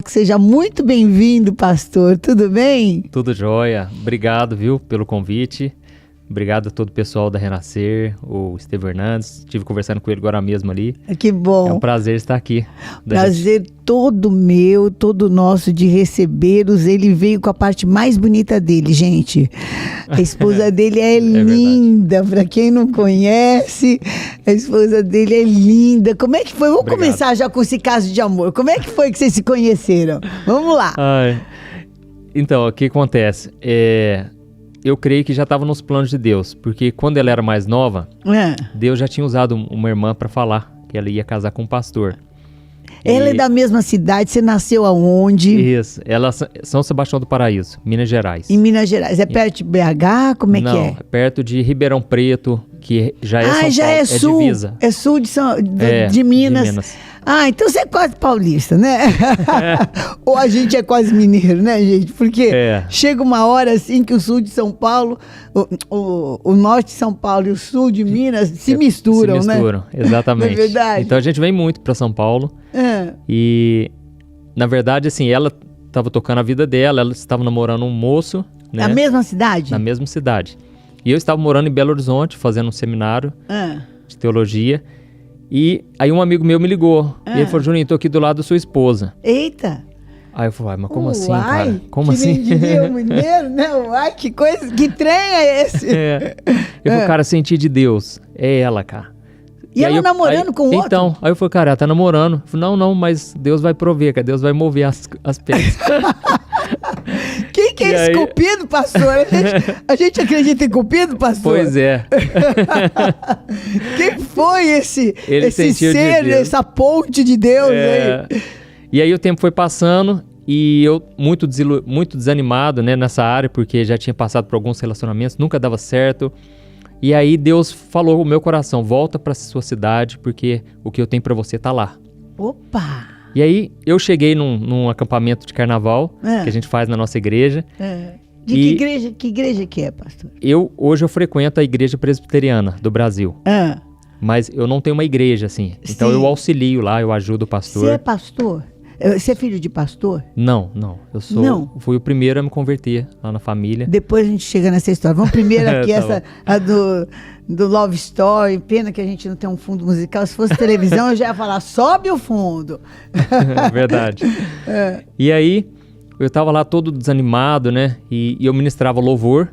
conosco. Seja muito bem-vindo, pastor. Tudo bem? Tudo jóia. Obrigado, viu, pelo convite. Obrigado a todo o pessoal da Renascer, o Estevão Hernandes. Estive conversando com ele agora mesmo ali. Que bom. É um prazer estar aqui. Prazer todo meu, todo nosso de recebê-los. Ele veio com a parte mais bonita dele, gente. A esposa dele é linda. Para quem não conhece, a esposa dele é linda. Como é que foi? Vamos começar já com esse caso de amor. Como é que foi que vocês se conheceram? Vamos lá. Então, o que acontece? Eu creio que já estava nos planos de Deus, porque quando ela era mais nova, Deus já tinha usado uma irmã para falar que ela ia casar com um pastor. Ela é da mesma cidade, você nasceu aonde? Isso, ela é São Sebastião do Paraíso, Minas Gerais. Em Minas Gerais, é perto de BH? Como é que é? Não, é perto de Ribeirão Preto, que já é São Paulo, é sul, divisa. É sul de Minas. Então você é quase paulista, né? Ou a gente é quase mineiro, né, gente? Porque chega uma hora assim que o sul de São Paulo, o norte de São Paulo e o sul de Minas se misturam, né? Se misturam, exatamente. É verdade. Então a gente vem muito para São Paulo e, na verdade, assim, ela estava tocando a vida dela, ela estava namorando um moço, né? Na mesma cidade? Na mesma cidade. E eu estava morando em Belo Horizonte, fazendo um seminário de teologia. E aí um amigo meu me ligou. E ele falou: Juninho, tô aqui do lado da sua esposa. Eita! Aí eu falei: mas como assim, cara? Como assim? Que nem mineiro, né? Uai, que coisa, que trem é esse? Eu falei: cara, senti de Deus. É ela, cara. E ela namorando com outro? Então, aí eu falei: cara, ela tá namorando. Eu falei: não, mas Deus vai prover, cara. Deus vai mover as pedras. Quem que é esse cupido, pastor? A gente acredita em cupido, pastor? Pois é. Quem foi esse ser, essa ponte de Deus aí? E aí o tempo foi passando e eu muito desanimado, né, nessa área, porque já tinha passado por alguns relacionamentos, nunca dava certo. E aí Deus falou no meu coração: volta para sua cidade, porque o que eu tenho para você tá lá. Opa! E aí eu cheguei num acampamento de carnaval que a gente faz na nossa igreja. Que igreja que é, pastor? Hoje eu frequento a igreja presbiteriana do Brasil. Mas eu não tenho uma igreja, assim. Então eu auxilio lá, eu ajudo o pastor. Você é pastor? Você é filho de pastor? Não. Eu fui o primeiro a me converter lá na família. Depois a gente chega nessa história. Vamos primeiro aqui, a do Love Story. Pena que a gente não tem um fundo musical. Se fosse televisão, eu já ia falar: sobe o fundo. Verdade. E aí, eu tava lá todo desanimado, né? E eu ministrava louvor.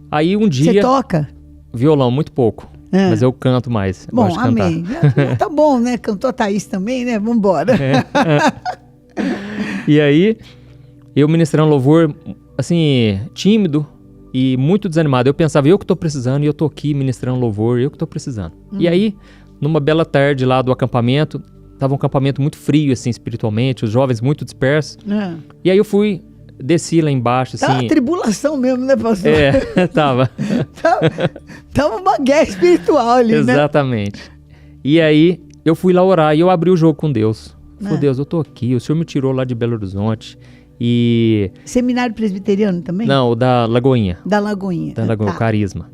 Aí um dia... Você toca? Violão, muito pouco. Mas eu canto mais. Bom, gosto de cantar. Amém. Já tá bom, né? Cantou a Thaís também, né? Vambora. E aí, eu ministrando louvor, assim, tímido e muito desanimado. Eu pensava: eu que tô precisando, e eu tô aqui ministrando louvor, eu que tô precisando. E aí, numa bela tarde lá do acampamento, tava um acampamento muito frio, assim, espiritualmente, os jovens muito dispersos. E aí eu desci lá embaixo, assim... Tá uma tribulação mesmo, né, pastor? Tava. Tava uma guerra espiritual ali, Exatamente. E aí, eu fui lá orar e eu abri o jogo com Deus. Falei: Deus, eu tô aqui, o Senhor me tirou lá de Belo Horizonte e... Seminário presbiteriano também? Não, o da Lagoinha. Da Lagoinha. Da Lagoinha, Carisma.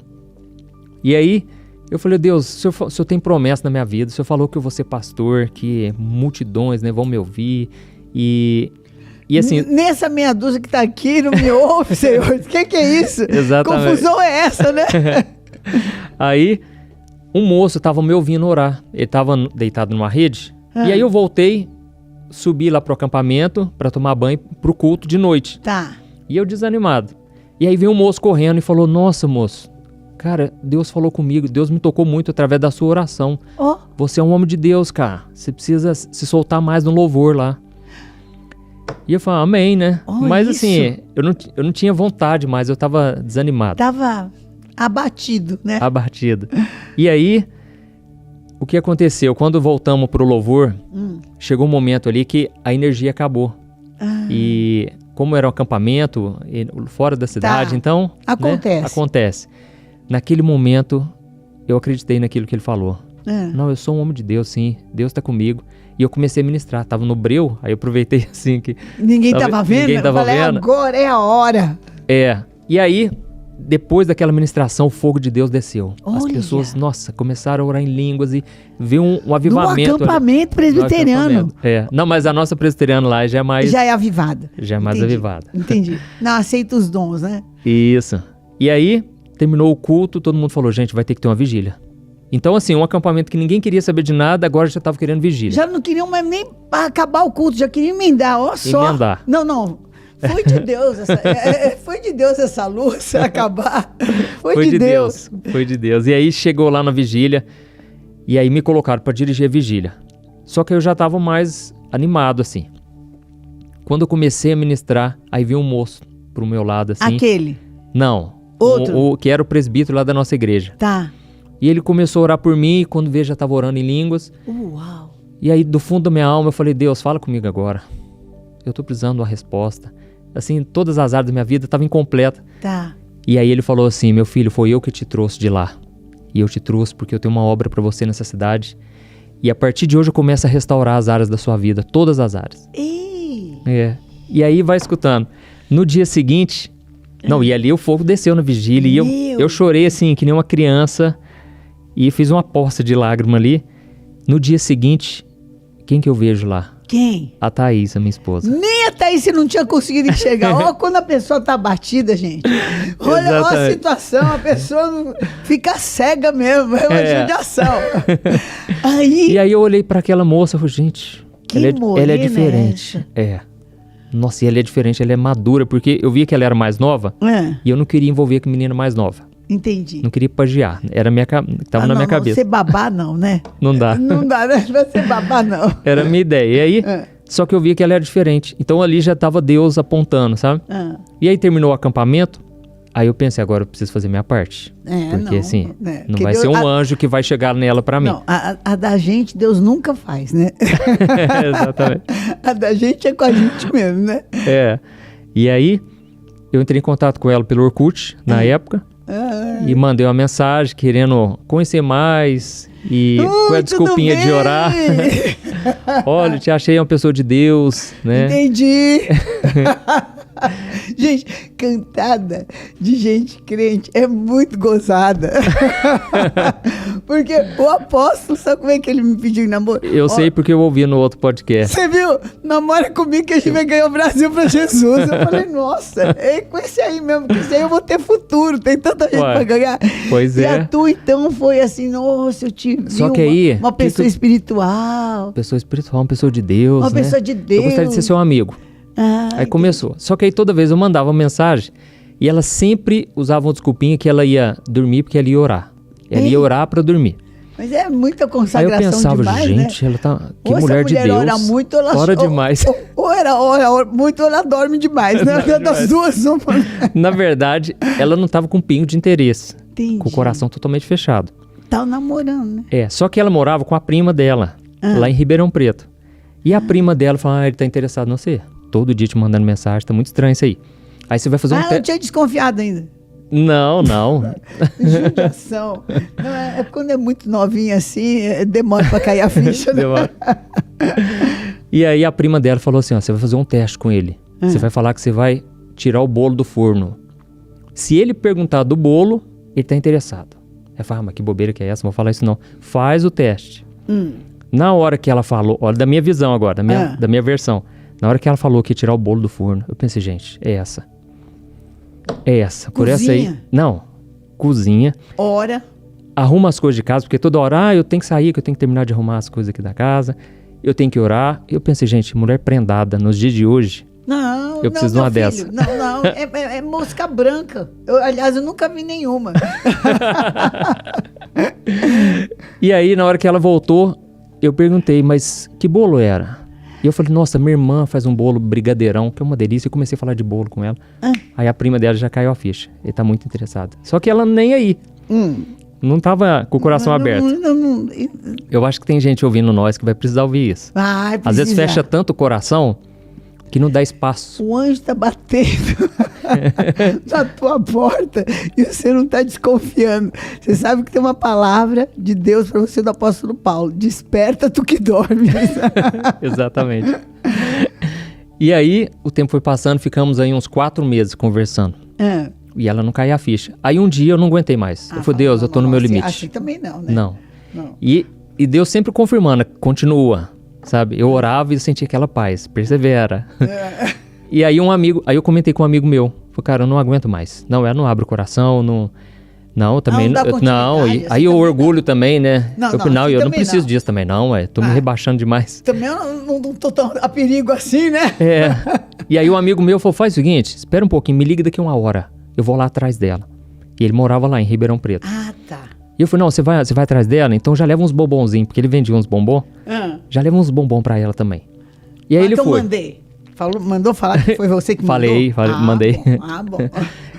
E aí, eu falei: Deus, o Senhor tem promessa na minha vida, o Senhor falou que eu vou ser pastor, que multidões, né, vão me ouvir E assim... Nessa meia dúzia que tá aqui, não me ouve, Senhor. O que é isso? Exatamente. Confusão é essa, né? Aí, um moço tava me ouvindo orar. Ele tava deitado numa rede. E aí eu voltei, subi lá pro acampamento para tomar banho pro culto de noite. Tá. E eu desanimado. E aí veio um moço correndo e falou: nossa, moço, cara, Deus falou comigo, Deus me tocou muito através da sua oração. Você é um homem de Deus, cara. Você precisa se soltar mais no louvor lá. E eu falei: amém, né? Mas isso. Assim, eu não tinha vontade mais, eu tava desanimado. Tava abatido, né? Abatido. E aí, o que aconteceu? Quando voltamos pro louvor, chegou um momento ali que a energia acabou. E como era um acampamento fora da cidade, então... Acontece. Né, acontece. Naquele momento, eu acreditei naquilo que ele falou. Não, eu sou um homem de Deus, sim. Deus tá comigo. E eu comecei a ministrar. Tava no breu, aí eu aproveitei assim que... Ninguém tava vendo? Ninguém tava vendo. Agora é a hora. E aí, depois daquela ministração, o fogo de Deus desceu. As Olha. pessoas, nossa, começaram a orar em línguas e ver um avivamento. No acampamento presbiteriano. Não, mas a nossa presbiteriana lá já é mais... Já é avivada. Já é mais avivada. Entendi. Não aceita os dons, né? Isso. E aí, terminou o culto, todo mundo falou, gente, vai ter que ter uma vigília. Então, assim, um acampamento que ninguém queria saber de nada, agora já estava querendo vigília. Já não queriam mais nem acabar o culto, já queriam emendar, ó só. Emendar. Não. Foi de Deus foi de Deus essa luz acabar. Foi de Deus. Foi de Deus. E aí chegou lá na vigília, e aí me colocaram para dirigir a vigília. Só que eu já estava mais animado, assim. Quando eu comecei a ministrar, aí veio um moço pro meu lado, assim. Aquele? Não. Outro? O que era o presbítero lá da nossa igreja. Tá. E ele começou a orar por mim, e quando veio já estava orando em línguas. Uau. E aí, do fundo da minha alma, eu falei, Deus, fala comigo agora. Eu tô precisando de uma resposta. Assim, todas as áreas da minha vida estavam incompletas. Tá. E aí ele falou assim, meu filho, foi eu que te trouxe de lá. E eu te trouxe porque eu tenho uma obra para você nessa cidade. E a partir de hoje eu começo a restaurar as áreas da sua vida, todas as áreas. Ei. E aí vai escutando. No dia seguinte... Não, e ali o fogo desceu na vigília. E eu chorei assim, que nem uma criança. E fiz uma poça de lágrima ali. No dia seguinte, quem que eu vejo lá? Quem? A Thaís, a minha esposa. Nem a Thaís você não tinha conseguido enxergar. Olha quando a pessoa tá abatida, gente. Olha a situação, a pessoa não fica cega mesmo. É uma judiação. E aí eu olhei para aquela moça e falei, gente, ela é diferente. Nossa, e ela é diferente, ela é madura, porque eu via que ela era mais nova e eu não queria envolver com menina mais nova. Entendi. Não queria pagiar, tava na minha cabeça. Ser babá não, né? Não dá. Não dá, né? Vai ser babá não. Era a minha ideia. E aí, só que eu via que ela era diferente. Então ali já tava Deus apontando, sabe? E aí terminou o acampamento, aí eu pensei, agora eu preciso fazer minha parte. Porque assim, não vai ser um anjo que vai chegar nela pra mim. Não, a da gente Deus nunca faz, né? Exatamente. A da gente é com a gente mesmo, né? E aí, eu entrei em contato com ela pelo Orkut, na época. E mandei uma mensagem querendo conhecer mais e com a desculpinha de orar. Olha, te achei uma pessoa de Deus, né? Entendi. Gente, cantada de gente crente é muito gozada. Porque o apóstolo, sabe como é que ele me pediu em namoro? Eu sei porque eu ouvi no outro podcast. Você viu? Namora comigo que a gente vai ganhar o Brasil pra Jesus. Eu falei, nossa, é com esse aí mesmo, que esse aí eu vou ter futuro, tem tanta gente pra ganhar. Pois e a tua então foi assim, nossa, eu tive uma pessoa espiritual. Uma pessoa espiritual, uma pessoa de Deus, uma pessoa de Deus. Eu gostaria de ser seu amigo. Aí começou. Só que aí toda vez eu mandava uma mensagem e ela sempre usava uma desculpinha que ela ia dormir porque ela ia orar. Ela ia orar pra dormir. Mas é muita consagração demais. Aí eu pensava, demais, gente, né? ela tá... Que mulher de Deus. Ora muito, ela ora demais. Ou ela ora muito, ou ela dorme demais, né? Das duas, uma. Na verdade, ela não tava com um pingo de interesse. Entendi. Com o coração totalmente fechado. Tava namorando, né? Só que ela morava com a prima dela, lá em Ribeirão Preto. E a prima dela falou, ele tá interessado em você. Todo dia te mandando mensagem, tá muito estranho isso aí. Aí você vai fazer um teste. Não tinha desconfiado ainda. Não. Judiação. Não, é quando é muito novinha assim, demora pra cair a ficha. Né? Demora. E aí a prima dela falou assim, você vai fazer um teste com ele. Você vai falar que você vai tirar o bolo do forno. Se ele perguntar do bolo, ele tá interessado. Ela fala, mas que bobeira que é essa? Não vou falar isso não. Faz o teste. Na hora que ela falou, olha da minha visão agora, da minha versão. Na hora que ela falou que ia tirar o bolo do forno, eu pensei, gente, é essa. É essa. Por essa aí. Não. Cozinha. Ora. Arruma as coisas de casa, porque toda hora, eu tenho que sair, que eu tenho que terminar de arrumar as coisas aqui da casa. Eu tenho que orar. Eu pensei, gente, mulher prendada nos dias de hoje. Não, eu preciso de uma dessa. Não, é mosca branca. Aliás, eu nunca vi nenhuma. E aí, na hora que ela voltou, eu perguntei, mas que bolo era? E eu falei, nossa, minha irmã faz um bolo brigadeirão, que é uma delícia. Eu comecei a falar de bolo com ela. Aí a prima dela já caiu a ficha. Ele tá muito interessado. Só que ela nem aí. Não tava com o coração aberto. Eu acho que tem gente ouvindo nós que vai precisar ouvir isso. Às vezes fecha tanto o coração que não dá espaço. O anjo tá batendo na tua porta e você não tá desconfiando. Você sabe que tem uma palavra de Deus para você do apóstolo Paulo. Desperta tu que dormes. Exatamente. E aí, o tempo foi passando, ficamos aí uns 4 meses conversando. E ela não caía a ficha. Aí um dia eu não aguentei mais. Eu falei, Deus, eu tô no meu limite. Assim também não, né? Não. E Deus sempre confirmando, continua, sabe? Eu orava e sentia aquela paz, persevera. E aí eu comentei com um amigo meu, falei, cara, eu não aguento mais. Não, ela não abre o coração, não, também não. Aí o orgulho também, né? Eu não preciso disso também, não, tô me rebaixando demais. Também eu não tô tão a perigo assim, né? E aí o amigo meu falou, faz o seguinte, espera um pouquinho, me liga daqui a 1 hora. Eu vou lá atrás dela. E ele morava lá em Ribeirão Preto. Ah, tá. E eu falei, não, você vai atrás dela? Então já leva uns bombonzinhos, porque ele vendia uns bombons. Já leva uns bombons pra ela também. E aí ele então foi. Mandei. Mandou falar que foi você que mandou? Mandei. Bom.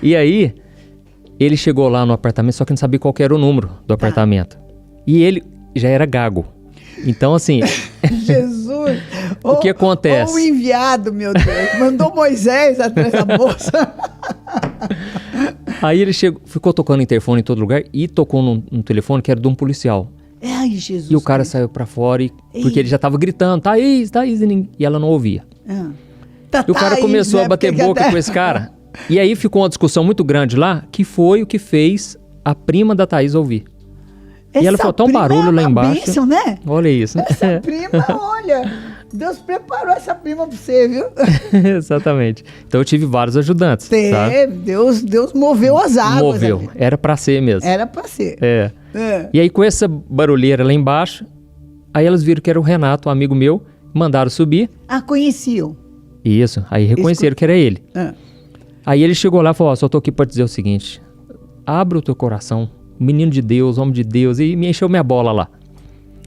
E aí, ele chegou lá no apartamento, só que não sabia qual que era o número do apartamento. E ele já era gago. Então, assim... Jesus! O que acontece? O enviado, meu Deus. Mandou Moisés atrás da bolsa. Aí ele ficou tocando interfone em todo lugar e tocou num telefone que era de um policial. Ai, Jesus. E o cara saiu pra fora, porque ele já tava gritando, Thaís, e ela não ouvia. E o cara começou a bater boca com esse cara. E aí ficou uma discussão muito grande lá, que foi o que fez a prima da Thaís ouvir. E ela falou, tá um barulho lá embaixo. Bênção, né? Olha isso. Essa prima, olha, Deus preparou essa prima pra você, viu? Exatamente. Então eu tive vários ajudantes. Deus moveu as águas. Moveu. Era pra ser mesmo. Era pra ser. E aí com essa barulheira lá embaixo, aí elas viram que era o Renato, um amigo meu, mandaram subir. Conheciam. Isso. Aí reconheceram que era ele. Aí ele chegou lá e falou, só tô aqui pra dizer o seguinte, abre o teu coração, menino de Deus, homem de Deus, e me encheu minha bola lá.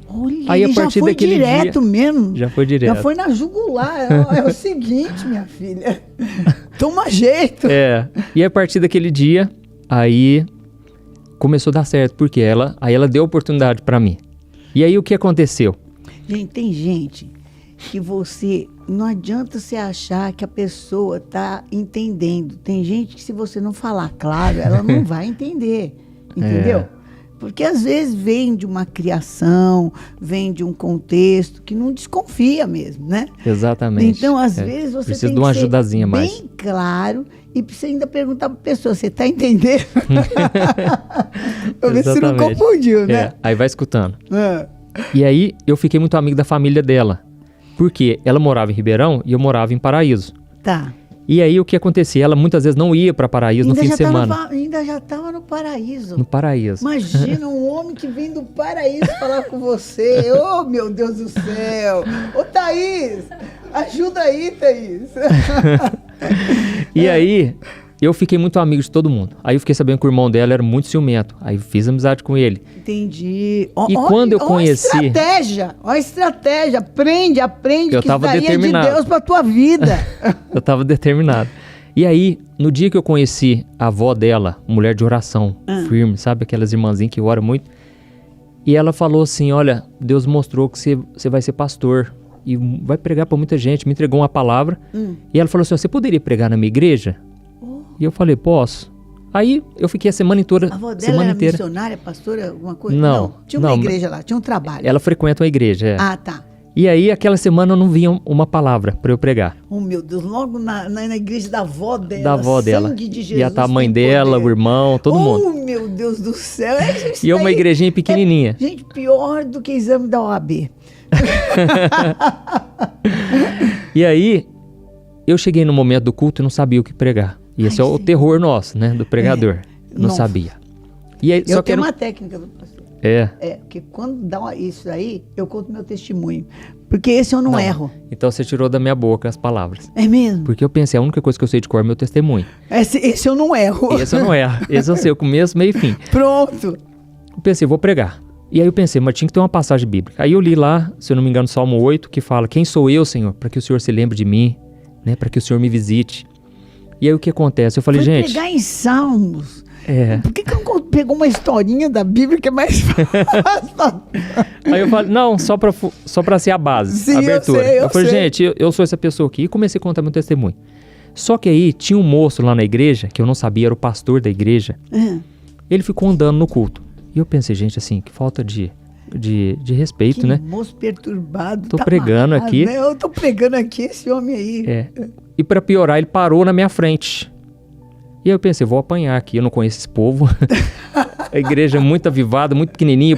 Olha, aí a partir já foi daquele direto dia, mesmo. Já foi direto. Já foi na jugular. É o seguinte, minha filha. Toma jeito. E a partir daquele dia, aí começou a dar certo, porque aí ela deu oportunidade pra mim. E aí o que aconteceu? Gente, tem gente que não adianta você achar que a pessoa tá entendendo. Tem gente que se você não falar claro, ela não vai entender. Entendeu? Porque às vezes vem de uma criação, vem de um contexto que não desconfia mesmo, né? Exatamente. Então, às vezes, você precisa tem de uma que ser ajudazinha bem mais. claro e precisa ainda perguntar para a pessoa, você está entendendo? Pra ver se não confundiu, né? Aí vai escutando. E aí, eu fiquei muito amigo da família dela. Porque ela morava em Ribeirão e eu morava em Paraíso. Tá. E aí, o que acontecia? Ela muitas vezes não ia para Paraíso no fim de semana. Ainda já estava no Paraíso. No Paraíso. Imagina um homem que vem do Paraíso falar com você. Oh, meu Deus do céu. Ô, Thaís, ajuda aí, Thaís. E aí, eu fiquei muito amigo de todo mundo. Aí eu fiquei sabendo que o irmão dela era muito ciumento. Aí fiz amizade com ele. Entendi. Quando eu conheci... Ó a estratégia. Aprende eu que tava isso daí determinado. É de Deus pra tua vida. Eu tava determinado. E aí, no dia que eu conheci a avó dela, mulher de oração, firme, sabe? Aquelas irmãzinhas que oram muito. E ela falou assim, olha, Deus mostrou que você vai ser pastor e vai pregar pra muita gente. Me entregou uma palavra. E ela falou assim, você poderia pregar na minha igreja? E eu falei, posso. Aí eu fiquei a semana inteira. A avó dela era missionária, pastora, alguma coisa? Não. Tinha uma igreja lá, tinha um trabalho. Ela frequenta uma igreja, Ah, tá. E aí, aquela semana eu não vinha uma palavra para eu pregar. Oh, meu Deus, logo na igreja da avó dela. Da avó dela. Sangue de Jesus. Ia estar a mãe dela, o irmão, todo mundo. Oh, meu Deus do céu. E uma igrejinha pequenininha. Gente, pior do que exame da OAB. E aí, eu cheguei no momento do culto e não sabia o que pregar. E esse é o terror nosso, né, do pregador. Não sabia. E aí, eu tenho uma técnica, pastor. É, porque quando dá isso aí, eu conto meu testemunho. Porque esse eu não erro. Então você tirou da minha boca as palavras. É mesmo? Porque eu pensei, a única coisa que eu sei de cor é meu testemunho. Esse eu não erro. Esse eu não erro. Esse eu sei o começo, meio e fim. Pronto. Eu pensei, vou pregar. E aí eu pensei, mas tinha que ter uma passagem bíblica. Aí eu li lá, se eu não me engano, Salmo 8, que fala, quem sou eu, Senhor, para que o Senhor se lembre de mim, né, para que o Senhor me visite. E aí o que acontece? Eu falei, Foi gente... pregar em Salmos. É. Por que não pegou uma historinha da Bíblia que é mais fácil? Aí eu falei, não, só pra ser a base, Sim, a abertura. Eu falei, sei. gente, eu sou essa pessoa aqui. E comecei a contar meu testemunho. Só que aí tinha um moço lá na igreja, que eu não sabia, era o pastor da igreja. Ele ficou andando no culto. E eu pensei, gente, assim, que falta de respeito, que né? moço perturbado. Tô pregando aqui. Né? Eu tô pregando aqui esse homem aí. E pra piorar, ele parou na minha frente. E aí eu pensei, vou apanhar aqui, eu não conheço esse povo. A igreja é muito avivada, muito pequenininha,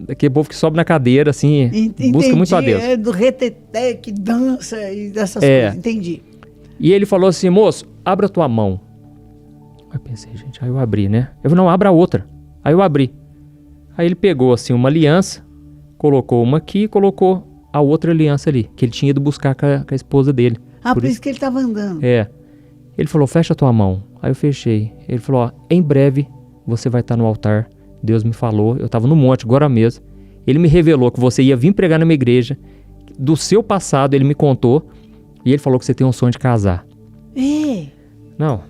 aquele povo que sobe na cadeira, assim, busca muito a Deus. É do reteté, que dança e dessas coisas, entendi. E ele falou assim, moço, abra a tua mão. Aí eu pensei, gente, aí eu abri, né? Eu falei, não, abra a outra. Aí eu abri. Aí ele pegou, assim, uma aliança, colocou uma aqui e colocou a outra aliança ali, que ele tinha ido buscar com a esposa dele. Por isso que ele estava andando. Ele falou, fecha a tua mão. Aí eu fechei. Ele falou, ó, em breve você vai estar no altar. Deus me falou, eu estava no monte agora mesmo. Ele me revelou que você ia vir pregar na minha igreja. Do seu passado, ele me contou. E ele falou que você tem um sonho de casar. Não.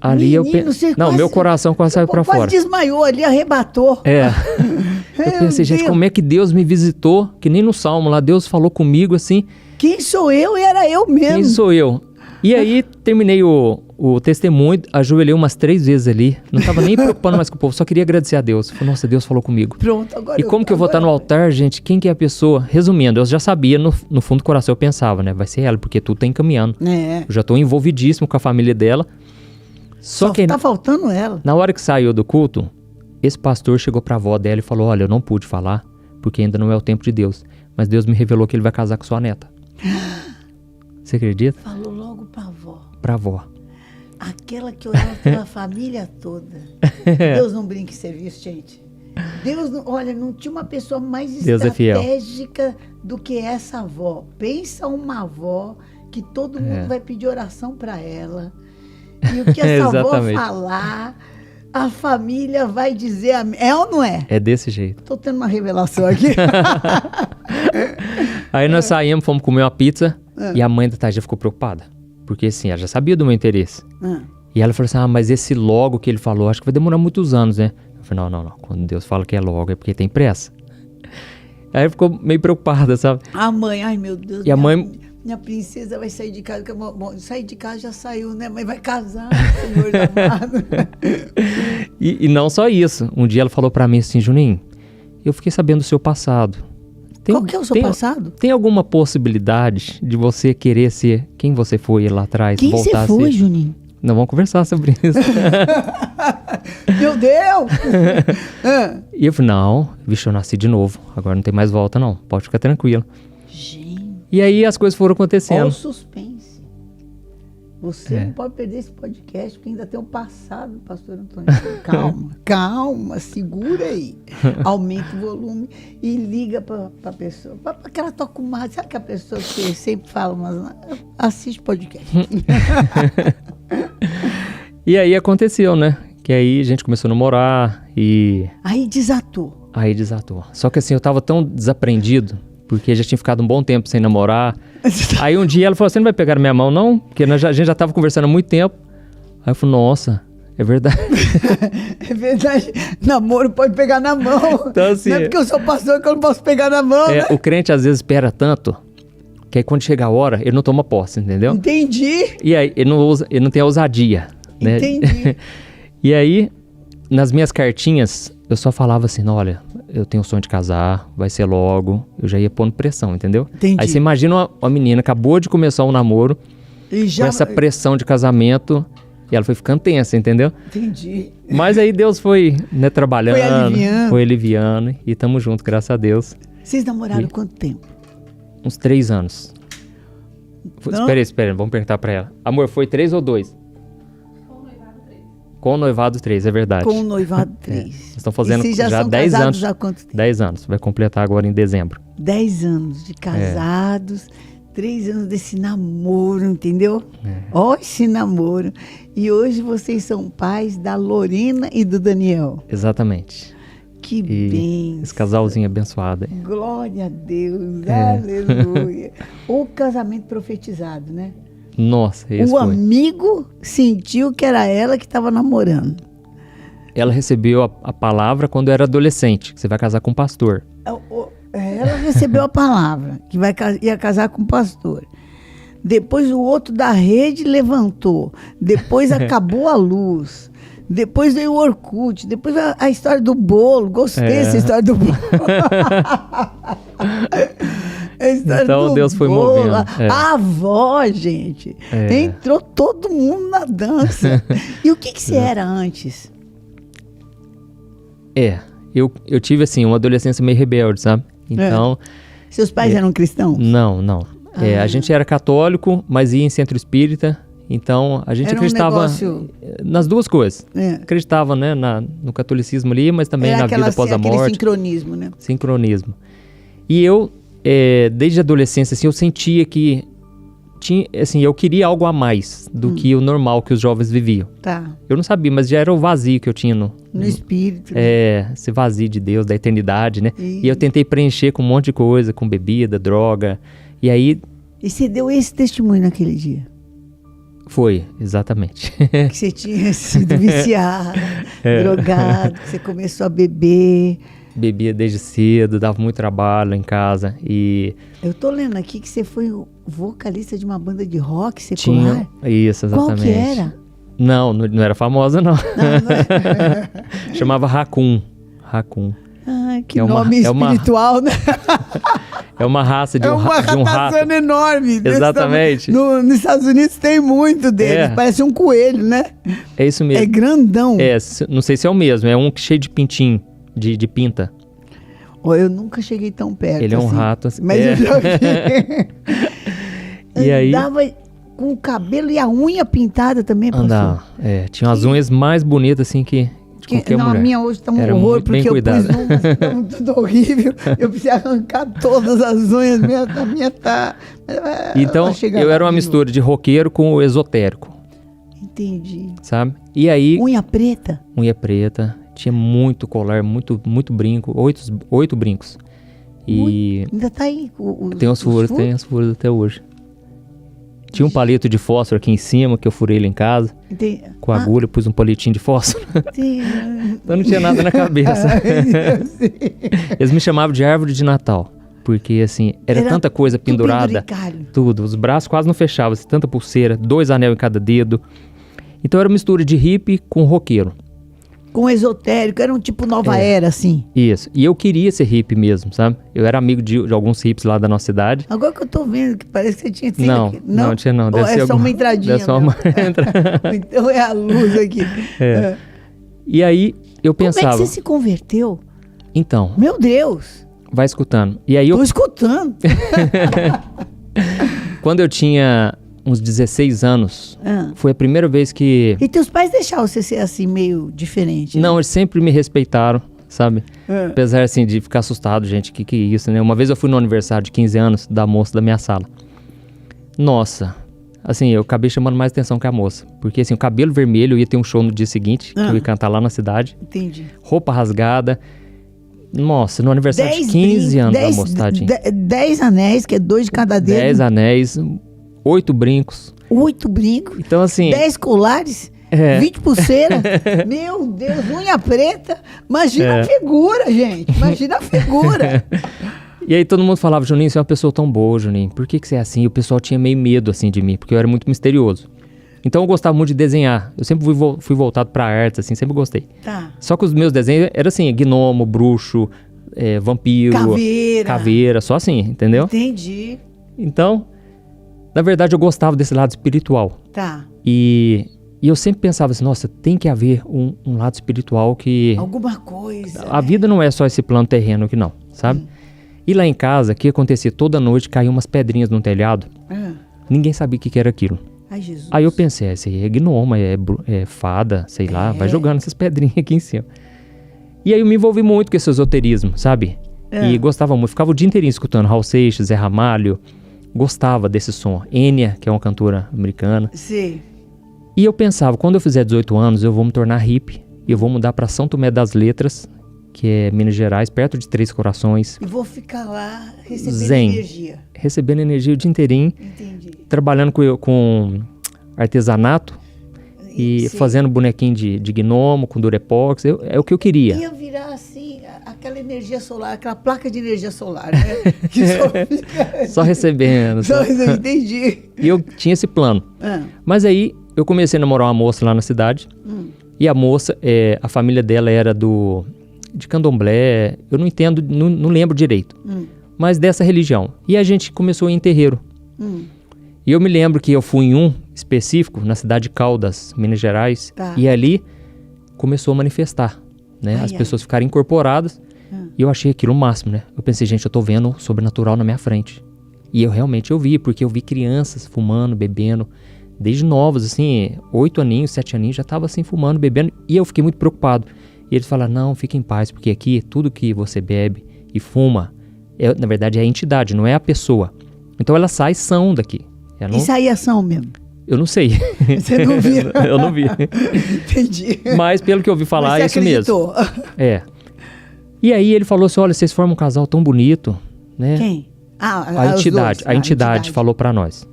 Ali menino, não, meu coração quase saiu pra fora. Quase desmaiou ali, arrebatou. Eu pensei, gente, como é que Deus me visitou? Que nem no Salmo lá, Deus falou comigo assim. Quem sou eu? Era eu mesmo. Quem sou eu? E aí, terminei o testemunho, ajoelhei umas 3 vezes ali. Não estava nem preocupando mais com o povo, só queria agradecer a Deus. Falei, nossa, Deus falou comigo. Pronto, agora. E como que eu vou estar no altar, gente? Quem que é a pessoa? Resumindo, eu já sabia, no fundo do coração eu pensava, né? Vai ser ela, porque tudo tá encaminhando. Eu já tô envolvidíssimo com a família dela. Só que tá faltando ela. Na hora que saiu do culto, esse pastor chegou pra avó dela e falou, olha, eu não pude falar, porque ainda não é o tempo de Deus. Mas Deus me revelou que ele vai casar com sua neta. Você acredita? Falou logo pra avó. Pra avó. Aquela que orava pela família toda. Deus não brinca em serviço, gente. Deus, olha, não tinha uma pessoa mais estratégica do que essa avó. Pensa uma avó que todo mundo vai pedir oração pra ela. E o que essa avó falar, a família vai dizer amém. É ou não é? É desse jeito. Tô tendo uma revelação aqui. Aí nós saímos, fomos comer uma pizza e a mãe da Thaís já ficou preocupada. Porque assim, ela já sabia do meu interesse. E ela falou assim, mas esse logo que ele falou, acho que vai demorar muitos anos, né? Eu falei, não. Quando Deus fala que é logo, é porque tem pressa. Aí ela ficou meio preocupada, sabe? A mãe, ai meu Deus. E a mãe... Minha princesa vai sair de casa. Bom, sair de casa já saiu, né? Mas vai casar, Senhor amado. E não só isso. Um dia ela falou pra mim assim, Juninho, eu fiquei sabendo do seu passado. Qual que é o seu passado? Tem alguma possibilidade de você querer ser quem você foi lá atrás? Quem você foi, Juninho? Não, vamos conversar sobre isso. Meu Deus! E eu falei, não, vixe, eu nasci de novo. Agora não tem mais volta, não. Pode ficar tranquilo. Gente. E aí as coisas foram acontecendo. Olha o suspense. Você não pode perder esse podcast, porque ainda tem um passado, pastor Antônio. Calma, segura aí. Aumenta o volume e liga para a pessoa. Para aquela toca mais. Sabe que a pessoa que sempre fala, mas assiste podcast. E aí aconteceu, né? Que aí a gente começou a namorar e... Aí desatou. Só que assim, eu tava tão desaprendido, porque já tinha ficado um bom tempo sem namorar. Aí um dia ela falou, você não vai pegar na minha mão, não? Porque a gente já tava conversando há muito tempo. Aí eu falei, nossa, é verdade. É verdade. Namoro pode pegar na mão. Então, assim, não é porque eu sou pastor que eu não posso pegar na mão, né? O crente às vezes espera tanto, que aí quando chega a hora, ele não toma posse, entendeu? Entendi. E aí ele não tem a ousadia, né? Entendi. E aí, nas minhas cartinhas, eu só falava assim, olha, eu tenho o sonho de casar, vai ser logo. Eu já ia pondo pressão, entendeu? Entendi. Aí você imagina uma menina, acabou de começar um namoro, com essa pressão de casamento, e ela foi ficando tensa, entendeu? Entendi. Mas aí Deus foi, né, trabalhando, foi aliviando, e estamos juntos, graças a Deus. Vocês namoraram quanto tempo? Uns 3 anos. Espera aí, vamos perguntar pra ela. Amor, foi 3 ou 2? Com o noivado 3, é verdade. Com o noivado 3. Estão fazendo já 10 anos. Já há quanto tempo? 10 anos. Vai completar agora em dezembro. 10 anos de casados, 3 anos desse namoro, entendeu? Olha esse namoro. E hoje vocês são pais da Lorena e do Daniel. Exatamente. Que bem. Esse casalzinho abençoado. Glória a Deus. Aleluia. O casamento profetizado, né? Nossa, esse foi. O amigo sentiu que era ela que estava namorando. Ela recebeu a palavra quando era adolescente, que você vai casar com um pastor. Ela recebeu a palavra, que ia casar com um pastor. Depois o outro da rede levantou. Depois acabou a luz. Depois veio o Orkut. Depois a história do bolo. Gostei dessa história do bolo. Então Deus foi movendo. A avó, gente. Entrou todo mundo na dança. E o que você era antes? Eu tive, assim, uma adolescência meio rebelde, sabe? Então... Seus pais eram cristãos? Não. A gente era católico, mas ia em centro espírita. Então, a gente acreditava nas duas coisas. Acreditava, né, no catolicismo ali, mas também na vida após a morte. Aquele sincronismo, né? Sincronismo. E eu, desde a adolescência, assim, eu sentia que assim, eu queria algo a mais do que o normal que os jovens viviam. Tá. Eu não sabia, mas já era o vazio que eu tinha no espírito. Esse vazio de Deus, da eternidade, né? E eu tentei preencher com um monte de coisa, com bebida, droga. E aí... E você deu esse testemunho naquele dia? Foi, exatamente. Que você tinha sido viciado, drogado, que você começou a beber. Bebia desde cedo, dava muito trabalho em casa e... Eu tô lendo aqui que você foi o vocalista de uma banda de rock secular. Isso, exatamente. Qual que era? Não era famosa, não. Chamava Raccoon. Ah, que nome espiritual, né? É uma raça de um rato. É uma ratazana enorme. Exatamente. Nos Estados Unidos tem muito deles. Parece um coelho, né? É isso mesmo. É grandão. Não sei se é o mesmo. É um cheio de pintinho, de pinta. Eu nunca cheguei tão perto. Ele é um rato assim. Mas eu já vi. E aí... Andava com o cabelo e a unha pintada também, pastor. Andava. Tinha umas unhas mais bonitas assim que... Não, a minha hoje tá um horror, porque eu pus umas que estão tudo horrível. Eu precisei arrancar todas as unhas, a minha tá... Então, eu era uma mistura de roqueiro com o esotérico. Entendi. Sabe? E aí... Unha preta? Unha preta. Tinha muito colar, muito brinco. 8 brincos. E... Ainda tá aí? Tem os furos até hoje. Tinha um palito de fósforo aqui em cima, que eu furei ele em casa. Entendi. Com agulha, pus um palitinho de fósforo. Então não tinha nada na cabeça. Eles me chamavam de árvore de Natal. Porque, assim, era tanta coisa pendurada. Tudo. Os braços quase não fechavam. Assim, tanta pulseira, 2 anel em cada dedo. Então era uma mistura de hippie com roqueiro. Com esotérico, era um tipo nova era, assim. Isso. E eu queria ser hippie mesmo, sabe? Eu era amigo de alguns hippies lá da nossa cidade. Agora que eu tô vendo, que parece que você tinha... Não tinha não. Deve ser só uma entradinha. Deve ser uma entrada. Então é a luz aqui. E aí, eu pensava... Como é que você se converteu? Então... Meu Deus! Vai escutando. E aí Tô escutando. Quando eu tinha... uns 16 anos, foi a primeira vez que... E teus pais deixaram você ser assim, meio diferente? Né? Não, eles sempre me respeitaram, sabe? Apesar, assim, de ficar assustado, gente, que é isso, né? Uma vez eu fui no aniversário de 15 anos da moça da minha sala. Nossa, assim, eu acabei chamando mais atenção que a moça. Porque, assim, o cabelo vermelho, eu ia ter um show no dia seguinte, que eu ia cantar lá na cidade. Entendi. Roupa rasgada. Nossa, no aniversário de 15 anos da moça, tadinha. 10 anéis, que é 2 de cada dedo. 10 anéis... 8 brincos. 8 brincos? Então, assim... 10 colares? 20 pulseiras? Meu Deus, unha preta. Imagina a figura, gente. Imagina a figura. E aí todo mundo falava, Juninho, você é uma pessoa tão boa, Juninho. Por que você é assim? E o pessoal tinha meio medo, assim, de mim. Porque eu era muito misterioso. Então eu gostava muito de desenhar. Eu sempre fui voltado pra artes, assim. Sempre gostei. Tá. Só que os meus desenhos eram assim, gnomo, bruxo, vampiro... Caveira. Só assim, entendeu? Entendi. Então... Na verdade, eu gostava desse lado espiritual. Tá. E eu sempre pensava assim, nossa, tem que haver um lado espiritual que... Alguma coisa. A vida não é só esse plano terreno aqui não, sabe? E lá em casa, o que acontecia? Toda noite caíam umas pedrinhas no telhado. Ninguém sabia o que era aquilo. Ai, Jesus. Aí eu pensei, esse aí é gnoma, é fada, sei lá, vai jogando essas pedrinhas aqui em cima. E aí eu me envolvi muito com esse esoterismo, sabe? E gostava muito, ficava o dia inteirinho escutando Raul Seixas, Zé Ramalho... Gostava desse som. Enya, que é uma cantora americana. Sim. E eu pensava, quando eu fizer 18 anos, eu vou me tornar hippie. E eu vou mudar para São Tomé das Letras, que é Minas Gerais, perto de Três Corações. E vou ficar lá recebendo energia. Recebendo energia o dia inteirinho. Entendi. Trabalhando com artesanato. E fazendo bonequinho de gnomo, com durepox. É o que eu queria. Ia virar assim, aquela energia solar, aquela placa de energia solar, né? Que só recebendo. Só recebendo, entendi. E eu tinha esse plano. Mas aí, eu comecei a namorar uma moça lá na cidade. E a moça, a família dela era de candomblé. Eu não entendo, não lembro direito. mas dessa religião. E a gente começou a ir em terreiro. E eu me lembro que eu fui em um específico, na cidade de Caldas, Minas Gerais, e ali começou a manifestar, né? As pessoas ficaram incorporadas, e eu achei aquilo o máximo, né? Eu pensei, gente, eu tô vendo o sobrenatural na minha frente. E eu realmente vi, porque eu vi crianças fumando, bebendo, desde novos, assim, 8 aninhos, 7 aninhos, já tava assim, fumando, bebendo, e eu fiquei muito preocupado. E eles falaram, não, fique em paz, porque aqui, tudo que você bebe e fuma, na verdade é a entidade, não é a pessoa. Então elas são daqui. Não... E saía ação mesmo? Eu não sei. Você não viu? Eu não vi. Entendi. Mas pelo que eu ouvi falar, é isso mesmo. É. E aí ele falou assim, olha, vocês formam um casal tão bonito, né? Quem? A entidade falou pra nós.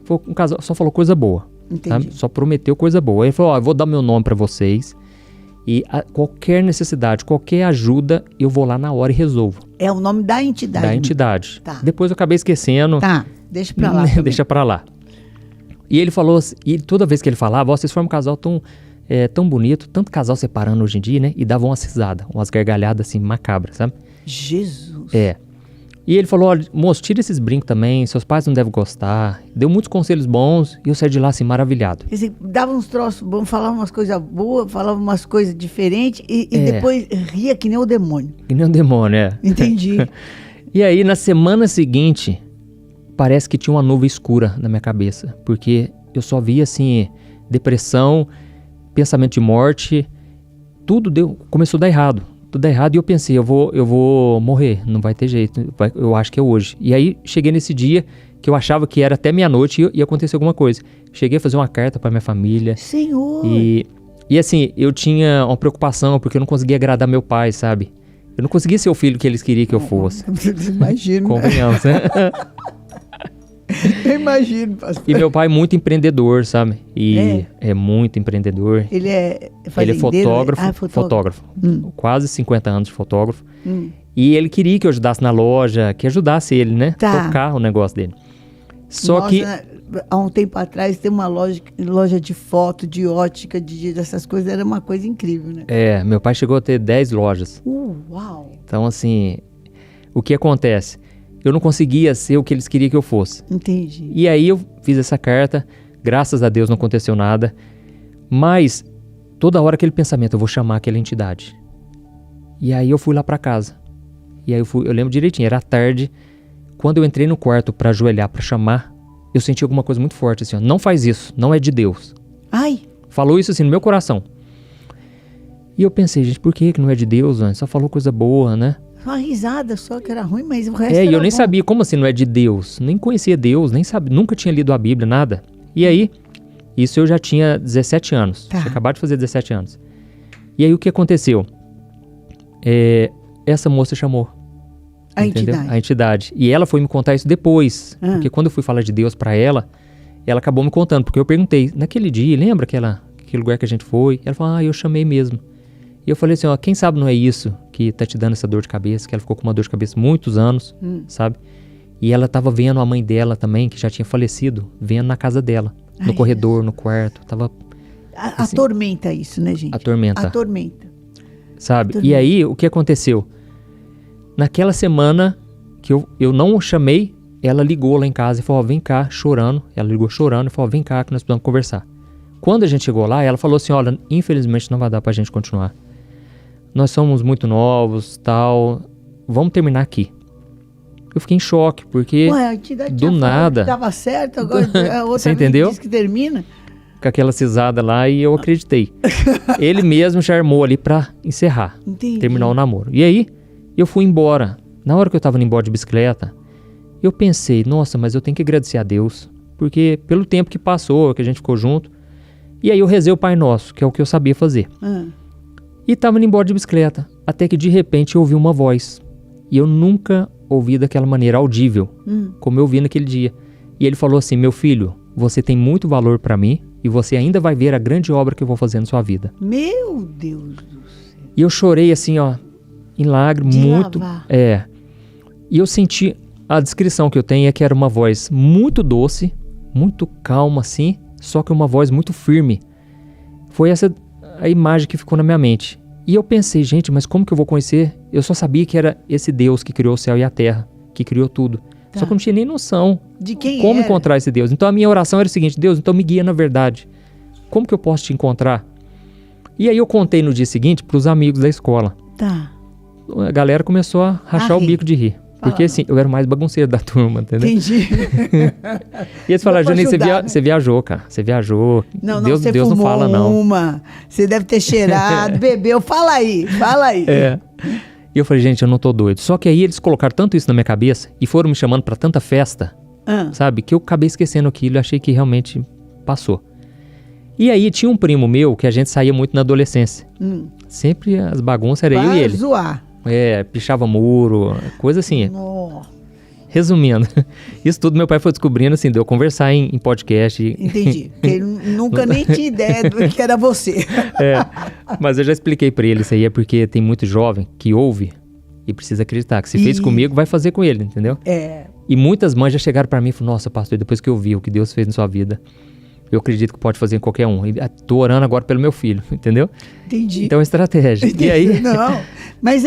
Foi um casal, só falou coisa boa. Entendi. Tá? Só prometeu coisa boa. Ele falou, eu vou dar meu nome pra vocês. E qualquer necessidade, qualquer ajuda, eu vou lá na hora e resolvo. É o nome da entidade. Da entidade. Tá. Depois eu acabei esquecendo. Tá, deixa pra lá. Deixa pra lá. E ele falou, e toda vez que ele falava, vocês formam um casal tão bonito, tanto casal separando hoje em dia, né? E dava umas risadas, umas gargalhadas assim, macabras, sabe? Jesus. É. E ele falou, olha, moço, tira esses brincos também, seus pais não devem gostar. Deu muitos conselhos bons e eu saí de lá assim, maravilhado. Dizer, dava uns troços bons, falava umas coisas boas, falava umas coisas diferentes e depois ria que nem o demônio. Que nem o demônio, é. Entendi. E aí, na semana seguinte, parece que tinha uma nuvem escura na minha cabeça, porque eu só via assim, depressão, pensamento de morte, tudo começou a dar errado. Tudo errado e eu pensei, eu vou morrer, não vai ter jeito, eu acho que é hoje. E aí cheguei nesse dia que eu achava que era até meia-noite e ia acontecer alguma coisa. Cheguei a fazer uma carta para minha família. Senhor! E assim, eu tinha uma preocupação porque eu não conseguia agradar meu pai, sabe? Eu não conseguia ser o filho que eles queriam que eu fosse. Imagino. Convenhamos, né? Eu imagino, pastor. E meu pai é muito empreendedor, sabe? E é muito empreendedor. Ele é fotógrafo. Quase 50 anos de fotógrafo. E ele queria que eu ajudasse na loja, que ajudasse ele, né? Tocar o negócio dele. Só que... Há um tempo atrás, tem uma loja de foto, de ótica, dessas coisas. Era uma coisa incrível, né? É, meu pai chegou a ter 10 lojas. Uau! Então, assim, o que acontece? Eu não conseguia ser o que eles queriam que eu fosse. Entendi. E aí eu fiz essa carta, graças a Deus não aconteceu nada, mas toda hora aquele pensamento, eu vou chamar aquela entidade. E aí eu fui lá pra casa. E aí eu lembro direitinho, era tarde, quando eu entrei no quarto pra ajoelhar, pra chamar, eu senti alguma coisa muito forte assim, ó, não faz isso, não é de Deus. Ai! Falou isso assim no meu coração. E eu pensei, gente, por que não é de Deus, mano? Só falou coisa boa, né? Uma risada só que era ruim, mas o resto era e eu nem bom. sabia, como assim não é de Deus? Nem conhecia Deus, nem sabia, nunca tinha lido a Bíblia, nada. E aí, isso eu já tinha 17 anos, tinha acabado de fazer 17 anos. E aí o que aconteceu? Essa moça chamou. A entendeu? entidade. A entidade. E ela foi me contar isso depois, porque quando eu fui falar de Deus pra ela acabou me contando, porque eu perguntei, naquele dia, lembra aquele lugar que a gente foi? Ela falou, eu chamei mesmo. E eu falei assim, quem sabe não é isso que tá te dando essa dor de cabeça, que ela ficou com uma dor de cabeça muitos anos, sabe? E ela tava vendo a mãe dela também, que já tinha falecido, vendo na casa dela, no corredor, no quarto, tava... Assim, atormenta isso, né, gente? Atormenta. Sabe? Atormenta. E aí, o que aconteceu? Naquela semana que eu não chamei, ela ligou lá em casa e falou, vem cá, chorando. Ela ligou chorando e falou, vem cá que nós precisamos conversar. Quando a gente chegou lá, ela falou assim, olha, infelizmente não vai dar pra gente continuar. Nós somos muito novos, tal, vamos terminar aqui. Eu fiquei em choque, porque a entidade do nada... Estava certo, agora a outra você entendeu? Diz que termina. Com aquela cisada lá e eu acreditei. Ele mesmo já armou ali pra encerrar, terminar o namoro. E aí, eu fui embora. Na hora que eu tava indo embora de bicicleta, eu pensei, nossa, mas eu tenho que agradecer a Deus, porque pelo tempo que passou, que a gente ficou junto, e aí eu rezei o Pai Nosso, que é o que eu sabia fazer. E tava indo embora de bicicleta, até que de repente eu ouvi uma voz. E eu nunca ouvi daquela maneira audível, como eu ouvi naquele dia. E ele falou assim, meu filho, você tem muito valor pra mim e você ainda vai ver a grande obra que eu vou fazer na sua vida. Meu Deus do céu. E eu chorei assim, em lágrimas, muito... lavar. E eu senti, a descrição que eu tenho é que era uma voz muito doce, muito calma assim, só que uma voz muito firme. Foi essa a imagem que ficou na minha mente. E eu pensei, gente, mas como que eu vou conhecer? Eu só sabia que era esse Deus que criou o céu e a terra, que criou tudo. Só que eu não tinha nem noção de quem como era. encontrar esse Deus. Então a minha oração era o seguinte: Deus, então me guia na verdade. Como que eu posso te encontrar? E aí eu contei no dia seguinte para os amigos da escola. Tá. A galera começou a rachar o bico de rir. Porque assim, eu era o mais bagunceiro da turma, entendeu? Entendi. E eles falaram, Juninho, você viajou, cara. Você viajou. Não, Deus você não fala, não. Você deve ter cheirado, bebeu. Fala aí. É. E eu falei, gente, eu não tô doido. Só que aí eles colocaram tanto isso na minha cabeça e foram me chamando pra tanta festa, sabe? Que eu acabei esquecendo aquilo e achei que realmente passou. E aí tinha um primo meu que a gente saía muito na adolescência. Sempre as bagunças era eu e ele. Zoar. Pichava muro, coisa assim. Nossa. Resumindo, isso tudo meu pai foi descobrindo, assim, deu conversar em podcast. Entendi, porque ele nunca nem tinha ideia do que era você. Mas eu já expliquei pra ele, isso aí é porque tem muito jovem que ouve e precisa acreditar, que se fez comigo, vai fazer com ele, entendeu? E muitas mães já chegaram pra mim e falaram, nossa, pastor, depois que eu vi o que Deus fez na sua vida, eu acredito que pode fazer em qualquer um. E tô orando agora pelo meu filho, entendeu? Entendi. Então é estratégia. Entendi. E aí... Não, mas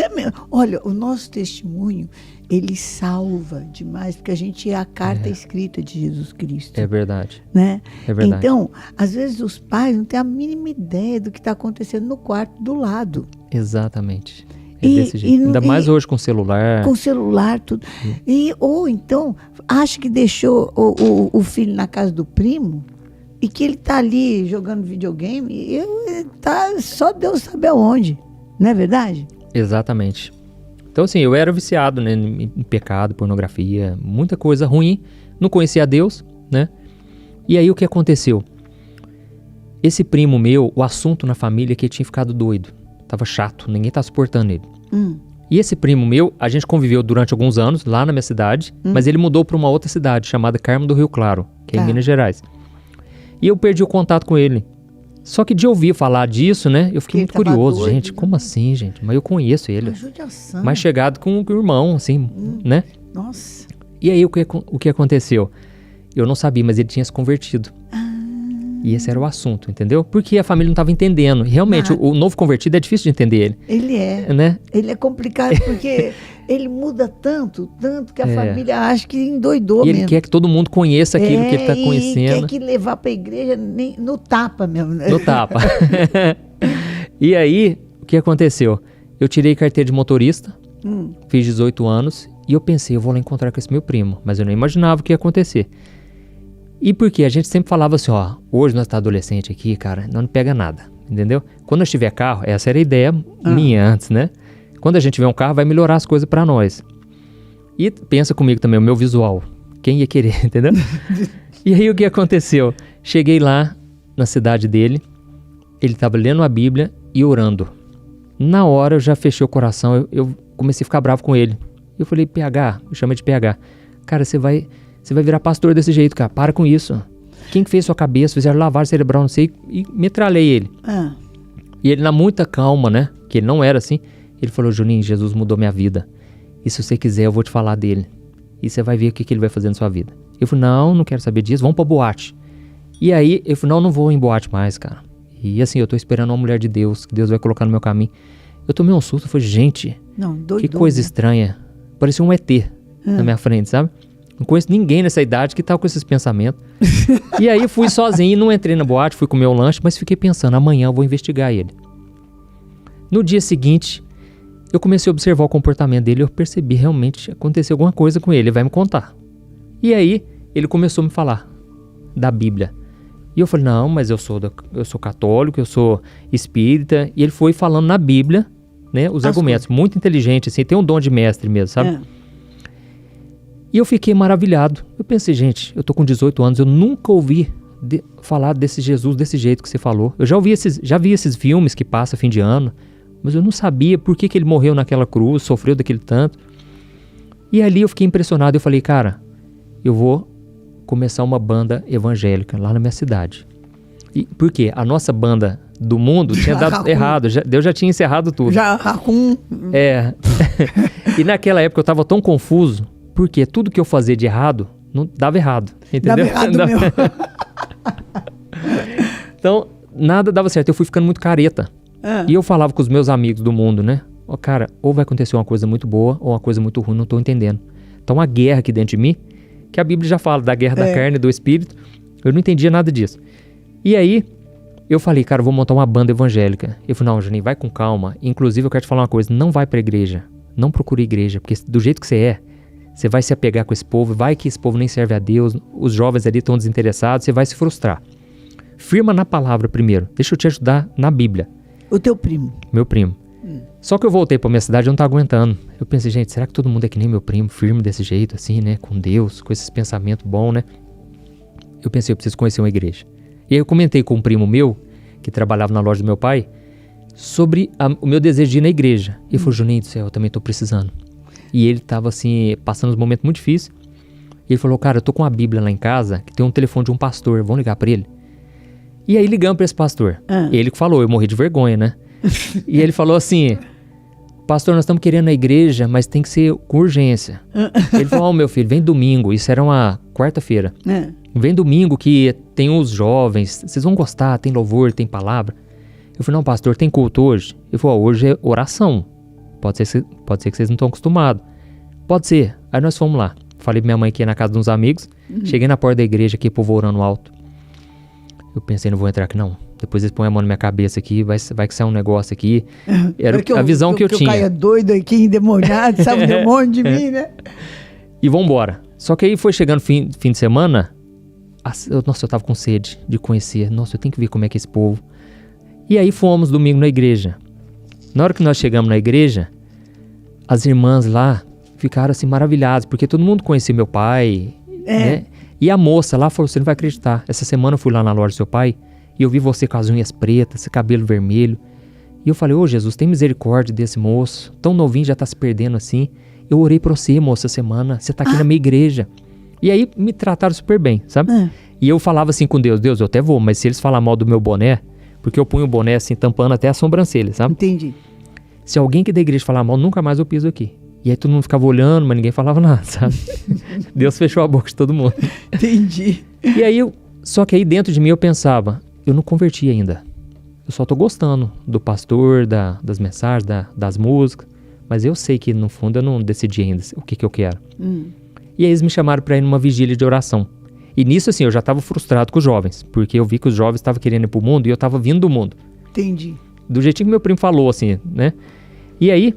olha, o nosso testemunho, ele salva demais, porque a gente é a carta escrita de Jesus Cristo. É verdade. Né? É verdade. Então, às vezes os pais não têm a mínima ideia do que está acontecendo no quarto do lado. Exatamente. Desse jeito. Ainda mais hoje com celular. Com celular, tudo. Ou então, acha que deixou o filho na casa do primo e que ele tá ali jogando videogame, só Deus sabe aonde. Não é verdade? Exatamente. Então, assim, eu era viciado, né, em pecado, pornografia, muita coisa ruim. Não conhecia Deus, né? E aí o que aconteceu? Esse primo meu, o assunto na família é que ele tinha ficado doido. Tava chato, ninguém tá suportando ele. E esse primo meu, a gente conviveu durante alguns anos lá na minha cidade, mas ele mudou para uma outra cidade chamada Carmo do Rio Claro, que é em Minas Gerais. E eu perdi o contato com ele. Só que de ouvir falar disso, né, eu fiquei muito curioso. Doido, gente, como assim, gente? Mas eu conheço ele. Mais chegado com o irmão, assim, né? Nossa. E aí o que aconteceu? Eu não sabia, mas ele tinha se convertido. E esse era o assunto, entendeu? Porque a família não estava entendendo. E realmente, o novo convertido é difícil de entender ele. Ele é. Né? Ele é complicado porque ele muda tanto que a família acha que endoidou mesmo. E ele quer que todo mundo conheça aquilo que ele está conhecendo. E quer que levar para a igreja no tapa mesmo. No tapa. E aí, o que aconteceu? Eu tirei carteira de motorista, fiz 18 anos, e eu pensei, eu vou lá encontrar com esse meu primo. Mas eu não imaginava o que ia acontecer. E porque a gente sempre falava assim, ó, hoje nós tá adolescente aqui, cara, não pega nada, entendeu? Quando nós tiver carro, essa era a ideia minha antes, né? Quando a gente tiver um carro, vai melhorar as coisas pra nós. E pensa comigo também, o meu visual, quem ia querer, entendeu? E aí o que aconteceu? Cheguei lá na cidade dele, ele tava lendo a Bíblia e orando. Na hora eu já fechei o coração, eu comecei a ficar bravo com ele. Eu falei, PH, me chama de PH, cara, você vai virar pastor desse jeito, cara. Para com isso. Quem que fez sua cabeça? Fizeram lavagem cerebral, não sei. E metralhei ele. E ele, na muita calma, né? Que ele não era assim. Ele falou, Juninho, Jesus mudou minha vida. E se você quiser, eu vou te falar dele. E você vai ver o que ele vai fazer na sua vida. Eu falei, não quero saber disso. Vamos pra boate. E aí, eu falei, não vou em boate mais, cara. E assim, eu tô esperando uma mulher de Deus. Que Deus vai colocar no meu caminho. Eu tomei um susto. Eu falei, gente, que coisa estranha. Parecia um ET na minha frente, sabe? Não conheço ninguém nessa idade que tá com esses pensamentos. E aí fui sozinho, não entrei na boate, fui comer o lanche, mas fiquei pensando, amanhã eu vou investigar ele. No dia seguinte, eu comecei a observar o comportamento dele e eu percebi realmente aconteceu alguma coisa com ele, ele vai me contar. E aí, ele começou a me falar da Bíblia. E eu falei, não, mas eu sou católico, eu sou espírita. E ele foi falando na Bíblia, né, os argumentos, muito inteligente, assim, tem um dom de mestre mesmo, sabe? E eu fiquei maravilhado. Eu pensei, gente, eu tô com 18 anos, eu nunca ouvi falar desse Jesus desse jeito que você falou. Eu já vi esses filmes que passa fim de ano, mas eu não sabia por que ele morreu naquela cruz, sofreu daquele tanto. E ali eu fiquei impressionado, eu falei, cara, eu vou começar uma banda evangélica lá na minha cidade. E por quê? A nossa banda do mundo tinha dado errado, Deus já tinha encerrado tudo. E naquela época eu tava tão confuso, porque tudo que eu fazia de errado, não dava errado, entendeu? Dava errado mesmo. Então, nada dava certo, eu fui ficando muito careta. E eu falava com os meus amigos do mundo, né? Cara, ou vai acontecer uma coisa muito boa, ou uma coisa muito ruim, não tô entendendo. montar uma guerra aqui dentro de mim, que a Bíblia já fala da guerra da carne e do espírito. Eu não entendia nada disso. E aí, eu falei, cara, eu vou montar uma banda evangélica. Eu falei, não, Juninho, vai com calma. Inclusive, eu quero te falar uma coisa, não vai pra igreja. Não procure igreja, porque do jeito que você vai se apegar com esse povo, vai que esse povo nem serve a Deus, os jovens ali estão desinteressados, você vai se frustrar. Firma na palavra primeiro, deixa eu te ajudar na Bíblia. O teu primo? Meu primo. Só que eu voltei pra minha cidade e eu não tava aguentando. Eu pensei, gente, será que todo mundo é que nem meu primo, firme desse jeito, assim, né, com Deus, com esses pensamentos bons, né? Eu pensei, eu preciso conhecer uma igreja. E aí eu comentei com um primo meu, que trabalhava na loja do meu pai, sobre o meu desejo de ir na igreja. E ele falou, Juninho do céu, eu também tô precisando. E ele tava assim, passando uns momentos muito difíceis. E ele falou, cara, eu tô com uma Bíblia lá em casa, que tem um telefone de um pastor, vamos ligar pra ele? E aí ligamos pra esse pastor. Ele que falou, eu morri de vergonha, né? E ele falou assim, pastor, nós estamos querendo a igreja, mas tem que ser com urgência. Ele falou, meu filho, vem domingo, isso era uma quarta-feira. Vem domingo que tem os jovens, vocês vão gostar, tem louvor, tem palavra. Eu falei, não, pastor, tem culto hoje? Ele falou, hoje é oração. Pode ser que vocês não estão acostumados. Pode ser. Aí nós fomos lá. Falei pra minha mãe que ia na casa de uns amigos. Cheguei na porta da igreja aqui, povo orando alto. Eu pensei, não vou entrar aqui não. Depois eles põem a mão na minha cabeça aqui, vai que sai um negócio aqui. Era a visão que eu tinha. Eu caia doido aqui, endemoniado, sabe, um monte de mim, né? E vambora. Só que aí foi chegando fim de semana, nossa, eu tava com sede de conhecer. Nossa, eu tenho que ver como é que é esse povo. E aí fomos domingo na igreja. Na hora que nós chegamos na igreja, as irmãs lá ficaram assim maravilhadas, porque todo mundo conhecia meu pai, né? E a moça lá falou, você não vai acreditar, essa semana eu fui lá na loja do seu pai e eu vi você com as unhas pretas, esse cabelo vermelho. E eu falei, ô Jesus, tem misericórdia desse moço, tão novinho, já tá se perdendo assim. Eu orei pra você, moça, essa semana, você tá aqui na minha igreja. E aí me trataram super bem, sabe? E eu falava assim com Deus, eu até vou, mas se eles falar mal do meu boné, porque eu punho o boné assim, tampando até a sobrancelha, sabe? Entendi. Se alguém que da igreja falar mal, nunca mais eu piso aqui. E aí todo mundo ficava olhando, mas ninguém falava nada, sabe? Deus fechou a boca de todo mundo. Entendi. E aí, só que aí dentro de mim eu pensava, eu não converti ainda. Eu só tô gostando do pastor, das mensagens, das músicas. Mas eu sei que no fundo eu não decidi ainda o que eu quero. E aí eles me chamaram pra ir numa vigília de oração. E nisso assim, eu já tava frustrado com os jovens. Porque eu vi que os jovens estavam querendo ir pro mundo e eu tava vindo do mundo. Entendi. Do jeitinho que meu primo falou, assim, né? E aí,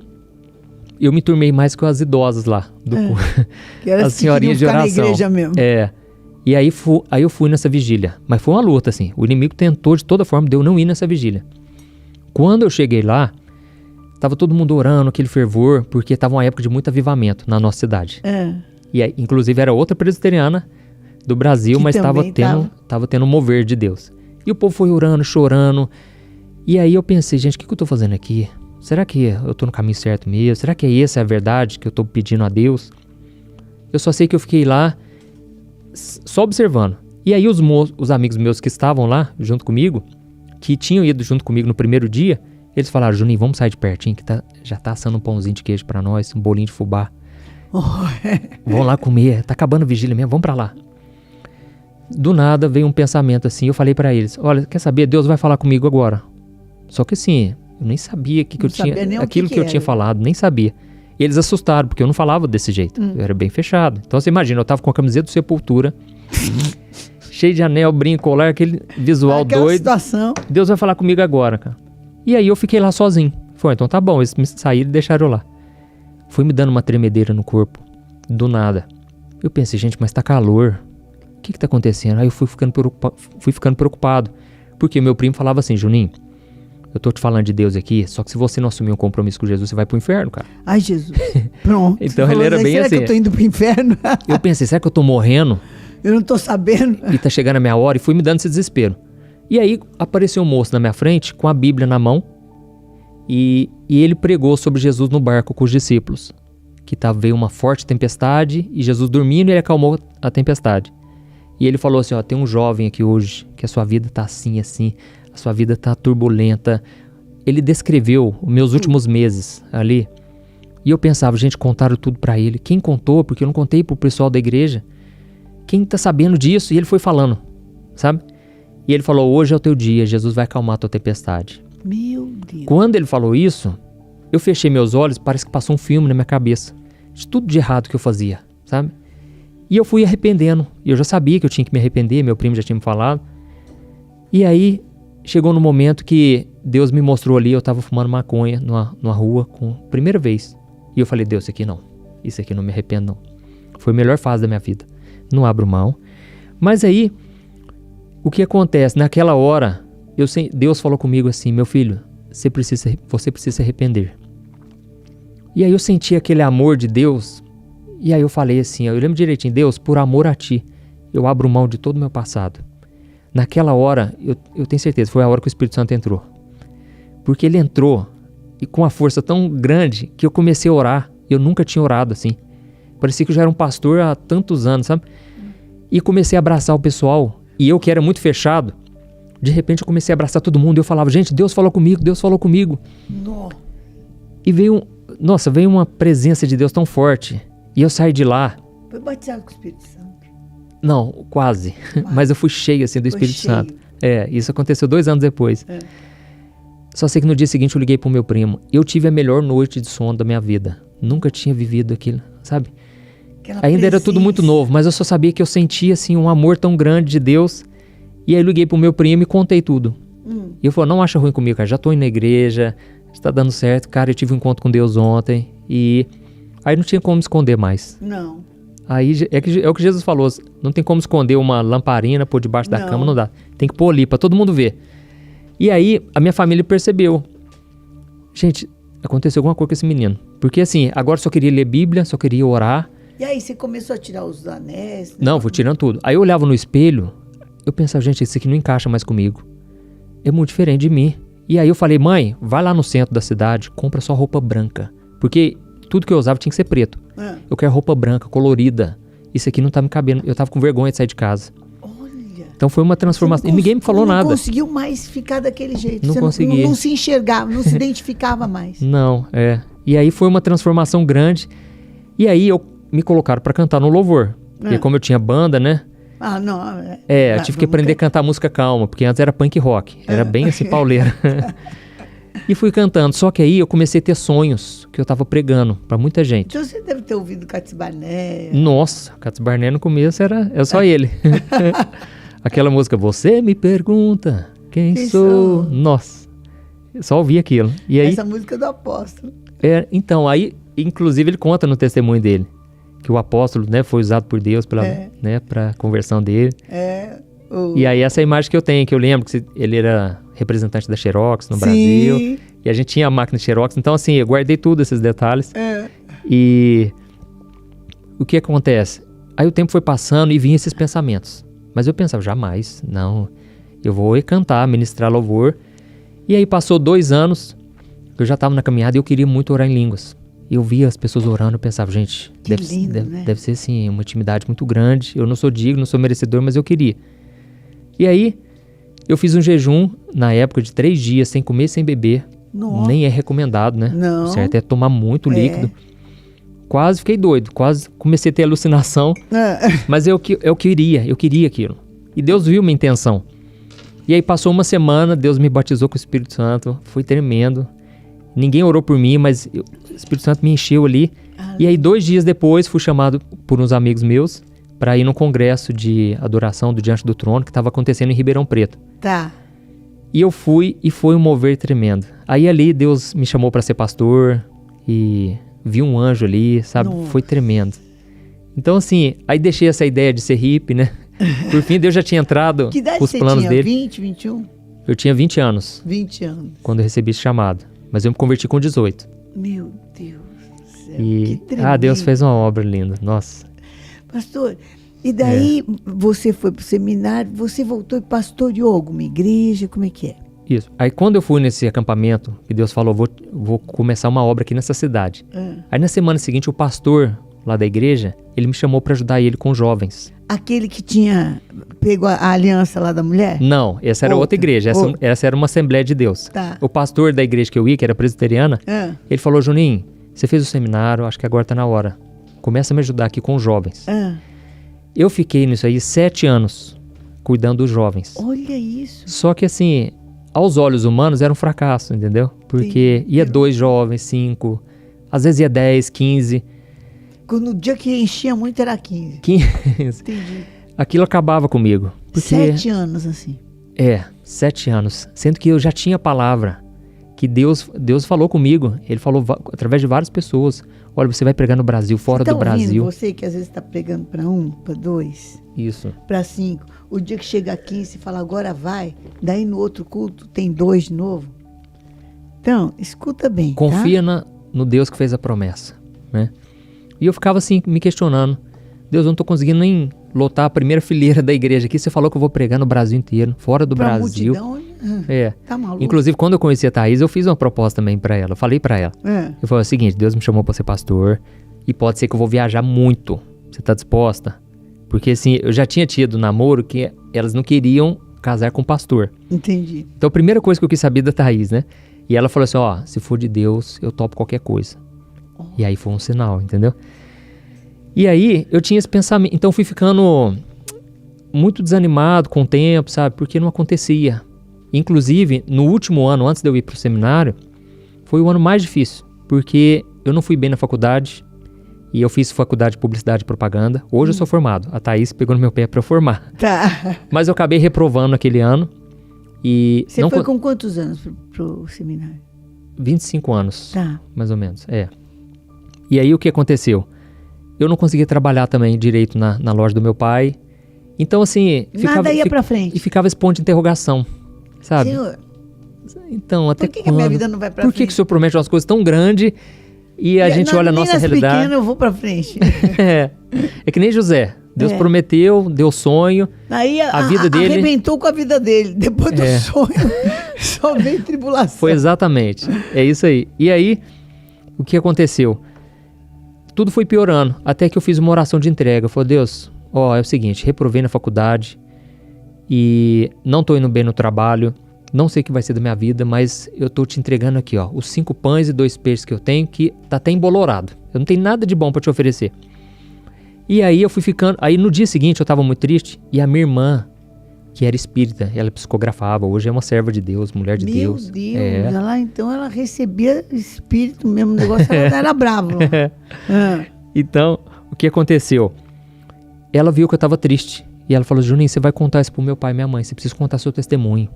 eu me turmei mais com as idosas lá. Que elas as senhorinhas de oração. Na igreja mesmo. E aí eu fui nessa vigília. Mas foi uma luta, assim. O inimigo tentou de toda forma de eu não ir nessa vigília. Quando eu cheguei lá, tava todo mundo orando, aquele fervor, porque tava uma época de muito avivamento na nossa cidade. E aí, inclusive, era outra presbiteriana do Brasil, que mas tava tendo um mover de Deus. E o povo foi orando, chorando. E aí eu pensei, gente, o que eu tô fazendo aqui? Será que eu tô no caminho certo mesmo? Será que essa é a verdade que eu tô pedindo a Deus? Eu só sei que eu fiquei lá só observando. E aí os amigos meus que estavam lá junto comigo, que tinham ido junto comigo no primeiro dia, eles falaram, Juninho, vamos sair de pertinho que já tá assando um pãozinho de queijo pra nós, um bolinho de fubá. Vamos lá comer, tá acabando a vigília mesmo, vamos pra lá. Do nada veio um pensamento assim, eu falei pra eles, olha, quer saber, Deus vai falar comigo agora. Só que assim, eu nem sabia que eu tinha, aquilo que eu tinha falado, nem sabia. E eles assustaram, porque eu não falava desse jeito, eu era bem fechado. Então você imagina, eu tava com a camiseta do Sepultura, cheio de anel, brinco, colar, aquele visual doido. Situação. Deus vai falar comigo agora, cara. E aí eu fiquei lá sozinho. Foi, então tá bom, eles me saíram e deixaram eu lá. Foi me dando uma tremedeira no corpo, do nada. Eu pensei, gente, mas tá calor. O que tá acontecendo? Aí eu fui ficando preocupado. Porque meu primo falava assim, Juninho, eu tô te falando de Deus aqui, só que se você não assumir um compromisso com Jesus, você vai pro inferno, cara. Ai, Jesus. Pronto. Então ele era bem será assim. Será que eu tô indo pro inferno? Eu pensei, será que eu tô morrendo? Eu não tô sabendo. E tá chegando a minha hora, e fui me dando esse desespero. E aí apareceu um moço na minha frente, com a Bíblia na mão, e ele pregou sobre Jesus no barco com os discípulos. Que veio uma forte tempestade, e Jesus dormindo, e ele acalmou a tempestade. E ele falou assim, ó, tem um jovem aqui hoje, que a sua vida tá assim, assim, a sua vida tá turbulenta. Ele descreveu os meus últimos meses ali. E eu pensava, gente, contaram tudo pra ele. Quem contou? Porque eu não contei pro pessoal da igreja. Quem tá sabendo disso? E ele foi falando, sabe? E ele falou, hoje é o teu dia, Jesus vai acalmar a tua tempestade. Meu Deus. Quando ele falou isso, eu fechei meus olhos, parece que passou um filme na minha cabeça. De tudo de errado que eu fazia, sabe? E eu fui arrependendo. E eu já sabia que eu tinha que me arrepender, meu primo já tinha me falado. E aí, chegou no momento que Deus me mostrou ali, eu tava fumando maconha numa rua, primeira vez. E eu falei, Deus, isso aqui não me arrependo não. Foi a melhor fase da minha vida. Não abro mão. Mas aí, o que acontece? Naquela hora, Deus falou comigo assim, meu filho, você precisa se arrepender. E aí eu senti aquele amor de Deus, e aí eu falei assim, eu lembro direitinho, Deus, por amor a ti, eu abro mão de todo o meu passado. Naquela hora, eu tenho certeza, foi a hora que o Espírito Santo entrou. Porque ele entrou, e com uma força tão grande, que eu comecei a orar, eu nunca tinha orado assim. Parecia que eu já era um pastor há tantos anos, sabe? E comecei a abraçar o pessoal, e eu que era muito fechado, de repente eu comecei a abraçar todo mundo, e eu falava, gente, Deus falou comigo, Deus falou comigo. Nossa. E veio uma presença de Deus tão forte, e eu saí de lá. Foi batizado com o Espírito Santo? Não, quase. Mas eu fui cheio assim do Espírito Santo. Isso aconteceu 2 anos depois. Só sei que no dia seguinte eu liguei pro meu primo. Eu tive a melhor noite de sono da minha vida. Nunca tinha vivido aquilo, sabe? Ainda era tudo muito novo, mas eu só sabia que eu sentia assim um amor tão grande de Deus. E aí eu liguei pro meu primo e contei tudo. E ele falou, não acha ruim comigo, cara, já tô indo na igreja, está dando certo. Cara, eu tive um encontro com Deus ontem. E aí não tinha como esconder mais. Não. Aí é o que Jesus falou, não tem como esconder uma lamparina por debaixo da cama, não dá. Tem que pôr ali pra todo mundo ver. E aí a minha família percebeu. Gente, aconteceu alguma coisa com esse menino. Porque assim, agora só queria ler Bíblia, só queria orar. E aí você começou a tirar os anéis? Né? Não, vou tirando tudo. Aí eu olhava no espelho, eu pensava, gente, isso aqui não encaixa mais comigo. É muito diferente de mim. E aí eu falei, mãe, vai lá no centro da cidade, compra só roupa branca. Porque tudo que eu usava tinha que ser preto. Eu quero roupa branca, colorida. Isso aqui não tá me cabendo. Eu tava com vergonha de sair de casa. Olha. Então foi uma transformação. E ninguém me falou nada. Não conseguiu mais ficar daquele jeito. Não você consegui. Não se enxergava, não se identificava mais. Não, E aí foi uma transformação grande. E aí me colocaram pra cantar no louvor. Porque como eu tinha banda, né? Ah, não. Eu tive que aprender a cantar música calma. Porque antes era punk rock. Era bem assim, pauleira. E fui cantando, só que aí eu comecei a ter sonhos que eu tava pregando pra muita gente. Então você deve ter ouvido Cats Barnett. Nossa, Cats Barnett no começo era só ele. Aquela música, você me pergunta quem sou. Nossa, eu só ouvi aquilo. E aí, essa música é do apóstolo. Então, aí, inclusive ele conta no testemunho dele, que o apóstolo, né, foi usado por Deus pra conversão dele. E aí essa imagem que eu tenho, que eu lembro que ele era representante da Xerox no Brasil. E a gente tinha a máquina de Xerox. Então assim, eu guardei tudo esses detalhes. E o que acontece? Aí o tempo foi passando e vinham esses pensamentos. Mas eu pensava, jamais, não. Eu vou cantar, ministrar louvor. E aí passou 2 anos, eu já estava na caminhada e eu queria muito orar em línguas. Eu via as pessoas orando, eu pensava, gente, deve ser assim, uma intimidade muito grande. Eu não sou digno, não sou merecedor, mas eu queria. E aí, eu fiz um jejum, na época, de 3 dias, sem comer, sem beber. Nossa. Nem é recomendado, né? Não. O certo é tomar muito líquido. Quase fiquei doido, quase comecei a ter alucinação. Mas eu queria aquilo. E Deus viu minha intenção. E aí passou uma semana, Deus me batizou com o Espírito Santo, foi tremendo. Ninguém orou por mim, mas o Espírito Santo me encheu ali. E aí 2 dias depois, fui chamado por uns amigos meus para ir no congresso de adoração do Diante do Trono, que estava acontecendo em Ribeirão Preto. Tá. E eu fui, e foi um mover tremendo. Aí ali Deus me chamou para ser pastor, e vi um anjo ali, sabe? Nossa. Foi tremendo. Então assim, aí deixei essa ideia de ser hippie, né? Por fim, Deus já tinha entrado com os planos dele. 20, 21? Eu tinha 20 anos. 20 anos. Quando eu recebi esse chamado. Mas eu me converti com 18. Meu Deus do céu, que tremendo. Deus fez uma obra linda, nossa. Pastor, e daí você foi pro seminário, você voltou e pastoreou alguma igreja, como é que é? Isso. Aí quando eu fui nesse acampamento, que Deus falou, vou começar uma obra aqui nessa cidade. Aí na semana seguinte, o pastor lá da igreja, ele me chamou para ajudar ele com jovens. Aquele que pegou a aliança lá da mulher? Não, essa era outra igreja, essa era uma Assembleia de Deus. Tá. O pastor da igreja que eu ia, que era presbiteriana, ele falou, Juninho, você fez o seminário, acho que agora tá na hora. Começa a me ajudar aqui com os jovens. Eu fiquei nisso aí 7 anos, cuidando dos jovens. Olha isso. Só que assim, aos olhos humanos era um fracasso, entendeu? Porque ia 2 jovens, 5, às vezes ia 10, 15. No dia que enchia muito era 15. 15. Entendi. Aquilo acabava comigo. Porque, 7 anos, assim. 7 anos. Sendo que eu já tinha a palavra. Que Deus falou comigo. Ele falou através de várias pessoas. Olha, você vai pregar no Brasil, fora do Brasil. Você que às vezes está pregando para 1, para 2, isso, para 5. O dia que chega a 15, você fala, agora vai. Daí no outro culto tem 2 de novo. Então, escuta bem. Confia no Deus que fez a promessa, né? E eu ficava assim, me questionando. Deus, eu não estou conseguindo nem lotar a primeira fileira da igreja aqui. Você falou que eu vou pregar no Brasil inteiro, fora do Brasil. Multidão, tá maluco. Inclusive, quando eu conheci a Thaís, eu fiz uma proposta também para ela. Eu falei para ela. Eu falei o seguinte, Deus me chamou para ser pastor e pode ser que eu vou viajar muito. Você tá disposta? Porque assim, eu já tinha tido namoro que elas não queriam casar com pastor. Entendi. Então, a primeira coisa que eu quis saber da Thaís, né? E ela falou assim, se for de Deus, eu topo qualquer coisa. E aí foi um sinal, entendeu? E aí, eu tinha esse pensamento. Então, fui ficando muito desanimado com o tempo, sabe? Porque não acontecia. Inclusive, no último ano, antes de eu ir pro seminário, foi o ano mais difícil. Porque eu não fui bem na faculdade. E eu fiz faculdade de publicidade e propaganda. Hoje eu sou formado. A Thaís pegou no meu pé pra eu formar. Tá. Mas eu acabei reprovando aquele ano. E você foi com quantos anos pro seminário? 25 anos. Tá. Mais ou menos, E aí, o que aconteceu? Eu não conseguia trabalhar também direito na loja do meu pai. Então, assim... Nada ia pra frente. E ficava esse ponto de interrogação, sabe? Senhor, então, até por que a minha vida não vai pra frente? Por que o senhor promete umas coisas tão grandes e a gente olha a nossa realidade? Pequeno, eu vou pra frente. É que nem José. Deus prometeu, deu sonho. Aí a vida dele... arrebentou com a vida dele. Depois do sonho, só veio tribulação. Foi exatamente. É isso aí. E aí, o que aconteceu? Tudo foi piorando, até que eu fiz uma oração de entrega. Eu falei, Deus, é o seguinte, reprovei na faculdade e não tô indo bem no trabalho, não sei o que vai ser da minha vida, mas eu tô te entregando aqui, os 5 pães e 2 peixes que eu tenho, que tá até embolorado. Eu não tenho nada de bom pra te oferecer. E aí eu fui ficando, aí no dia seguinte eu tava muito triste, e a minha irmã, que era espírita, ela psicografava, hoje é uma serva de Deus, mulher de Deus. Meu Deus, ela recebia espírito mesmo, o negócio ela era brava. Então, o que aconteceu? Ela viu que eu tava triste, e ela falou, Juninho, você vai contar isso pro meu pai e minha mãe, você precisa contar seu testemunho.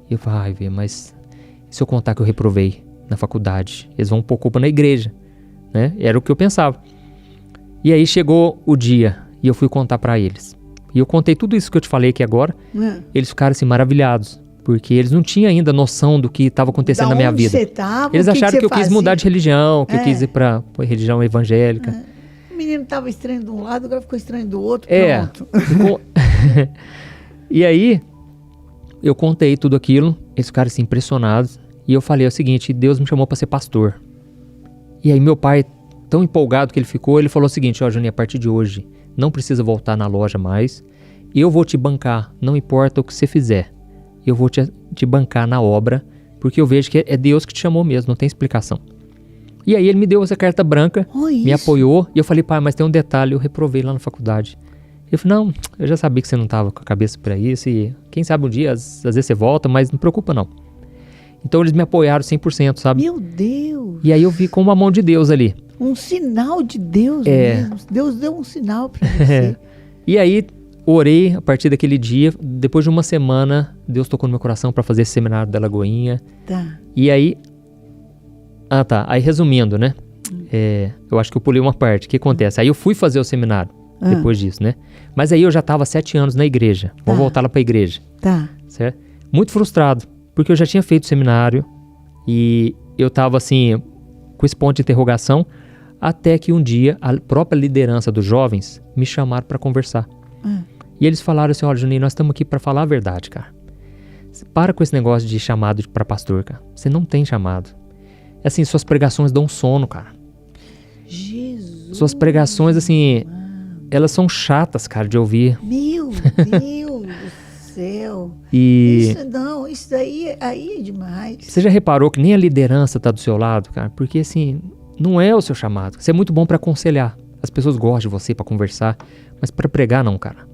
E eu falei, mas se eu contar que eu reprovei na faculdade, eles vão pôr culpa na igreja, né? Era o que eu pensava. E aí chegou o dia, e eu fui contar pra eles. E eu contei tudo isso que eu te falei aqui agora. Eles ficaram assim maravilhados. Porque eles não tinham ainda noção do que estava acontecendo na minha vida. Você tava, eles acharam que eu quis mudar de religião, que eu quis ir pra religião evangélica. O menino estava estranho de um lado, agora ficou estranho do outro. Pronto. E aí, eu contei tudo aquilo. Eles ficaram assim impressionados. E eu falei o seguinte, Deus me chamou para ser pastor. E aí meu pai, tão empolgado que ele ficou, ele falou o seguinte, Juninho, a partir de hoje, não precisa voltar na loja mais. Eu vou te bancar, não importa o que você fizer. Eu vou te bancar na obra, porque eu vejo que é Deus que te chamou mesmo, não tem explicação. E aí ele me deu essa carta branca, me apoiou, e eu falei, pai, mas tem um detalhe, eu reprovei lá na faculdade. Ele falou, não, eu já sabia que você não estava com a cabeça para isso, e quem sabe um dia, às vezes você volta, mas não preocupa não. Então eles me apoiaram 100%, sabe? Meu Deus! E aí eu vi com uma mão de Deus ali. Um sinal de Deus mesmo. Deus deu um sinal para você. E aí, orei a partir daquele dia. Depois de uma semana, Deus tocou no meu coração para fazer esse seminário da Lagoinha. Tá. E aí... Aí resumindo, né? Eu acho que eu pulei uma parte. O que acontece? Aí eu fui fazer o seminário depois disso, né? Mas aí eu já estava 7 anos na igreja. Vou voltar lá para a igreja. Tá. Certo? Muito frustrado. Porque eu já tinha feito o seminário. E eu estava assim, com esse ponto de interrogação. Até que um dia, a própria liderança dos jovens me chamaram para conversar. E eles falaram assim, olha, Juninho, nós estamos aqui para falar a verdade, cara. Para com esse negócio de chamado para pastor, cara. Você não tem chamado. Assim, suas pregações dão sono, cara. Jesus. Suas pregações, assim, elas são chatas, cara, de ouvir. Meu Deus do céu. E... Isso daí aí é demais. Você já reparou que nem a liderança tá do seu lado, cara? Porque, assim... Não é o seu chamado. Você é muito bom para aconselhar. As pessoas gostam de você para conversar, mas para pregar não, cara.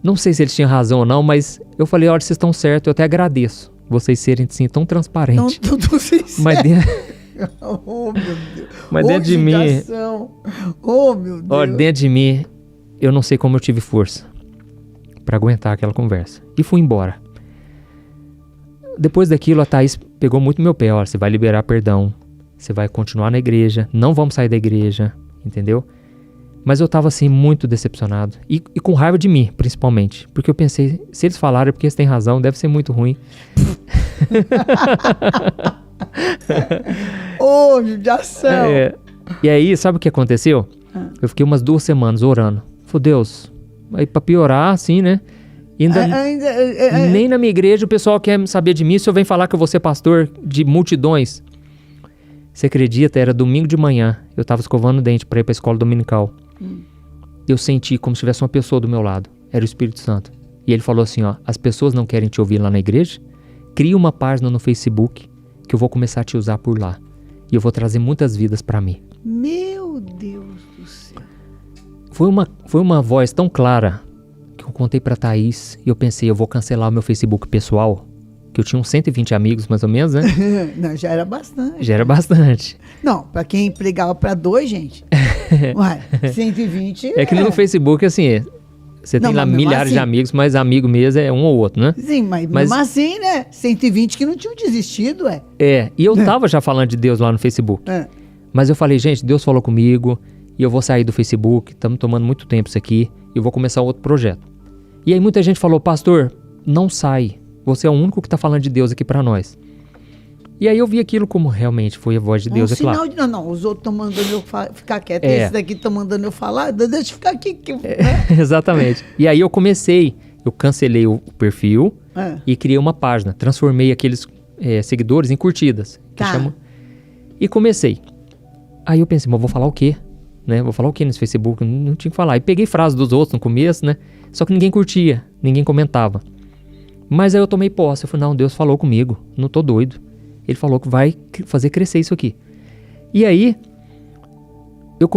Não sei se eles tinham razão ou não, mas eu falei, olha, vocês estão certos, eu até agradeço vocês serem assim tão transparentes. Não, sinceros. Mas oh, meu Deus. Mas dentro de mim... Oh, meu Deus. Olha, dentro de mim, eu não sei como eu tive força pra aguentar aquela conversa. E fui embora. Depois daquilo, a Thaís pegou muito no meu pé. Olha, você vai liberar perdão. Você vai continuar na igreja. Não vamos sair da igreja. Entendeu? Mas eu tava assim, muito decepcionado. E com raiva de mim, principalmente. Porque eu pensei, se eles falaram é porque eles têm razão, deve ser muito ruim. Ô, judiação. E aí, sabe o que aconteceu? Eu fiquei umas 2 semanas orando. Falei, Deus, aí pra piorar, assim, né? Nem na minha igreja o pessoal quer saber de mim se eu venho falar que eu vou ser pastor de multidões. Você acredita? Era domingo de manhã. Eu tava escovando o dente pra ir pra escola dominical. Eu senti como se tivesse uma pessoa do meu lado. Era o Espírito Santo. E ele falou assim, ó, as pessoas não querem te ouvir lá na igreja? Cria uma página no Facebook que eu vou começar a te usar por lá. E eu vou trazer muitas vidas pra mim. Meu Deus do céu. Foi uma voz tão clara que eu contei pra Thaís e eu pensei, eu vou cancelar o meu Facebook pessoal, que eu tinha uns 120 amigos mais ou menos, né? Não, já era bastante. Já era bastante. Não, pra quem pregava pra 2, gente. Uai, 120 É que no Facebook, assim, você tem lá milhares de amigos, mas amigo mesmo é um ou outro, né? Sim, mas mesmo assim, né? 120 que não tinham desistido, e eu tava já falando de Deus lá no Facebook. Mas eu falei, gente, Deus falou comigo e eu vou sair do Facebook, estamos tomando muito tempo isso aqui, e eu vou começar outro projeto. E aí muita gente falou, pastor, não sai, você é o único que tá falando de Deus aqui pra nós. E aí eu vi aquilo como realmente foi a voz de Deus, sinal de não, os outros estão mandando eu ficar quieto, esses daqui estão mandando eu falar, deixa eu ficar aqui. Exatamente. E aí eu cancelei o perfil e criei uma página, transformei aqueles seguidores em curtidas. E comecei. Aí eu pensei, mas vou falar o quê? Né? Vou falar o quê nesse Facebook? Não tinha que falar. E peguei frases dos outros no começo, né? Só que ninguém curtia, ninguém comentava. Mas aí eu tomei posse, eu falei, não, Deus falou comigo, não tô doido. Ele falou que vai fazer crescer isso aqui. E aí, eu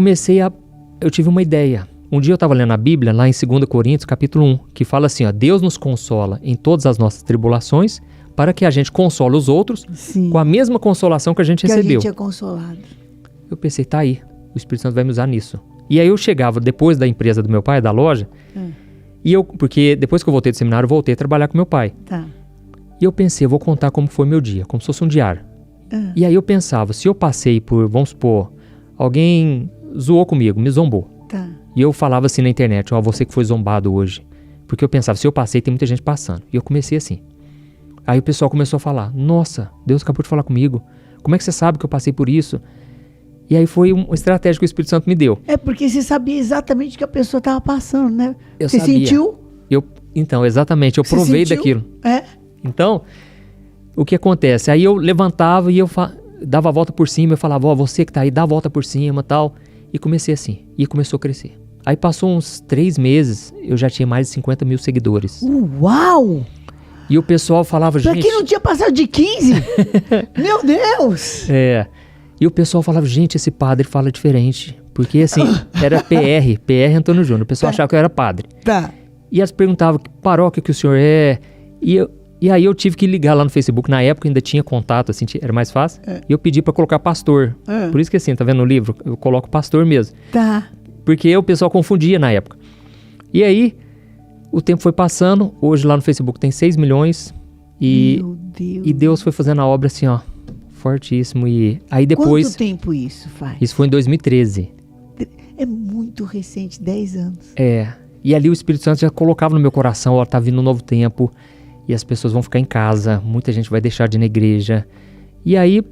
tive uma ideia. Um dia eu estava lendo a Bíblia, lá em 2 Coríntios, capítulo 1, que fala assim, ó, Deus nos consola em todas as nossas tribulações, para que a gente console os outros com a mesma consolação que a gente recebeu. Que a gente é consolado. Eu pensei, tá aí, o Espírito Santo vai me usar nisso. E aí eu chegava, depois da empresa do meu pai, da loja, porque depois que eu voltei do seminário, eu voltei a trabalhar com meu pai. E eu pensei, eu vou contar como foi meu dia, como se fosse um diário. E aí eu pensava, se eu passei por, vamos supor, alguém zoou comigo, me zombou. E eu falava assim na internet, ó, você que foi zombado hoje. Porque eu pensava, se eu passei, tem muita gente passando. E eu comecei assim. Aí o pessoal começou a falar, nossa, Deus acabou de falar comigo. Como é que você sabe que eu passei por isso? E aí foi uma estratégia que o Espírito Santo me deu. É porque você sabia exatamente o que a pessoa estava passando, né? Você sabia. Sentiu? Então, exatamente, eu provei daquilo. Então, o que acontece? Aí eu levantava e eu dava a volta por cima, eu falava, ó, você que tá aí, dá a volta por cima e tal. E comecei assim, e começou a crescer. Aí passou uns 3 meses, eu já tinha mais de 50 mil seguidores. Uau! E o pessoal falava, gente... Pra quem não tinha passado de 15? Meu Deus! E o pessoal falava, gente, esse padre fala diferente. Porque assim, era PR Antônio Júnior. O pessoal achava que eu era padre. E elas perguntavam que paróquia que o senhor é. E aí eu tive que ligar lá no Facebook. Na época ainda tinha contato, assim, era mais fácil. E eu pedi pra colocar pastor. Por isso que assim, tá vendo no livro? Eu coloco pastor mesmo. Porque o pessoal confundia na época. E aí, o tempo foi passando. Hoje lá no Facebook tem 6 milhões. Meu Deus. E Deus foi fazendo a obra assim, ó. Fortíssimo. E aí depois... Quanto tempo isso faz? Isso foi em 2013. É muito recente, 10 anos. E ali o Espírito Santo já colocava no meu coração, ó, tá vindo um novo tempo. E as pessoas vão ficar em casa. Muita gente vai deixar de ir na igreja. E aí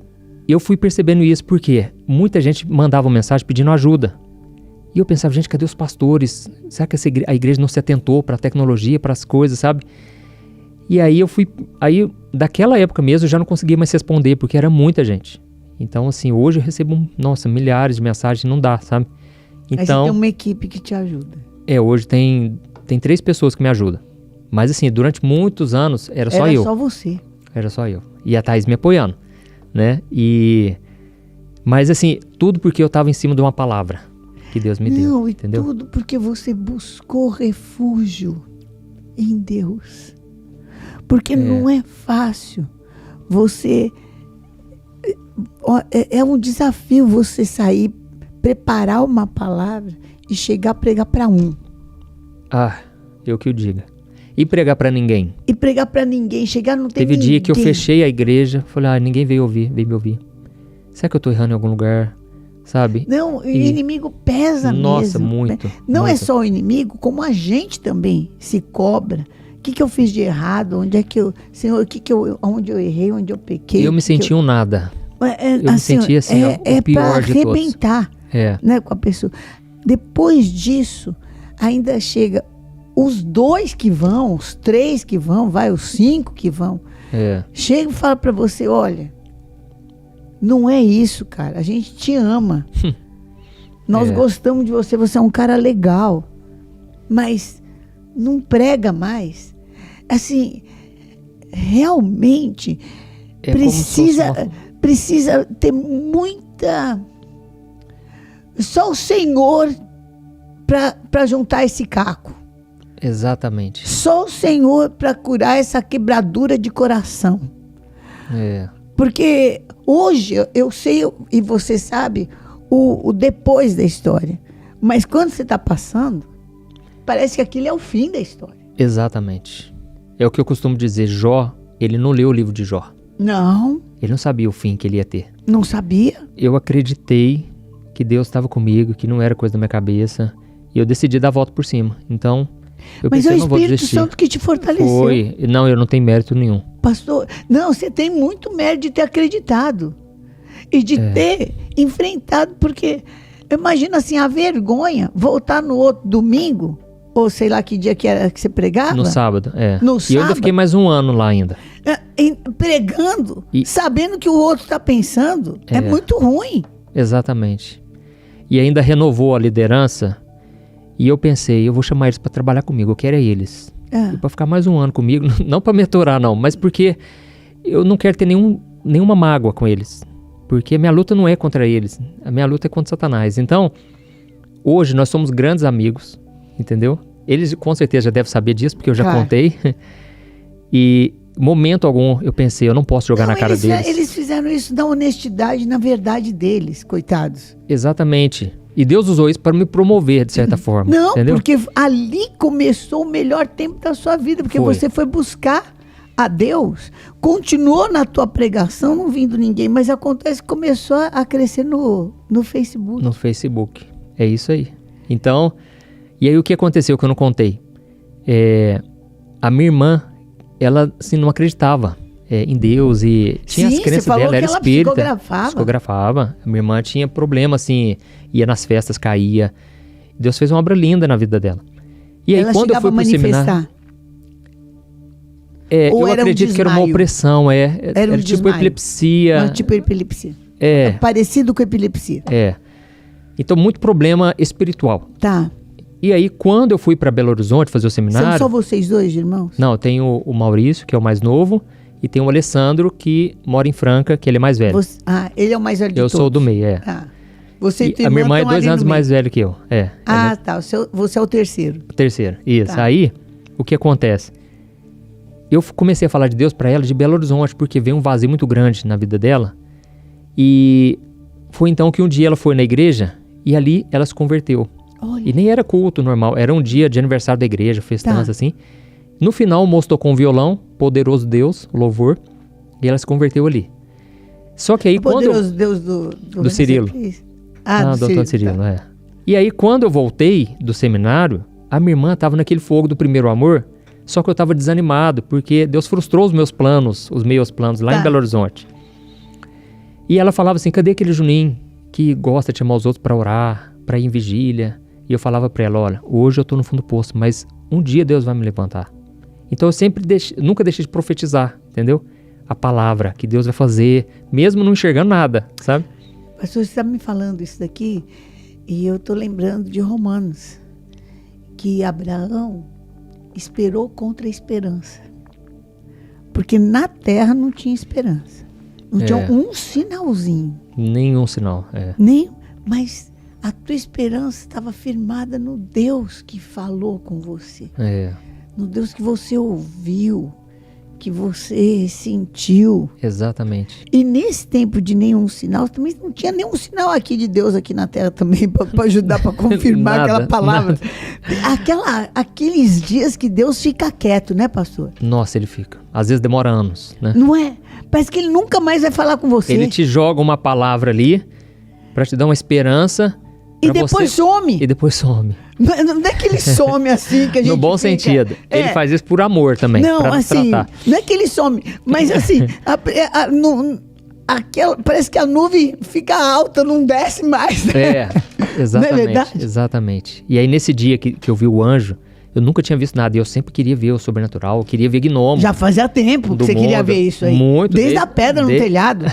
eu fui percebendo isso porque muita gente mandava uma mensagem pedindo ajuda. E eu pensava, gente, cadê os pastores? Será que a igreja não se atentou para a tecnologia, para as coisas, sabe? E aí daquela época mesmo, eu já não conseguia mais responder, porque era muita gente. Então, assim, hoje eu recebo, milhares de mensagens, não dá, sabe? Então, aí você tem uma equipe que te ajuda. Hoje tem 3 pessoas que me ajudam. Mas, assim, durante muitos anos, era só eu. Era só você. Era só eu. E a Thaís me apoiando, né? Mas, assim, tudo porque eu estava em cima de uma palavra que Deus me deu, entendeu? Tudo porque você buscou refúgio em Deus. Porque não é fácil você é um desafio você sair, preparar uma palavra e chegar a pregar para um. Eu que o diga. E pregar para ninguém. E pregar para ninguém, chegar não tem Teve ninguém. dia que eu fechei a igreja, falei, ninguém veio me ouvir. Será que eu tô errando em algum lugar? Sabe? Não, o inimigo pesa mesmo. Nossa, muito. Não muito. é só o inimigo, como a gente também se cobra. O que eu fiz de errado? Onde é que eu... Senhor, onde eu errei, onde eu pequei? Eu me senti um nada. Eu me senti assim, o pior de todos. É para arrebentar, né, com a pessoa. Depois disso, ainda chega os 2 que vão, os 3 que vão, os 5 que vão. Chega e fala para você, olha, não é isso, cara. A gente te ama. Nós gostamos de você. Você é um cara legal. Mas não prega mais. Assim, realmente precisa ter muita... Só o Senhor para juntar esse caco. Exatamente. Só o Senhor para curar essa quebradura de coração. Porque hoje eu sei, e você sabe, o depois da história. Mas quando você está passando, parece que aquilo é o fim da história. Exatamente. É o que eu costumo dizer. Jó, ele não leu o livro de Jó. Não. Ele não sabia o fim que ele ia ter. Não sabia? Eu acreditei que Deus estava comigo, que não era coisa da minha cabeça. E eu decidi dar a volta por cima. Então, mas é o Espírito Santo que te fortaleceu. Foi. Não, eu não tenho mérito nenhum. Pastor, não, você tem muito mérito de ter acreditado. E de ter enfrentado, porque imagina assim, a vergonha, voltar no outro domingo, ou sei lá que dia que era que você pregava. No sábado, No e sábado, eu ainda fiquei mais um ano lá ainda. Pregando, sabendo que o outro está pensando, é muito ruim. Exatamente. E ainda renovou a liderança, e eu pensei, eu vou chamar eles para trabalhar comigo, eu quero eles. E para ficar mais um ano comigo, não para me atorar não, mas porque eu não quero ter nenhuma mágoa com eles. Porque a minha luta não é contra eles, a minha luta é contra Satanás. Então, hoje nós somos grandes amigos, entendeu? Eles com certeza já devem saber disso, porque eu já contei. E momento algum eu pensei, eu não posso jogar na cara deles. Eles fizeram isso na honestidade, na verdade deles, coitados. Exatamente. E Deus usou isso para me promover, de certa forma. Não, entendeu? porque ali começou o melhor tempo da sua vida, porque você foi buscar a Deus, continuou na tua pregação, não vindo ninguém, mas acontece que começou a crescer no Facebook. No Facebook, é isso aí. Então, e aí o que aconteceu que eu não contei? A minha irmã, ela assim, não acreditava em Deus e tinha as crenças dela, era espírita. Psicografava. A minha irmã tinha problema, assim, ia nas festas, caía. Deus fez uma obra linda na vida dela. E aí, ela quando eu fui pro seminário... eu acredito que era uma opressão, era tipo epilepsia. Não, tipo epilepsia. Parecido com epilepsia. Então, muito problema espiritual. Tá. E aí, quando eu fui para Belo Horizonte fazer o seminário... São só vocês dois, irmãos? Não, tem o Maurício, que é o mais novo, e tem o Alessandro, que mora em Franca, que ele é mais velho. Ele é o mais velho de todos? Eu sou do meio, Você e a minha irmã é 2 anos mais velha que eu. Tá. Você é o terceiro. Terceiro, isso. Tá. Aí, o que acontece? Eu comecei a falar de Deus para ela de Belo Horizonte, porque veio um vazio muito grande na vida dela. E foi então que um dia ela foi na igreja e ali ela se converteu. Olha. E nem era culto normal, era um dia de aniversário da igreja, festança assim. No final, o moço tocou um violão, Poderoso Deus, o louvor, e ela se converteu ali. Só que aí o Poderoso Deus do Cirilo. Do Antônio Cirilo, E aí, quando eu voltei do seminário, a minha irmã estava naquele fogo do primeiro amor, só que eu estava desanimado, porque Deus frustrou os meus planos lá em Belo Horizonte. E ela falava assim, cadê aquele Juninho que gosta de chamar os outros para orar, para ir em vigília? E eu falava para ela, olha, hoje eu estou no fundo do poço, mas um dia Deus vai me levantar. Então eu sempre nunca deixei de profetizar, entendeu? A palavra que Deus vai fazer, mesmo não enxergando nada, sabe? Pastor, você está me falando isso daqui, e eu estou lembrando de Romanos, que Abraão esperou contra a esperança. Porque na terra não tinha esperança. Não tinha um sinalzinho. Nenhum sinal, Mas a tua esperança estava firmada no Deus que falou com você. No Deus que você ouviu, que você sentiu. Exatamente. E nesse tempo de nenhum sinal, também não tinha nenhum sinal aqui de Deus aqui na Terra também para ajudar, para confirmar Nada, aquela palavra. nada. Aqueles dias que Deus fica quieto, né, pastor? Nossa, ele fica. Às vezes demora anos, né? Não é? Parece que ele nunca mais vai falar com você. Ele te joga uma palavra ali para te dar uma esperança. E depois some. E depois some. Não é que ele some assim que a gente No bom fica. sentido. Ele faz isso por amor também. Não, pra assim, tratar. não é que ele some, mas assim, parece que a nuvem fica alta, não desce mais. Né? Exatamente. Não é verdade? Exatamente. E aí nesse dia que eu vi o anjo, eu nunca tinha visto nada. E eu sempre queria ver o sobrenatural, eu queria ver gnomo. Já fazia tempo que você queria ver isso aí. Muito. Desde a pedra no telhado.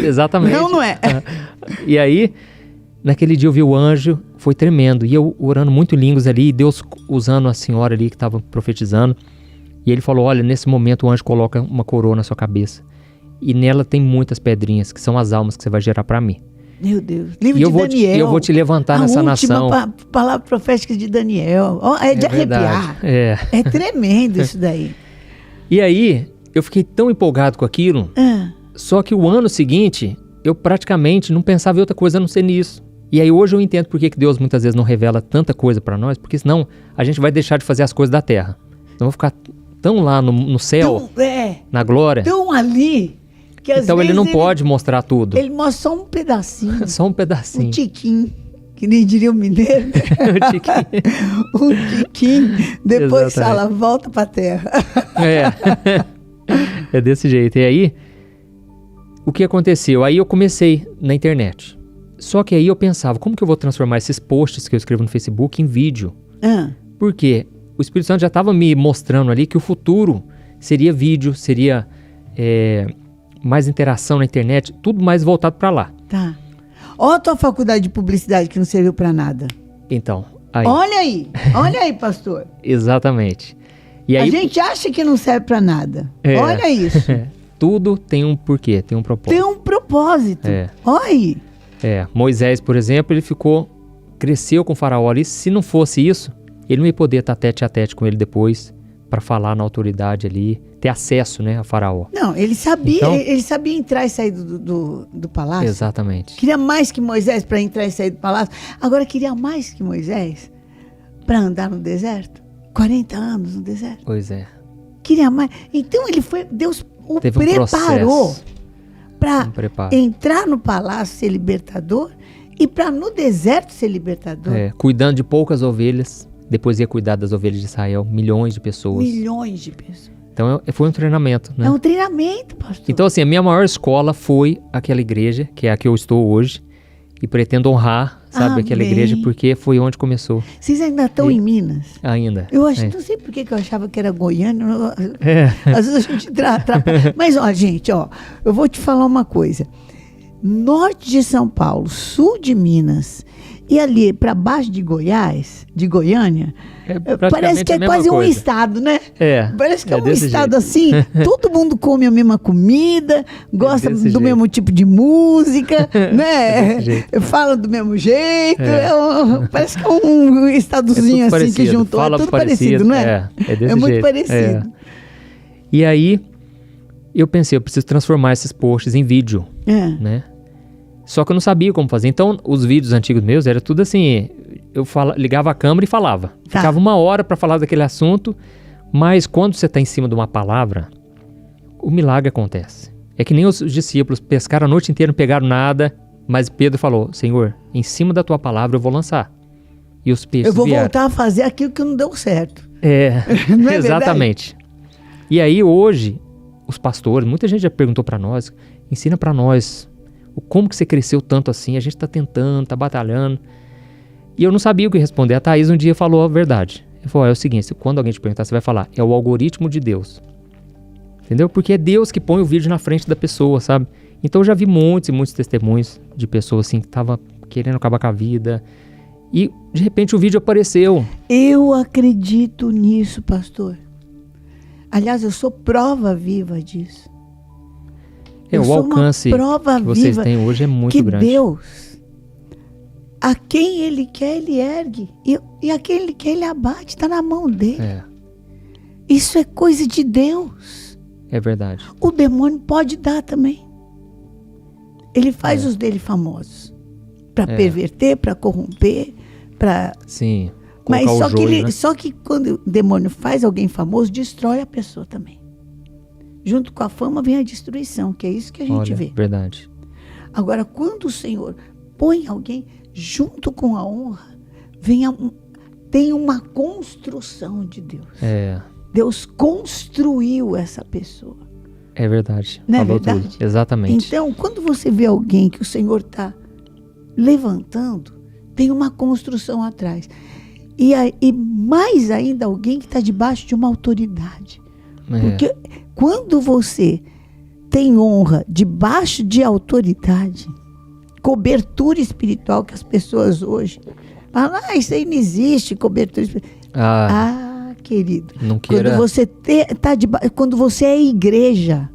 Exatamente. Não é? E aí, naquele dia eu vi o anjo, foi tremendo. E eu orando muito em línguas ali, e Deus usando a senhora ali que estava profetizando. E ele falou, olha, nesse momento o anjo coloca uma coroa na sua cabeça. E nela tem muitas pedrinhas, que são as almas que você vai gerar para mim. Meu Deus. Livro de Daniel. E eu vou te levantar nessa nação. A última palavra profética de Daniel. É de arrepiar. É tremendo isso daí. E aí, eu fiquei tão empolgado com aquilo. Só que o ano seguinte, eu praticamente não pensava em outra coisa a não ser nisso. E aí hoje eu entendo por que Deus muitas vezes não revela tanta coisa para nós, porque senão a gente vai deixar de fazer as coisas da terra. Então vamos ficar tão lá no céu, na glória. Tão ali, que às então vezes ele não pode mostrar tudo. Ele mostra só um pedacinho. Só um pedacinho. Um tiquinho, que nem diria o mineiro. Um tiquinho. Um tiquinho. Depois Exatamente. fala, volta pra terra. É desse jeito. E aí, o que aconteceu? Aí eu comecei na internet. Só que aí eu pensava, como que eu vou transformar esses posts que eu escrevo no Facebook em vídeo? Por quê? O Espírito Santo já estava me mostrando ali que o futuro seria vídeo, seria mais interação na internet, tudo mais voltado para lá. Tá. Olha a tua faculdade de publicidade que não serviu para nada. Então, aí. Olha aí, pastor. Exatamente. E aí, a gente acha que não serve para nada. Olha isso. Tudo tem um porquê, tem um propósito. Tem um propósito. Olha aí. Moisés, por exemplo, ele cresceu com o faraó ali. Se não fosse isso, ele não ia poder estar tete a tete com ele depois, para falar na autoridade ali, ter acesso, né, a faraó. Não, ele sabia entrar e sair do palácio. Exatamente. Queria mais que Moisés para entrar e sair do palácio. Agora queria mais que Moisés para andar no deserto. 40 anos no deserto. Pois é. Queria mais. Então Deus o Teve preparou para preparo. entrar no palácio ser libertador e para no deserto ser libertador. Cuidando de poucas ovelhas, depois ia cuidar das ovelhas de Israel, milhões de pessoas. Milhões de pessoas. Então foi um treinamento, né? É um treinamento, pastor. Então assim, a minha maior escola foi aquela igreja, que é a que eu estou hoje, e pretendo honrar, sabe, aquela igreja, porque foi onde começou. Vocês ainda estão em Minas? Ainda. Eu acho, não sei por que eu achava que era Goiânia. Às vezes a gente atrapalha. Mas, gente, eu vou te falar uma coisa. Norte de São Paulo, sul de Minas e ali para baixo de Goiás, de Goiânia, parece que é quase um estado, né? Parece que é um estado assim, todo mundo come a mesma comida, gosta do mesmo tipo de música, né? Fala do mesmo jeito, parece que é um estadozinho assim parecido, que juntou, é tudo parecido, não é? É muito parecido. E aí, eu pensei, eu preciso transformar esses posts em vídeo, né? Só que eu não sabia como fazer. Então, os vídeos antigos meus era tudo assim, eu ligava a câmera e falava. Ficava 1 hora para falar daquele assunto, mas quando você está em cima de uma palavra, o milagre acontece. É que nem os discípulos pescaram a noite inteira, não pegaram nada, mas Pedro falou, Senhor, em cima da tua palavra eu vou lançar. E os peixes vieram. Voltar a fazer aquilo que não deu certo. Não é exatamente. Verdade? E aí hoje, os pastores, muita gente já perguntou para nós, ensina para nós, como que você cresceu tanto assim? A gente está tentando, está batalhando. E eu não sabia o que responder. A Thaís um dia falou a verdade. Ela falou, é o seguinte, quando alguém te perguntar, você vai falar, é o algoritmo de Deus. Entendeu? Porque é Deus que põe o vídeo na frente da pessoa, sabe? Então eu já vi muitos e muitos testemunhos de pessoas assim que estavam querendo acabar com a vida. E de repente o vídeo apareceu. Eu acredito nisso, pastor. Aliás, eu sou prova viva disso. O alcance que vocês têm hoje é muito grande. Que Deus, a quem Ele quer, Ele ergue. E a quem Ele quer, Ele abate. Está na mão dele. Isso é coisa de Deus. É verdade. O demônio pode dar também. Ele faz os dele famosos. Para perverter, para corromper, para... Sim. Mas o joio, né? só que quando o demônio faz alguém famoso, destrói a pessoa também. Junto com a fama vem a destruição, que é isso que a gente vê. Verdade. Agora, quando o Senhor põe alguém junto com a honra, tem uma construção de Deus. Deus construiu essa pessoa. É verdade. Não é Falou verdade? tudo. Exatamente. Então, quando você vê alguém que o Senhor está levantando, tem uma construção atrás. E mais ainda alguém que está debaixo de uma autoridade. Porque quando você tem honra debaixo de autoridade, cobertura espiritual, que as pessoas hoje falam, isso aí não existe, cobertura espiritual. Querido, não queira... quando você é igreja,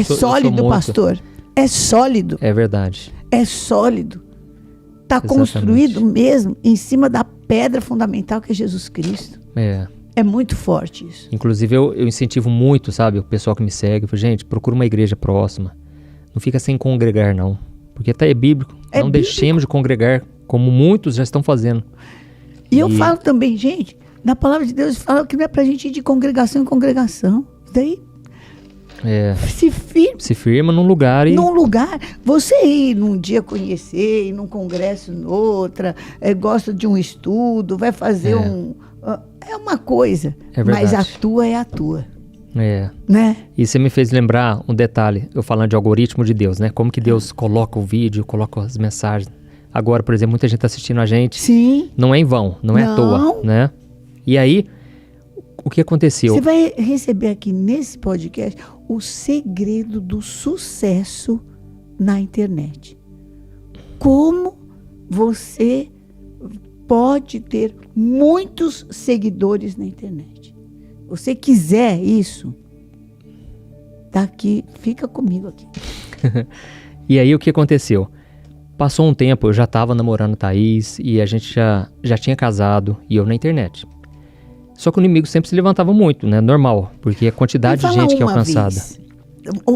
sólido, pastor, é sólido. É verdade. É sólido. Está construído mesmo em cima da pedra fundamental que é Jesus Cristo. É muito forte isso. Inclusive eu incentivo muito, sabe, o pessoal que me segue. Eu falo, gente, procura uma igreja próxima. Não fica sem congregar, não. Porque é bíblico. Não deixemos de congregar, como muitos já estão fazendo. E eu falo também, gente, na palavra de Deus fala que não é pra gente ir de congregação em congregação. Isso daí se firma num lugar e... Num lugar. Você ir num dia conhecer, ir num congresso noutra, gosta de um estudo, vai fazer é uma coisa. Mas a tua é a tua. Né? E você me fez lembrar um detalhe, eu falando de algoritmo de Deus, né? Como que Deus coloca o vídeo, coloca as mensagens. Agora, por exemplo, muita gente está assistindo a gente. Sim. Não é em vão, não é à toa, né? E aí, o que aconteceu? Você vai receber aqui nesse podcast o segredo do sucesso na internet. Como você pode ter muitos seguidores na internet. Você quiser isso, tá aqui, fica comigo aqui. E aí o que aconteceu? Passou um tempo, eu já estava namorando a Thaís e a gente já tinha casado e eu na internet. Só que o inimigo sempre se levantava muito, né? Normal, porque a quantidade de gente que é alcançada.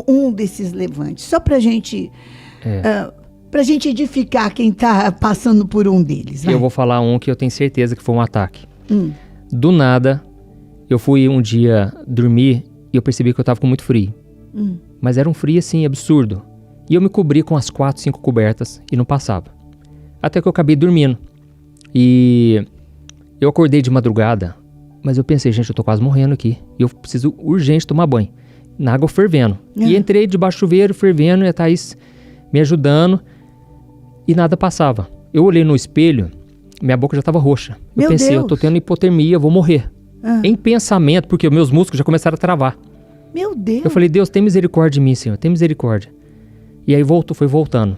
Um desses levantes, só pra gente... pra gente edificar quem tá passando por um deles. Vai. Eu vou falar um que eu tenho certeza que foi um ataque. Do nada, eu fui um dia dormir e eu percebi que eu tava com muito frio. Mas era um frio assim, absurdo. E eu me cobri com as 4, 5 cobertas e não passava. Até que eu acabei dormindo. E eu acordei de madrugada, mas eu pensei, gente, eu tô quase morrendo aqui. E eu preciso urgente tomar banho. Na água fervendo. E entrei debaixo do chuveiro, fervendo, e a Thaís me ajudando. E nada passava. Eu olhei no espelho, minha boca já estava roxa. Eu pensei, eu tô tendo hipotermia, eu vou morrer. Em pensamento, porque meus músculos já começaram a travar. Meu Deus. Eu falei, Deus, tem misericórdia de mim, Senhor, tem misericórdia. E aí foi voltando.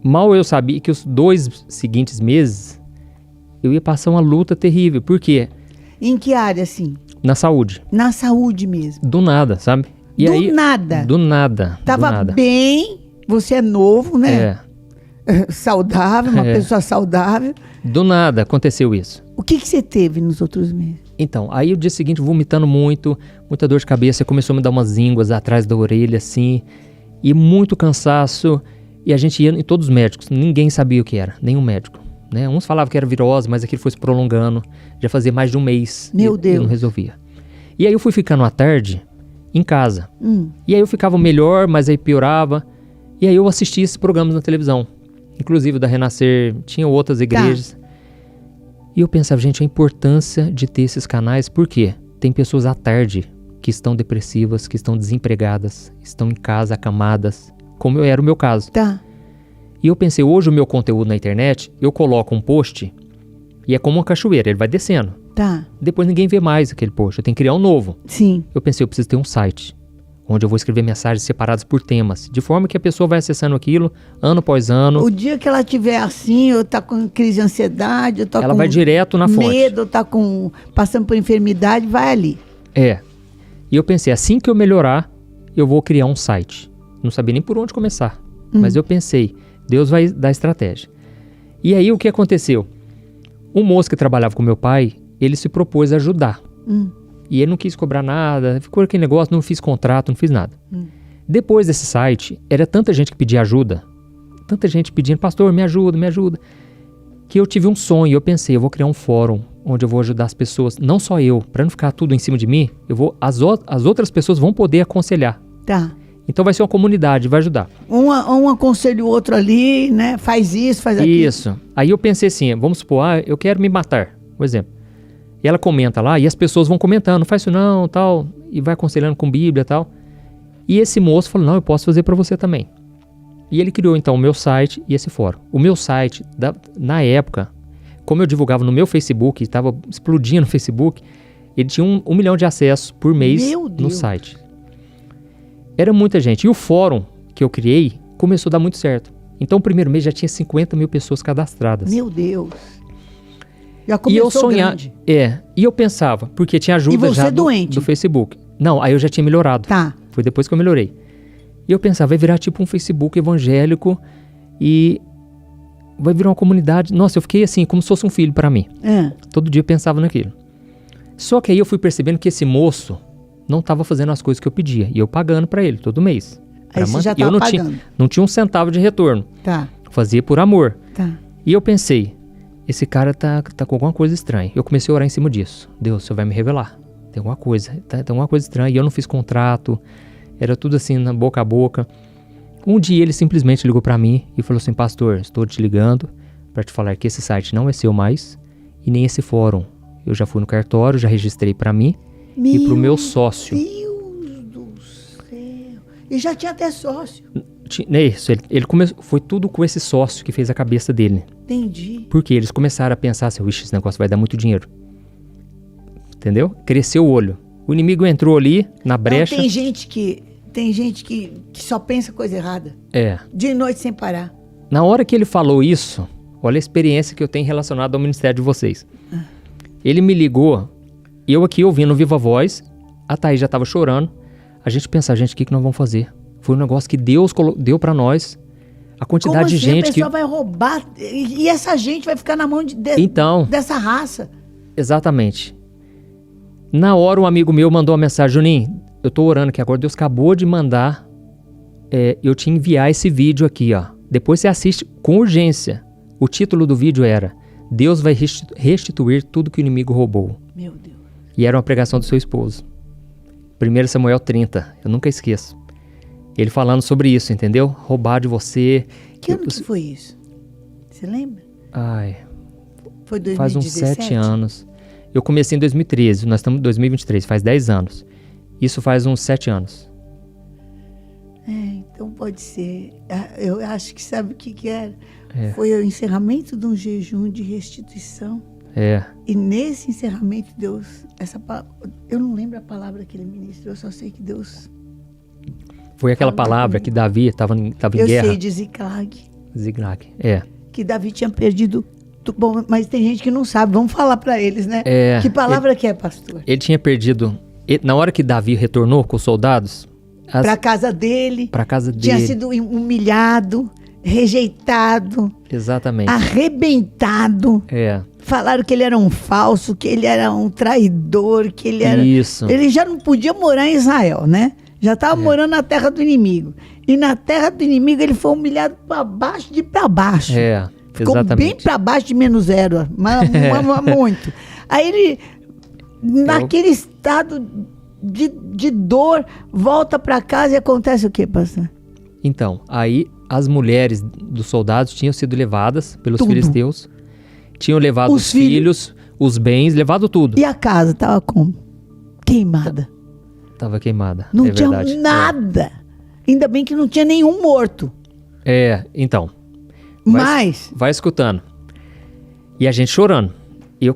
Mal eu sabia que os 2 seguintes meses, eu ia passar uma luta terrível. Por quê? Em que área, assim? Na saúde. Na saúde mesmo. Do nada, sabe? E do aí, nada? Do nada. Tava do nada. bem, você é novo, né? Saudável, uma pessoa saudável. Do nada aconteceu isso. O que você teve nos outros meses? Então, aí o dia seguinte vomitando muito, muita dor de cabeça, começou a me dar umas ínguas atrás da orelha, assim, e muito cansaço, e a gente ia em todos os médicos, ninguém sabia o que era, nenhum médico, né? Uns falavam que era virose, mas aquilo foi se prolongando, já fazia mais de um mês. Meu Deus. E não resolvia. E aí eu fui ficando à tarde em casa, e aí eu ficava melhor, mas aí piorava, e aí eu assistia esses programas na televisão, inclusive da Renascer, tinha outras igrejas. E eu pensava, gente, a importância de ter esses canais, porque tem pessoas à tarde que estão depressivas, que estão desempregadas, estão em casa, acamadas, como era o meu caso. E eu pensei, hoje o meu conteúdo na internet, eu coloco um post e é como uma cachoeira, ele vai descendo. Depois ninguém vê mais aquele post, eu tenho que criar um novo. Sim. Eu pensei, eu preciso ter um site, onde eu vou escrever mensagens separadas por temas, de forma que a pessoa vai acessando aquilo ano após ano. O dia que ela tiver assim, ou tá com crise de ansiedade, ou tá ela com vai direto na fonte. medo, ou tá passando por enfermidade, vai ali. E eu pensei, assim que eu melhorar, eu vou criar um site. Não sabia nem por onde começar, mas eu pensei, Deus vai dar estratégia. E aí o que aconteceu? Um moço que trabalhava com meu pai, ele se propôs a ajudar. E ele não quis cobrar nada, ficou aquele negócio, não fiz contrato, não fiz nada. Depois desse site, era tanta gente que pedia ajuda, tanta gente pedindo, pastor, me ajuda, que eu tive um sonho. Eu pensei, eu vou criar um fórum onde eu vou ajudar as pessoas, não só eu, para não ficar tudo em cima de mim, as outras pessoas vão poder aconselhar. Tá. Então vai ser uma comunidade, vai ajudar. Um aconselha o outro ali, né? Faz isso, faz aquilo. Isso. Aí eu pensei assim, vamos supor, eu quero me matar, por exemplo. E ela comenta lá, e as pessoas vão comentando, não faz isso não, tal, e vai aconselhando com Bíblia e tal. E esse moço falou, não, eu posso fazer para você também. E ele criou então o meu site e esse fórum. O meu site, na época, como eu divulgava no meu Facebook, estava explodindo no Facebook, ele tinha 1 milhão de acessos por mês no site. Era muita gente. E o fórum que eu criei começou a dar muito certo. Então, o primeiro mês já tinha 50 mil pessoas cadastradas. Meu Deus. Já começou grande. E eu pensava, porque tinha ajuda já do Facebook. Não, aí eu já tinha melhorado. Tá. Foi depois que eu melhorei. E eu pensava, vai virar tipo um Facebook evangélico e vai virar uma comunidade. Nossa, eu fiquei assim, como se fosse um filho para mim. Todo dia eu pensava naquilo. Só que aí eu fui percebendo que esse moço não estava fazendo as coisas que eu pedia. E eu pagando para ele todo mês. Aí você já estava pagando. Não tinha um centavo de retorno. Tá. Fazia por amor. Tá. E eu pensei, esse cara tá com alguma coisa estranha. Eu comecei a orar em cima disso. Deus, o Senhor vai me revelar. Tem alguma coisa. Tem alguma coisa estranha. E eu não fiz contrato. Era tudo assim, na boca a boca. Um dia ele simplesmente ligou para mim e falou assim, pastor, estou te ligando para te falar que esse site não é seu mais e nem esse fórum. Eu já fui no cartório, já registrei para mim e para o meu sócio. Meu Deus do céu. E já tinha até sócio. Isso, ele começou, foi tudo com esse sócio que fez a cabeça dele. Entendi. Porque eles começaram a pensar assim, vixe, esse negócio vai dar muito dinheiro. Entendeu? Cresceu o olho. O inimigo entrou ali na brecha. Não, tem gente que só pensa coisa errada. De noite sem parar. Na hora que ele falou isso, olha a experiência que eu tenho relacionada ao ministério de vocês. Ele me ligou, eu aqui ouvindo Viva Voz, a Thaís já estava chorando. A gente pensa, gente, o que nós vamos fazer? Foi um negócio que Deus deu para nós. A quantidade de gente a pessoa vai roubar e essa gente vai ficar na mão dessa raça. Exatamente. Na hora um amigo meu mandou uma mensagem, Juninho, eu tô orando que agora Deus acabou de mandar eu te enviar esse vídeo aqui, ó. Depois você assiste com urgência. O título do vídeo era Deus vai restituir tudo que o inimigo roubou. Meu Deus. E era uma pregação do seu esposo. 1 Samuel 30, eu nunca esqueço. Ele falando sobre isso, entendeu? Roubar de você. Que ano que foi isso? Você lembra? Ai, foi 2017? Faz uns 7 anos. Eu comecei em 2013, nós estamos em 2023, faz 10 anos. Isso faz uns 7 anos. Então pode ser. Eu acho que sabe o que era? Foi o encerramento de um jejum de restituição. E nesse encerramento, Deus, eu não lembro a palavra que ele ministrou, eu só sei que Deus... Foi aquela palavra que Davi estava em guerra. Eu sei de Ziklag. Ziklag, Que Davi tinha perdido... Bom, mas tem gente que não sabe, vamos falar para eles, né? Que palavra que é, pastor? Ele tinha perdido... Na hora que Davi retornou com os soldados... Para casa dele. Para casa dele. Tinha sido humilhado, rejeitado. Exatamente. Arrebentado. Falaram que ele era um falso, que ele era um traidor, que ele era... Isso. Ele já não podia morar em Israel, né? Já estava morando na terra do inimigo. E na terra do inimigo ele foi humilhado para baixo de para baixo. Ficou bem para baixo de -0, mas muito. Aí ele, naquele estado de dor, volta para casa e acontece o quê, pastor? Então, aí as mulheres dos soldados tinham sido levadas pelos filisteus, tinham levado os filhos, os bens, levado tudo. E a casa estava como? Queimada. Estava queimada, não tinha nada. Ainda bem que não tinha nenhum morto. Então. Mas... Vai escutando. E a gente chorando. E eu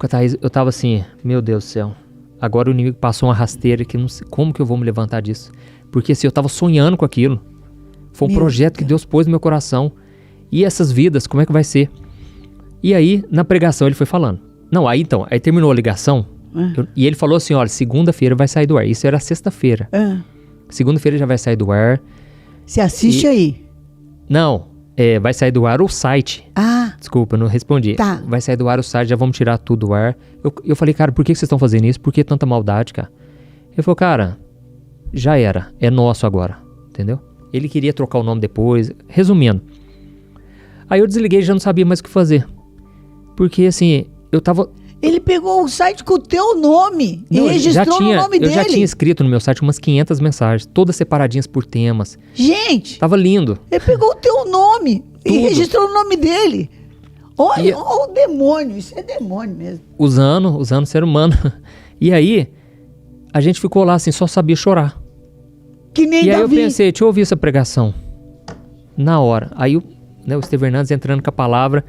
tava assim, meu Deus do céu. Agora o inimigo passou uma rasteira que não sei como que eu vou me levantar disso. Porque assim, eu tava sonhando com aquilo. Foi um projeto que Deus pôs no meu coração. E essas vidas, como é que vai ser? E aí, na pregação, ele foi falando. Não, aí terminou a ligação. E ele falou assim, olha, segunda-feira vai sair do ar. Isso era sexta-feira. Segunda-feira já vai sair do ar. Você assiste aí? Não, vai sair do ar o site. Desculpa, eu não respondi. Vai sair do ar o site, já vamos tirar tudo do ar. Eu falei, cara, por que vocês estão fazendo isso? Por que tanta maldade, cara? Ele falou, cara, já era, é nosso agora, entendeu? Ele queria trocar o nome depois, resumindo. Aí eu desliguei e já não sabia mais o que fazer. Porque assim, eu tava... Ele pegou o site com o teu nome e registrou no nome dele. Eu já tinha escrito no meu site umas 500 mensagens, todas separadinhas por temas. Gente! Tava lindo. Ele pegou o teu nome e registrou o nome dele. Olha, olha o demônio, isso é demônio mesmo. Usando o ser humano. E aí, a gente ficou lá assim, só sabia chorar. Que nem Davi. E aí eu pensei, deixa eu ouvir essa pregação. Na hora. Aí o Estevão Hernandes entrando com a palavra.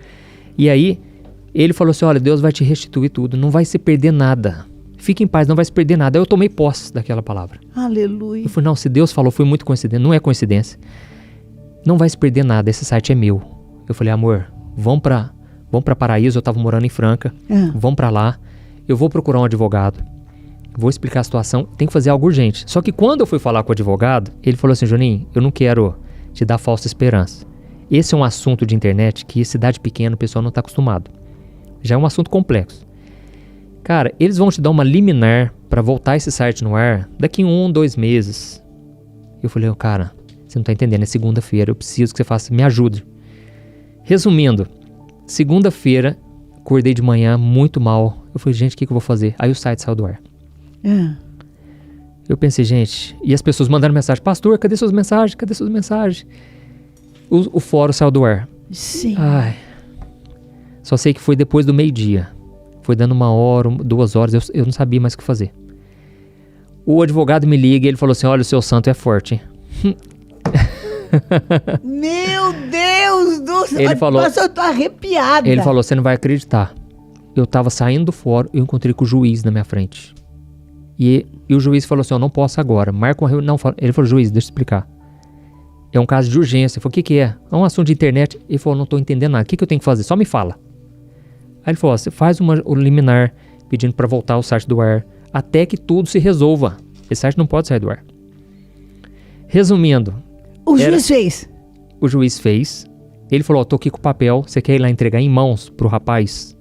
E aí, ele falou assim, olha, Deus vai te restituir tudo, não vai se perder nada. Fique em paz, não vai se perder nada. Aí eu tomei posse daquela palavra. Aleluia. Eu falei, não, se Deus falou, foi muito coincidência. Não é coincidência. Não vai se perder nada, esse site é meu. Eu falei, amor, vamos pra Paraíso, eu tava morando em Franca. Vamos pra lá, eu vou procurar um advogado. Vou explicar a situação, tem que fazer algo urgente. Só que quando eu fui falar com o advogado, ele falou assim, Juninho, eu não quero te dar falsa esperança. Esse é um assunto de internet que cidade pequena o pessoal não tá acostumado. Já é um assunto complexo. Cara, eles vão te dar uma liminar pra voltar esse site no ar daqui 1, 2 meses. Eu falei, cara, você não tá entendendo, é segunda-feira, eu preciso que você faça, me ajude. Resumindo, segunda-feira, acordei de manhã muito mal. Eu falei, gente, o que eu vou fazer? Aí o site saiu do ar. Eu pensei, gente, e as pessoas mandando mensagem, pastor, cadê suas mensagens? Cadê suas mensagens? O fórum saiu do ar. Sim. Ai, só sei que foi depois do meio-dia. Foi dando 1 hora, 2 horas, eu não sabia mais o que fazer. O advogado me liga e ele falou assim, olha, o seu santo é forte, hein? Meu Deus do céu! Ele falou, nossa, eu tô arrepiada. Ele falou, você não vai acreditar. Eu tava saindo do fórum e eu encontrei com o juiz na minha frente. E o juiz falou assim, eu não posso agora, marca uma reunião. Ele falou, juiz, deixa eu explicar. É um caso de urgência. Eu falei, o que é? É um assunto de internet. Ele falou, não tô entendendo nada. O que eu tenho que fazer? Só me fala. Aí ele falou, você faz o liminar pedindo para voltar o site do ar até que tudo se resolva. Esse site não pode sair do ar. Resumindo. O juiz fez? O juiz fez. Ele falou, tô aqui com o papel, você quer ir lá entregar em mãos pro rapaz?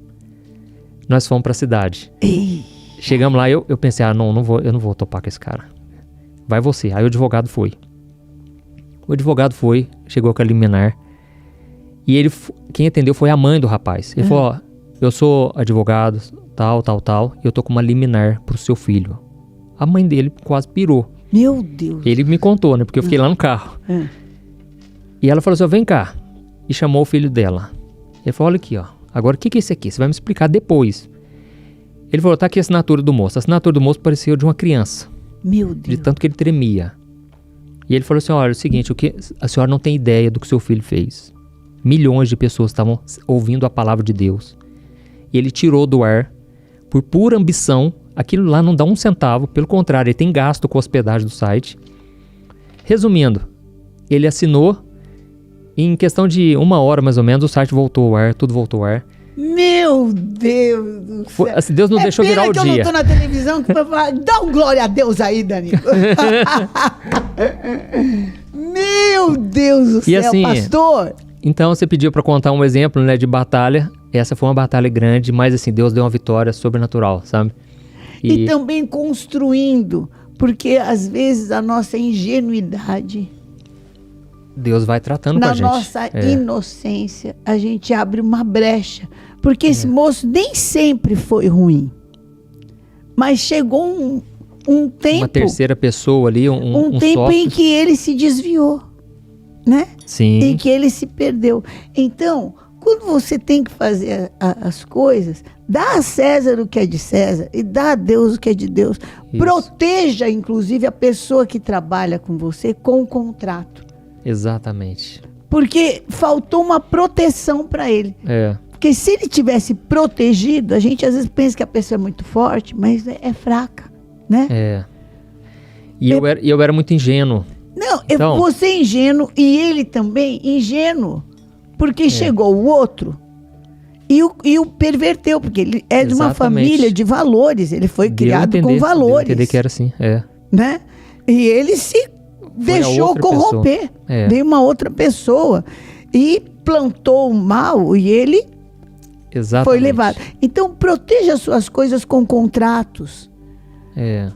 Nós fomos pra cidade. Chegamos lá, eu pensei, eu não vou topar com esse cara. Vai você. Aí o advogado foi. Chegou com a liminar. E quem atendeu foi a mãe do rapaz. Ele falou, eu sou advogado, tal, e eu tô com uma liminar pro seu filho. A mãe dele quase pirou. Meu Deus. Ele me contou, né? Porque eu fiquei lá no carro. E ela falou assim, vem cá. E chamou o filho dela. Ele falou, olha aqui, ó. Agora o que é isso aqui? Você vai me explicar depois. Ele falou, tá aqui a assinatura do moço. A assinatura do moço parecia de uma criança. Meu Deus. De tanto que ele tremia. E ele falou assim, olha, é o seguinte, a senhora não tem ideia do que seu filho fez. Milhões de pessoas estavam ouvindo a palavra de Deus. E ele tirou do ar, por pura ambição, aquilo lá não dá 1 centavo, pelo contrário, ele tem gasto com a hospedagem do site. Resumindo, ele assinou, e em questão de 1 hora mais ou menos, o site voltou ao ar, tudo voltou ao ar. Meu Deus do céu. Assim, Deus não deixou virar o dia. Eu não tô na televisão que vai falar, dá um glória a Deus aí, Danilo. Meu Deus do céu, assim, pastor. Então você pediu para contar um exemplo, né, de batalha. Essa foi uma batalha grande, mas assim, Deus deu uma vitória sobrenatural, sabe? E também construindo, porque às vezes a nossa ingenuidade, Deus vai tratando com a gente. Na nossa inocência, a gente abre uma brecha. Porque esse moço nem sempre foi ruim. Mas chegou um tempo... Uma terceira pessoa ali, um tempo sócio. em que ele se desviou, né? Sim. Em que ele se perdeu. Então, quando você tem que fazer as coisas, dá a César o que é de César e dá a Deus o que é de Deus. Isso. Proteja, inclusive, a pessoa que trabalha com você com o contrato. Exatamente. Porque faltou uma proteção para ele. Porque se ele tivesse protegido, a gente às vezes pensa que a pessoa é muito forte, mas é fraca, né? E eu era muito ingênuo. Não, então, você é ingênuo e ele também ingênuo. Porque chegou o outro e o perverteu, porque ele é de uma família de valores, ele foi criado com valores. Entender que era assim, né? E ele se deixou corromper. Veio uma outra pessoa e plantou o mal e ele foi levado. Então, proteja as suas coisas com contratos.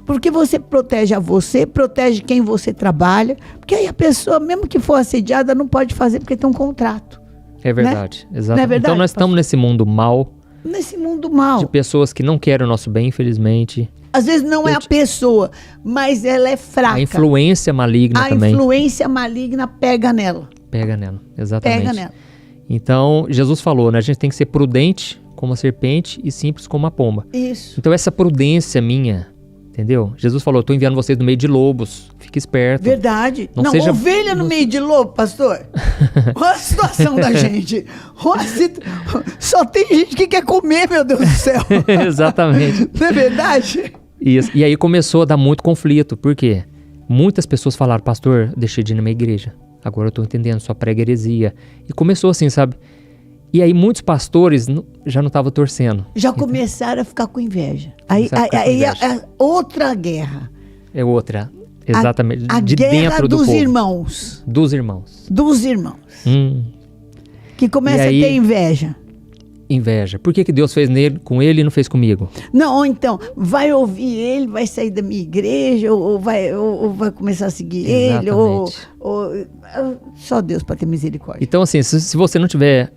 Porque você protege a você, protege quem você trabalha. Porque aí a pessoa, mesmo que for assediada, não pode fazer porque tem um contrato. É verdade, né? exato. Não é verdade, então nós estamos nesse mundo mal. Nesse mundo mal. De pessoas que não querem o nosso bem, infelizmente. Às vezes não é a pessoa, mas ela é fraca. A influência maligna também. A influência maligna pega nela. Pega nela, exatamente. Pega nela. Então, Jesus falou, né? A gente tem que ser prudente como a serpente e simples como a pomba. Isso. Então, essa prudência minha, entendeu? Jesus falou, estou enviando vocês no meio de lobos. Fique esperto. Verdade. Não, seja... ovelha no meio de lobo, pastor. Olha a situação da gente. Só tem gente que quer comer, meu Deus do céu. Exatamente. Não é verdade? Isso. E aí começou a dar muito conflito. Por quê? Muitas pessoas falaram, pastor, deixei de ir na minha igreja. Agora eu estou entendendo, só prega heresia. E começou assim, sabe? E aí muitos pastores já não estavam torcendo. Já começaram a ficar com inveja. Aí é outra guerra. É outra, exatamente. A de guerra dentro do dos povo. irmãos. Dos irmãos. Dos irmãos. Que começa aí, a ter inveja. Inveja. Por que Deus fez com ele e não fez comigo? Não, ou então, vai ouvir ele, vai sair da minha igreja, ou vai começar a seguir ele, ou só Deus para ter misericórdia. Então, assim, se você não tiver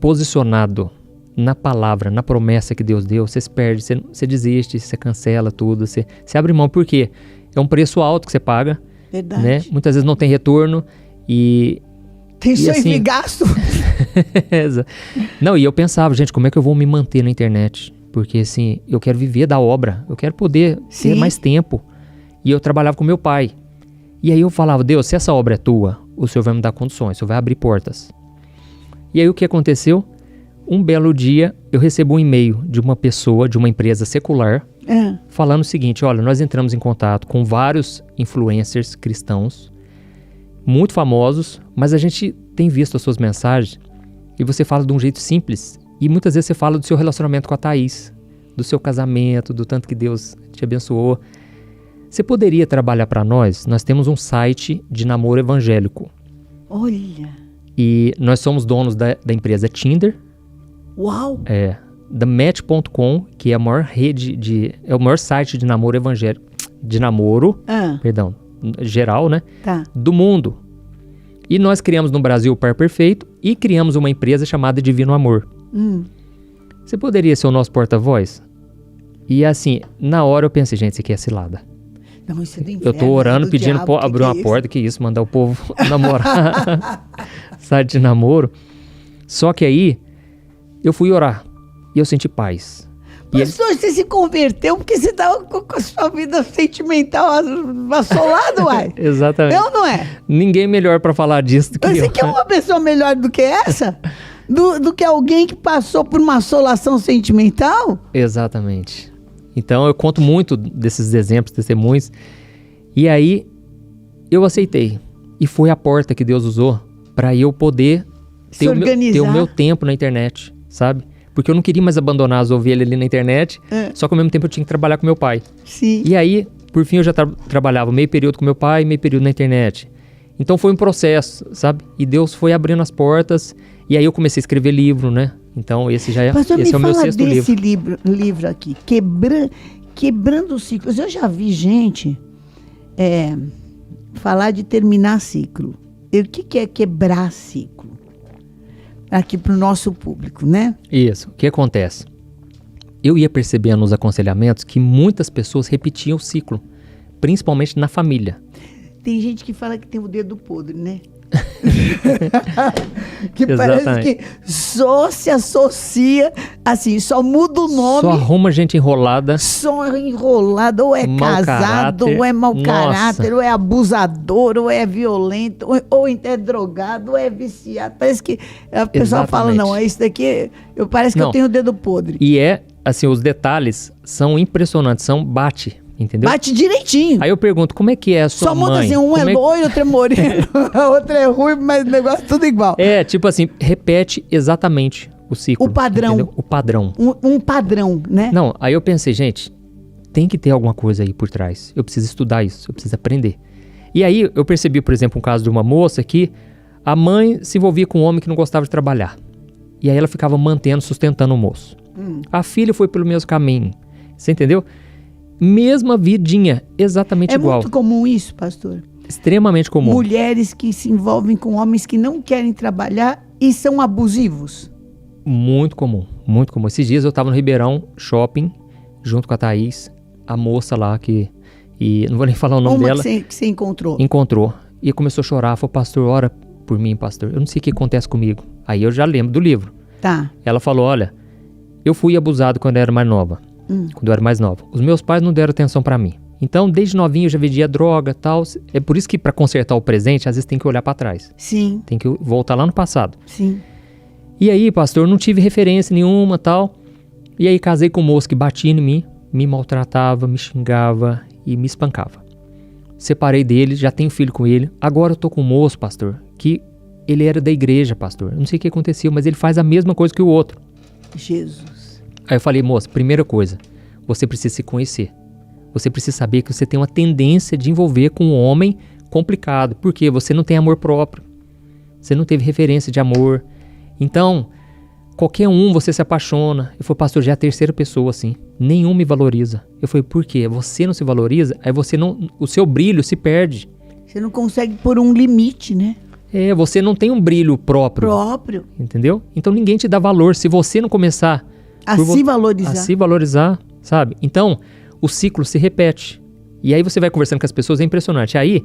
posicionado na palavra, na promessa que Deus deu, você se perde, você desiste, você cancela tudo, você abre mão, por quê? É um preço alto que você paga. Verdade. Né? Muitas vezes não tem retorno e... Tem sonho e gasto. Não, e eu pensava, gente, como é que eu vou me manter na internet? Porque, assim, eu quero viver da obra, eu quero poder ter mais tempo. E eu trabalhava com meu pai. E aí eu falava, Deus, se essa obra é tua, o Senhor vai me dar condições, o Senhor vai abrir portas. E aí o que aconteceu? Um belo dia, eu recebo um e-mail de uma pessoa, de uma empresa secular, falando o seguinte, olha, nós entramos em contato com vários influencers cristãos, muito famosos, mas a gente tem visto as suas mensagens e você fala de um jeito simples. E muitas vezes você fala do seu relacionamento com a Thaís, do seu casamento, do tanto que Deus te abençoou. Você poderia trabalhar para nós? Nós temos um site de namoro evangélico. Olha! E nós somos donos da empresa Tinder. Uau! Da Match.com, que é a maior rede é o maior site de namoro evangélico, de namoro, geral, né? Tá. Do mundo. E nós criamos no Brasil o Par Perfeito e criamos uma empresa chamada Divino Amor. Você poderia ser o nosso porta-voz? E assim, na hora eu pensei, gente, isso aqui é cilada. Não, isso é do inferno, eu tô orando, pedindo diabo, abrir uma porta, que isso, mandar o povo namorar. Site de namoro. Só que aí, eu fui orar e eu senti paz. Pastor, você se converteu porque você estava com a sua vida sentimental assolada, uai. Exatamente. É ou não é? Ninguém melhor para falar disso do que Você quer uma pessoa melhor do que essa? Do que alguém que passou por uma assolação sentimental? Exatamente. Então eu conto muito desses exemplos, testemunhos. E aí eu aceitei. E foi a porta que Deus usou para eu poder ter o meu tempo na internet, sabe? Porque eu não queria mais abandonar as ovelhas ali na internet, só que ao mesmo tempo eu tinha que trabalhar com meu pai. Sim. E aí, por fim, eu já trabalhava meio período com meu pai e meio período na internet. Então foi um processo, sabe? E Deus foi abrindo as portas, e aí eu comecei a escrever livro, né? Então esse é o meu sexto livro. Pastor, me fala desse livro aqui, Quebrando os Ciclos. Eu já vi gente falar de terminar ciclo. O que é quebrar ciclo? Aqui para o nosso público, né? Isso. O que acontece? Eu ia percebendo nos aconselhamentos que muitas pessoas repetiam o ciclo, principalmente na família. Tem gente que fala que tem o dedo podre, né? Que parece que só se associa, assim, só muda o nome. Só arruma gente enrolada. Só enrolada, ou é casado, ou é mau caráter, ou é abusador, ou é violento, ou é drogado, ou é viciado. Parece que a pessoa fala, não, isso daqui, parece que eu tenho o dedo podre. E assim, os detalhes são impressionantes, bate. Entendeu? Bate direitinho. Aí eu pergunto, como é que é a sua mãe? Só muda assim, um é loiro, outro é moreno, outro é ruim, mas o negócio é tudo igual. Tipo assim, repete exatamente o ciclo. O padrão. Entendeu? O padrão. Um padrão, né? Não, aí eu pensei, gente, tem que ter alguma coisa aí por trás. Eu preciso estudar isso, eu preciso aprender. E aí eu percebi, por exemplo, um caso de uma moça que a mãe se envolvia com um homem que não gostava de trabalhar. E aí ela ficava sustentando o moço. A filha foi pelo mesmo caminho. Você entendeu? Mesma vidinha, exatamente igual. É muito comum isso, pastor? Extremamente comum. Mulheres que se envolvem com homens que não querem trabalhar e são abusivos. Muito comum, muito comum. Esses dias eu tava no Ribeirão Shopping, junto com a Thaís, a moça lá e não vou nem falar o nome dela. Que você encontrou? Encontrou. E começou a chorar, falou, pastor, ora por mim, pastor. Eu não sei o que acontece comigo. Aí eu já lembro do livro. Tá. Ela falou, olha, eu fui abusado quando eu era mais nova. Quando eu era mais nova. Os meus pais não deram atenção pra mim. Então, desde novinho eu já vendia droga e tal. É por isso que pra consertar o presente, às vezes tem que olhar pra trás. Sim. Tem que voltar lá no passado. Sim. E aí, pastor, não tive referência nenhuma tal. E aí casei com um moço que batia em mim, me maltratava, me xingava e me espancava. Separei dele, já tenho filho com ele. Agora eu tô com um moço, pastor, que ele era da igreja, pastor. Eu não sei o que aconteceu, mas ele faz a mesma coisa que o outro. Jesus. Aí eu falei, moça, primeira coisa, você precisa se conhecer. Você precisa saber que você tem uma tendência de envolver com um homem complicado. Porque você não tem amor próprio. Você não teve referência de amor. Então, qualquer um você se apaixona. Eu falei, pastor, já é a terceira pessoa assim. Nenhum me valoriza. Eu falei, por quê? Você não se valoriza, aí você não, o seu brilho se perde. Você não consegue pôr um limite, né? Você não tem um brilho próprio. Entendeu? Então ninguém te dá valor se você não começar a se valorizar. A se valorizar, sabe? Então, o ciclo se repete. E aí você vai conversando com as pessoas, é impressionante. Aí,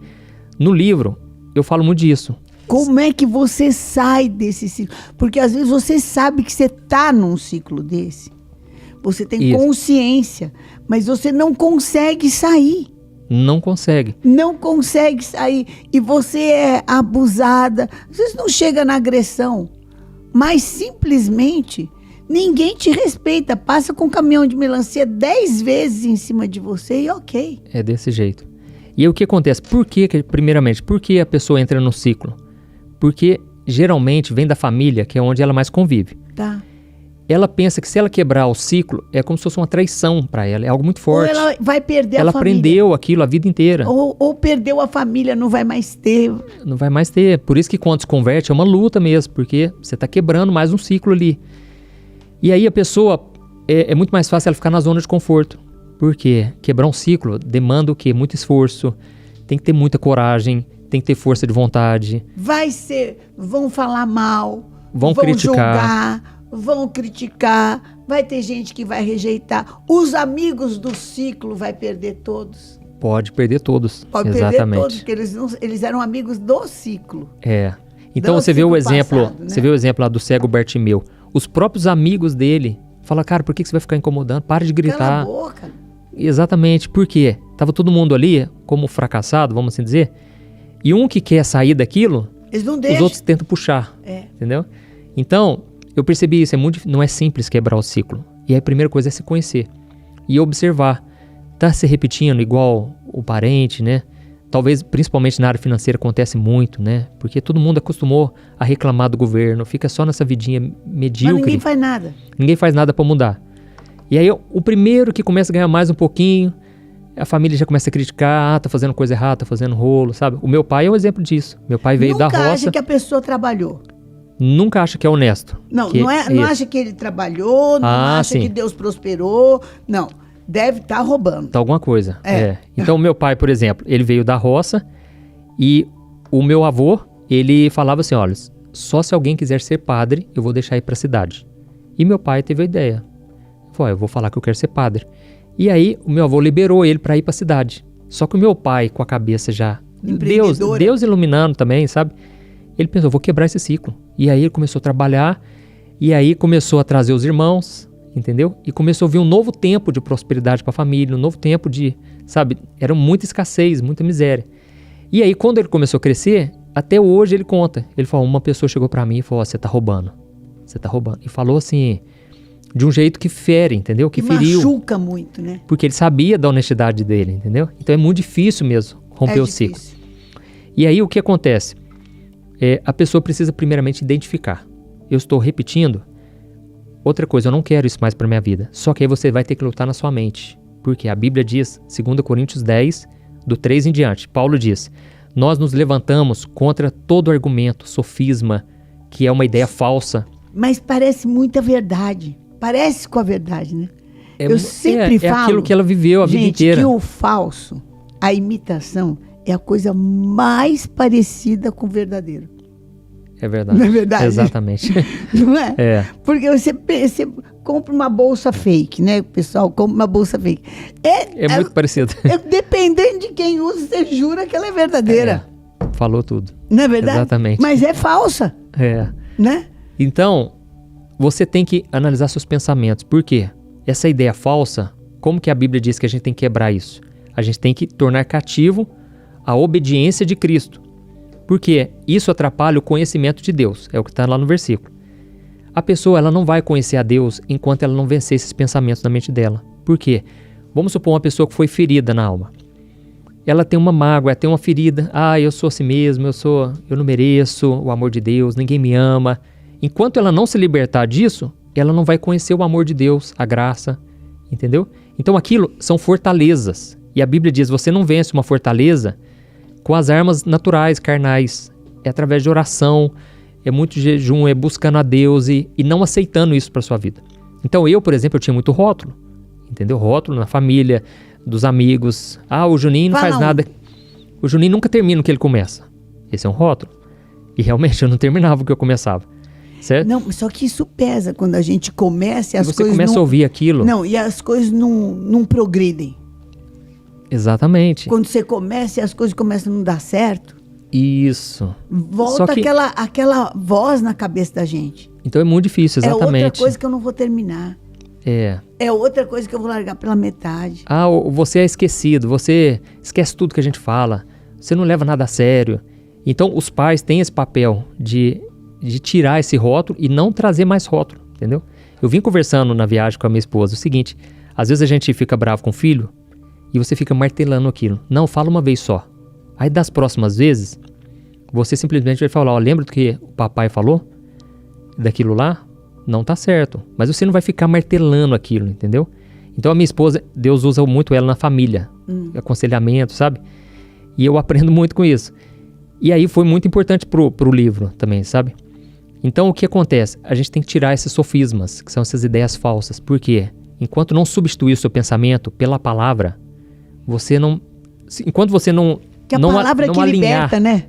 no livro, eu falo muito disso. Como é que você sai desse ciclo? Porque às vezes você sabe que você está num ciclo desse. Você tem consciência, mas você não consegue sair. Não consegue. Não consegue sair. E você é abusada. Às vezes não chega na agressão, mas simplesmente ninguém te respeita. Passa com um caminhão de melancia 10 vezes em cima de você e ok. É desse jeito. E aí o que acontece? Primeiramente, por que a pessoa entra no ciclo? Porque geralmente vem da família, que é onde ela mais convive. Tá. Ela pensa que se ela quebrar o ciclo, é como se fosse uma traição para ela, é algo muito forte. Ou ela vai perder a família. Ela aprendeu aquilo a vida inteira. Ou perdeu a família, não vai mais ter. Não vai mais ter. Por isso que quando se converte é uma luta mesmo, porque você está quebrando mais um ciclo ali. E aí a pessoa, é muito mais fácil ela ficar na zona de conforto. Por quê? Quebrar um ciclo demanda o quê? Muito esforço, tem que ter muita coragem, tem que ter força de vontade. Vão falar mal, vão criticar. Vão criticar, vai ter gente que vai rejeitar. Os amigos do ciclo vai perder todos. Pode perder todos, exatamente. Perder todos, porque eles eram amigos do ciclo. Então você vê o exemplo, passado, né? Você vê o exemplo lá do cego Bartimeu. Os próprios amigos dele falam, cara, por que você vai ficar incomodando? Para de gritar. Cala a boca. Exatamente, por quê? Tava todo mundo ali como fracassado, vamos assim dizer. E um que quer sair daquilo, eles não deixam. Os outros tentam puxar, entendeu? Então, eu percebi isso, não é simples quebrar o ciclo. E aí a primeira coisa é se conhecer e observar. Tá se repetindo igual o parente, né? Talvez, principalmente na área financeira, acontece muito, né? Porque todo mundo acostumou a reclamar do governo, fica só nessa vidinha medíocre. Mas ninguém faz nada. Ninguém faz nada para mudar. E aí o primeiro que começa a ganhar mais um pouquinho, a família já começa a criticar, tá fazendo coisa errada, tá fazendo rolo, sabe? O meu pai é um exemplo disso. Meu pai veio da roça. Nunca acha que a pessoa trabalhou. Nunca acha que é honesto. Não acha que ele trabalhou, não acha que Deus prosperou. Não, deve estar roubando. Tá alguma coisa. Então, meu pai, por exemplo, ele veio da roça e o meu avô, ele falava assim, olha, só se alguém quiser ser padre, eu vou deixar ir para a cidade. E meu pai teve a ideia. Falou, eu vou falar que eu quero ser padre. E aí, o meu avô liberou ele para ir para a cidade. Só que o meu pai, com a cabeça já... Deus iluminando também, sabe? Ele pensou, vou quebrar esse ciclo. E aí ele começou a trabalhar, e aí começou a trazer os irmãos, entendeu? E começou a vir um novo tempo de prosperidade para a família, um novo tempo de, sabe, era muita escassez, muita miséria. E aí quando ele começou a crescer, até hoje ele conta. Ele falou, uma pessoa chegou para mim e falou, você tá roubando. E falou assim, de um jeito que fere, entendeu? Que feriu. Machuca muito, né? Porque ele sabia da honestidade dele, entendeu? Então é muito difícil mesmo romper o ciclo. E aí o que acontece? A pessoa precisa primeiramente identificar. Eu estou repetindo. Outra coisa, eu não quero isso mais para minha vida. Só que aí você vai ter que lutar na sua mente. Porque a Bíblia diz, 2 Coríntios 10, do 3 em diante, Paulo diz, nós nos levantamos contra todo argumento, sofisma, que é uma ideia falsa. Mas parece muita verdade. Parece com a verdade, né? Eu sempre falo... É aquilo que ela viveu a vida inteira. Que o falso, a imitação, é a coisa mais parecida com o verdadeiro. É verdade. Não é verdade? Exatamente. Não é? É. Porque você compra uma bolsa fake, né? O pessoal compra uma bolsa fake. É muito parecido. Dependendo de quem usa, você jura que ela é verdadeira. Falou tudo. Não é verdade? Exatamente. Mas é falsa. Né? Então, você tem que analisar seus pensamentos. Por quê? Essa ideia falsa, como que a Bíblia diz que a gente tem que quebrar isso? A gente tem que tornar cativo a obediência de Cristo. Porque isso atrapalha o conhecimento de Deus. É o que está lá no versículo. A pessoa ela não vai conhecer a Deus enquanto ela não vencer esses pensamentos na mente dela. Por quê? Vamos supor uma pessoa que foi ferida na alma. Ela tem uma mágoa, ela tem uma ferida. Eu sou assim mesmo, eu não mereço o amor de Deus, ninguém me ama. Enquanto ela não se libertar disso, ela não vai conhecer o amor de Deus, a graça, entendeu? Então aquilo são fortalezas. E a Bíblia diz, você não vence uma fortaleza com as armas naturais, carnais. É através de oração, é muito jejum, é buscando a Deus e não aceitando isso para sua vida. Então eu, por exemplo, eu tinha muito rótulo, entendeu? Rótulo na família, dos amigos. O Juninho não faz nada. O Juninho nunca termina o que ele começa. Esse é um rótulo. E realmente eu não terminava o que eu começava. Certo? Não, só que isso pesa quando a gente começa e as coisas você começa a ouvir aquilo. Não, e as coisas não progridem. Exatamente. Quando você começa e as coisas começam a não dar certo. Isso. Volta aquela voz na cabeça da gente. Então é muito difícil, exatamente. É outra coisa que eu não vou terminar. É outra coisa que eu vou largar pela metade. Você é esquecido, você esquece tudo que a gente fala. Você não leva nada a sério. Então os pais têm esse papel de tirar esse rótulo e não trazer mais rótulo, entendeu? Eu vim conversando na viagem com a minha esposa o seguinte, às vezes a gente fica bravo com o filho e você fica martelando aquilo. Não, fala uma vez só. Aí das próximas vezes, você simplesmente vai falar, lembra do que o papai falou? Daquilo lá? Não tá certo. Mas você não vai ficar martelando aquilo, entendeu? Então a minha esposa, Deus usa muito ela na família. Aconselhamento, sabe? E eu aprendo muito com isso. E aí foi muito importante pro livro também, sabe? Então o que acontece? A gente tem que tirar esses sofismas, que são essas ideias falsas. Por quê? Enquanto não substituir o seu pensamento pela palavra, você não... Enquanto você não... Que a palavra que liberta, né?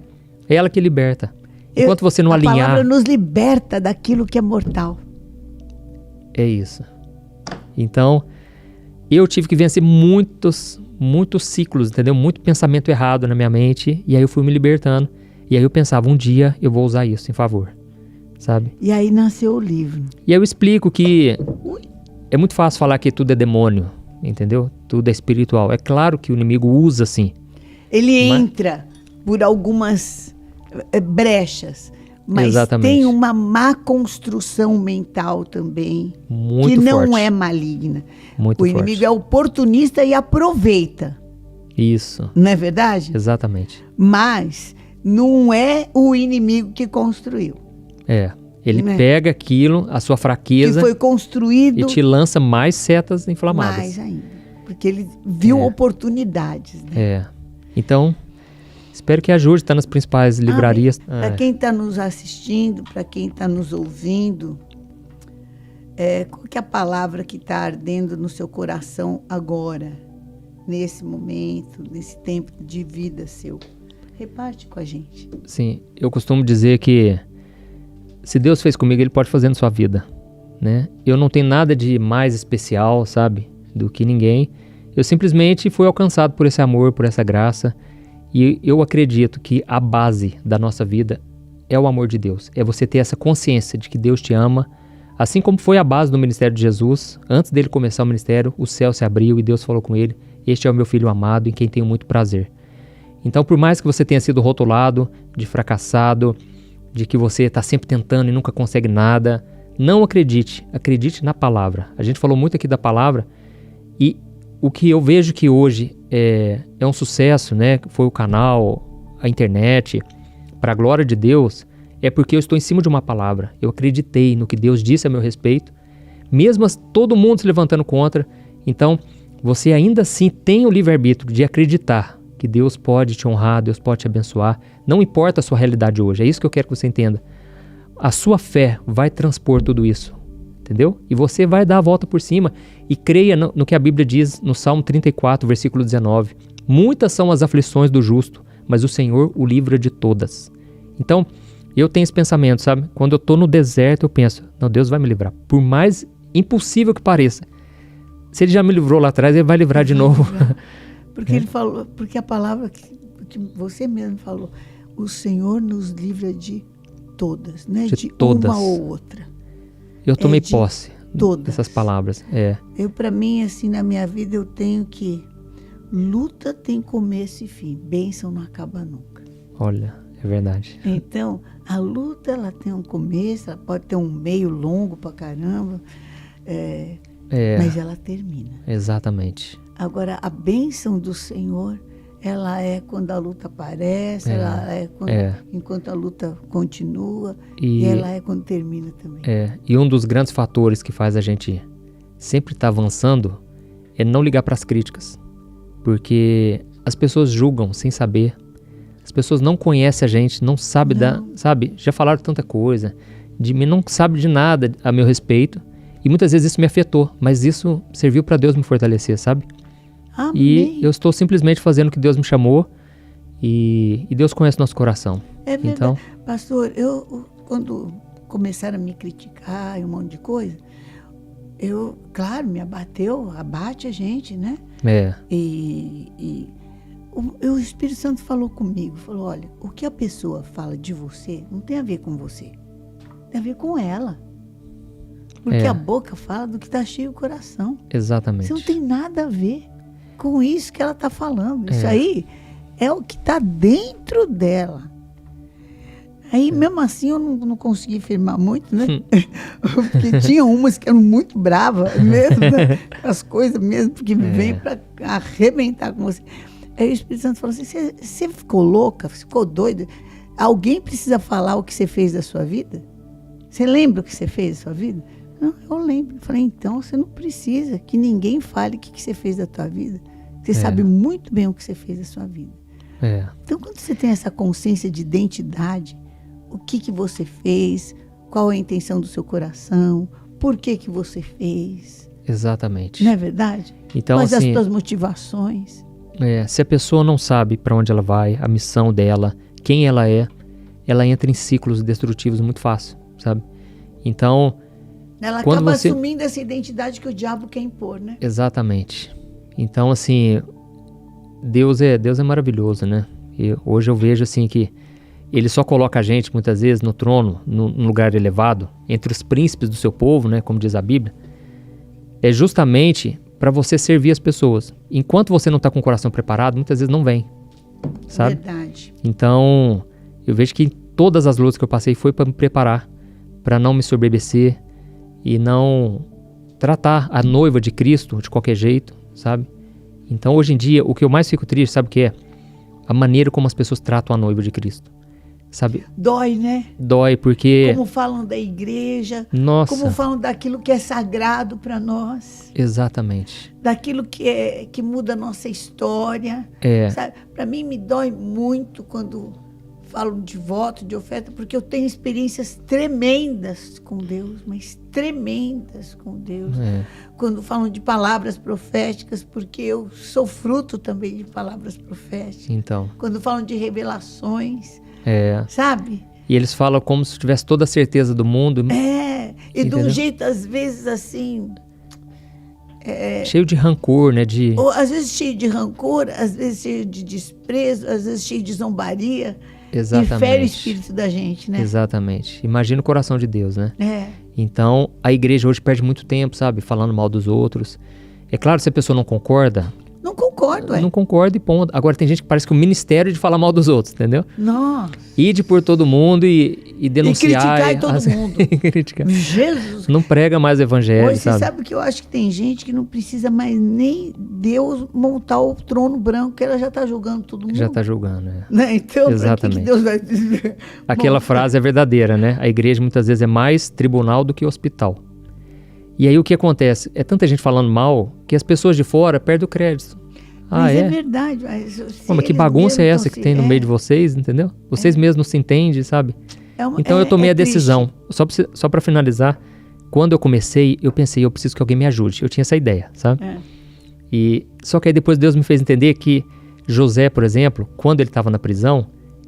É ela que liberta. Enquanto você não alinhar... A palavra nos liberta daquilo que é mortal. É isso. Então, eu tive que vencer muitos ciclos, entendeu? Muito pensamento errado na minha mente. E aí eu fui me libertando. E aí eu pensava, um dia eu vou usar isso em favor. Sabe? E aí nasceu o livro. E aí eu explico que é muito fácil falar que tudo é demônio, entendeu? Tudo é espiritual. É claro que o inimigo usa, sim. Ele entra por algumas brechas, mas exatamente. Tem uma má construção mental também, muito que não forte. É maligna. Muito o inimigo é oportunista e aproveita. Isso. Não é verdade? Exatamente. Mas não é o inimigo que construiu. Ele pega aquilo, a sua fraqueza, que foi construído, e te lança mais setas inflamadas. Mais ainda, porque ele viu oportunidades. Né? Então, espero que ajude, está nas principais livrarias. Para quem está nos assistindo, para quem está nos ouvindo, qual que é a palavra que está ardendo no seu coração agora, nesse momento, nesse tempo de vida seu? Reparte com a gente. Sim, eu costumo dizer que se Deus fez comigo, Ele pode fazer na sua vida, né? Eu não tenho nada de mais especial, sabe, do que ninguém. Eu simplesmente fui alcançado por esse amor, por essa graça. E eu acredito que a base da nossa vida é o amor de Deus. É você ter essa consciência de que Deus te ama. Assim como foi a base do ministério de Jesus. Antes dele começar o ministério, o céu se abriu e Deus falou com ele: este é o meu filho amado em quem tenho muito prazer. Então, por mais que você tenha sido rotulado de fracassado, de que você está sempre tentando e nunca consegue nada, não acredite. Acredite na palavra. A gente falou muito aqui da palavra e o que eu vejo que hoje é um sucesso, né? Foi o canal, a internet, para a glória de Deus, é porque eu estou em cima de uma palavra. Eu acreditei no que Deus disse a meu respeito, mesmo todo mundo se levantando contra. Então, você ainda assim tem o livre-arbítrio de acreditar que Deus pode te honrar, Deus pode te abençoar. Não importa a sua realidade hoje, é isso que eu quero que você entenda. A sua fé vai transpor tudo isso. entendeu? E você vai dar a volta por cima e creia no que a Bíblia diz no Salmo 34, versículo 19. Muitas são as aflições do justo, mas o Senhor o livra de todas. Então, eu tenho esse pensamento, sabe? Quando eu tô no deserto, eu penso, não, Deus vai me livrar. Por mais impossível que pareça. Se Ele já me livrou lá atrás, Ele vai livrar de novo. Porque Ele falou, porque a palavra que você mesmo falou, o Senhor nos livra de todas, né? De todas. Uma ou outra. Eu tomei posse dessas palavras. Para mim, assim, na minha vida, eu tenho que luta tem começo e fim. Bênção não acaba nunca. Olha, é verdade. Então, a luta, ela tem um começo, ela pode ter um meio longo pra caramba, mas ela termina. Exatamente. Agora, a bênção do Senhor, ela é quando a luta aparece, ela é enquanto a luta continua, e ela é quando termina também. E um dos grandes fatores que faz a gente sempre estar avançando é não ligar para as críticas. Porque as pessoas julgam sem saber. As pessoas não conhecem a gente, não sabem sabe? Já falaram tanta coisa de mim, não sabe de nada a meu respeito. E muitas vezes isso me afetou, mas isso serviu para Deus me fortalecer, sabe? Amém. E eu estou simplesmente fazendo o que Deus me chamou e Deus conhece nosso coração. É verdade. Então, pastor, eu quando começaram a me criticar e um monte de coisa, claro, me abate a gente, né? E o Espírito Santo falou comigo, falou, olha, o que a pessoa fala de você não tem a ver com você, tem a ver com ela. Porque a boca fala do que está cheio o coração. Exatamente. Isso não tem nada a ver com isso que ela está falando. Isso aí é o que está dentro dela. Aí, mesmo assim, eu não consegui firmar muito, né? Porque tinha umas que eram muito bravas mesmo, né? As coisas mesmo, porque vem para arrebentar com você. Aí o Espírito Santo falou assim, você ficou louca? Você ficou doida? Alguém precisa falar o que você fez da sua vida? Você lembra o que você fez da sua vida? Não, eu lembro. Eu falei, então você não precisa que ninguém fale o que você fez da tua vida. Você sabe muito bem o que você fez da sua vida. Então, quando você tem essa consciência de identidade, o que você fez, qual é a intenção do seu coração, por que você fez. Exatamente. Não é verdade? Então, quais assim, as suas motivações. Se a pessoa não sabe para onde ela vai, a missão dela, quem ela entra em ciclos destrutivos muito fácil, sabe? Então, ela acaba assumindo essa identidade que o diabo quer impor, né? Exatamente. Então, assim, Deus é maravilhoso, né? E hoje eu vejo, assim, que Ele só coloca a gente, muitas vezes, no trono, num lugar elevado, entre os príncipes do seu povo, né? Como diz a Bíblia. É justamente para você servir as pessoas. Enquanto você não está com o coração preparado, muitas vezes não vem, sabe? Verdade. Então, eu vejo que todas as lutas que eu passei foi para me preparar, para não me soberbecer e não tratar a noiva de Cristo de qualquer jeito, sabe? Então, hoje em dia, o que eu mais fico triste, sabe o que é? A maneira como as pessoas tratam a noiva de Cristo, sabe? Dói, né? Dói, porque... Como falam da igreja, Nossa. Como falam daquilo que é sagrado para nós. Exatamente. Daquilo que muda a nossa história. Sabe? Para mim, me dói muito quando falam de voto, de oferta, porque eu tenho experiências tremendas com Deus, mas tremendas com Deus. Quando falam de palavras proféticas, porque eu sou fruto também de palavras proféticas. Então. Quando falam de revelações, sabe? E eles falam como se tivesse toda a certeza do mundo. E de um jeito, às vezes, assim... cheio de rancor, né? Ou, às vezes cheio de rancor, às vezes cheio de desprezo, às vezes cheio de zombaria. Exatamente. E fere o espírito da gente, né? Exatamente. Imagina o coração de Deus, né? Então, a igreja hoje perde muito tempo, sabe? Falando mal dos outros. É claro, se a pessoa não concorda... Não concordo, Não concordo e ponto. Agora, tem gente que parece que o ministério é de falar mal dos outros, entendeu? Nossa. Ir por todo mundo e denunciar. E criticar todo mundo. Criticar. Jesus. Não prega mais o evangelho, Hoje, sabe? Você sabe que eu acho que tem gente que não precisa mais nem Deus montar o trono branco, que ela já está julgando todo mundo. Já está julgando, né? Então, exatamente. Que Deus vai dizer? Aquela frase é verdadeira, né? A igreja muitas vezes é mais tribunal do que hospital. E aí o que acontece? É tanta gente falando mal que as pessoas de fora perdem o crédito. Mas é verdade. Mas que bagunça é essa que tem no meio de vocês, entendeu? Vocês mesmos não se entendem, sabe? Então eu tomei a decisão, só para finalizar, quando eu comecei, eu pensei, eu preciso que alguém me ajude. Eu tinha essa ideia, sabe? Só que aí depois Deus me fez entender que José, por exemplo, quando ele estava na prisão,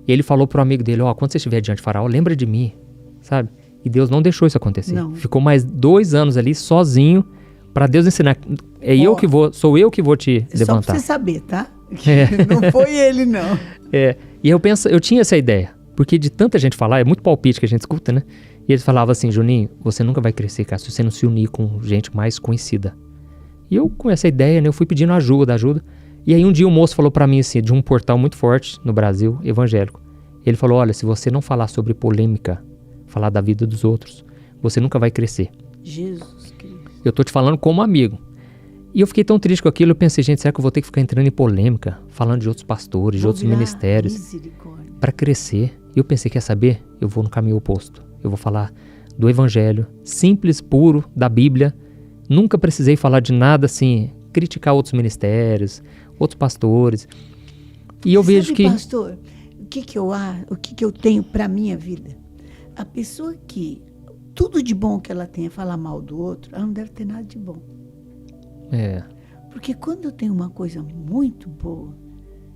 ele falou pro amigo dele, quando você estiver diante de Faraó, lembra de mim, sabe? E Deus não deixou isso acontecer. Não. Ficou mais 2 anos ali sozinho para Deus ensinar. Sou eu que vou te levantar. Só pra você saber, tá? Não foi ele, não. E eu tinha essa ideia, porque de tanta gente falar, é muito palpite que a gente escuta, né? E eles falavam assim, Juninho, você nunca vai crescer, cara, se você não se unir com gente mais conhecida. E eu, com essa ideia, né, eu fui pedindo ajuda. E aí um dia um moço falou pra mim assim, de um portal muito forte no Brasil, evangélico. Ele falou, olha, se você não falar sobre polêmica, falar da vida dos outros, você nunca vai crescer. Jesus Cristo. Eu tô te falando como amigo. E eu fiquei tão triste com aquilo, eu pensei, gente, será que eu vou ter que ficar entrando em polêmica, falando de outros pastores, de outros ministérios, para crescer? E eu pensei, quer saber? Eu vou no caminho oposto. Eu vou falar do evangelho, simples, puro, da Bíblia. Nunca precisei falar de nada assim, criticar outros ministérios, outros pastores. E eu vejo que... pastor, o que eu tenho para minha vida? A pessoa que tudo de bom que ela tem é falar mal do outro, ela não deve ter nada de bom. Porque quando eu tenho uma coisa muito boa,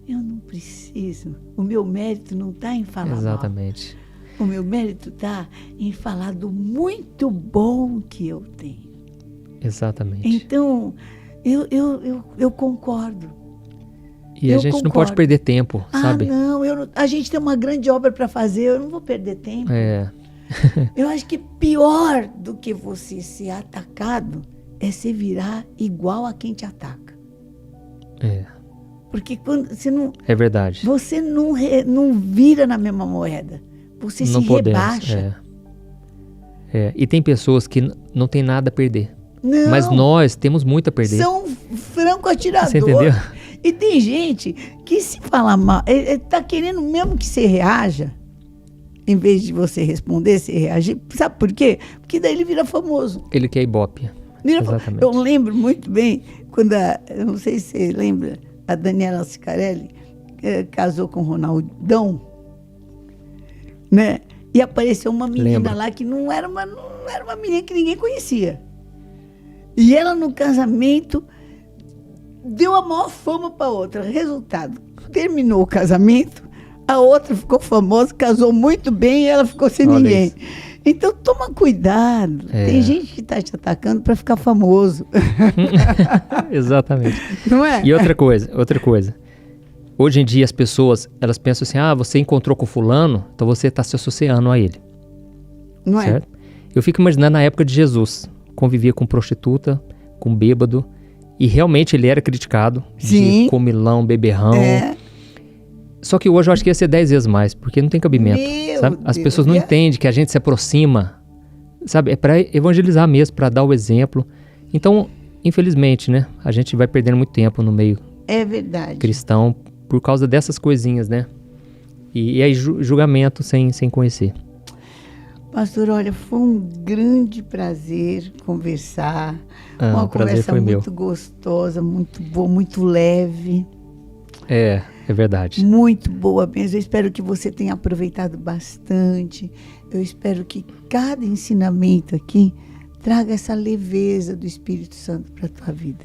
eu não preciso. O meu mérito não está em falar Exatamente. mal. O meu mérito está em falar do muito bom que eu tenho. Exatamente. Então, eu concordo. E a gente não pode perder tempo, sabe? Não, a gente tem uma grande obra para fazer, eu não vou perder tempo. Eu acho que pior do que você ser atacado é se virar igual a quem te ataca. Porque quando você não... É verdade. Você não vira na mesma moeda. Você não se rebaixa. E tem pessoas que não tem nada a perder. Não, mas nós temos muito a perder. São franco atirador. Você entendeu? E tem gente que se falar mal, ele tá querendo mesmo que você reaja. Em vez de você responder, você reagir. Sabe por quê? Porque daí ele vira famoso. Ele quer ibope. Exatamente. Eu lembro muito bem, quando eu não sei se você lembra, a Daniela Cicarelli casou com o Ronaldão, né? E apareceu uma menina lá que não era uma menina que ninguém conhecia. E ela no casamento deu a maior fama para outra. Resultado, terminou o casamento, a outra ficou famosa, casou muito bem e ela ficou sem ninguém. Então toma cuidado. Tem gente que está te atacando para ficar famoso. Exatamente. Não é? E outra coisa. Hoje em dia as pessoas, elas pensam assim, você encontrou com fulano, então você está se associando a ele. Não certo? Eu fico imaginando na época de Jesus, convivia com prostituta, com bêbado, e realmente ele era criticado. Sim. De comilão, beberrão. Só que hoje eu acho que ia ser 10 vezes mais, porque não tem cabimento. Sabe? As pessoas não entendem que a gente se aproxima, sabe? É para evangelizar mesmo, para dar o exemplo. Então, infelizmente, né? A gente vai perdendo muito tempo no meio cristão por causa dessas coisinhas, né? E aí julgamento sem conhecer. Pastor, olha, foi um grande prazer conversar. Uma conversa muito gostosa, muito boa, muito leve. É verdade. Muito boa mesmo. Eu espero que você tenha aproveitado bastante. Eu espero que cada ensinamento aqui traga essa leveza do Espírito Santo para a tua vida.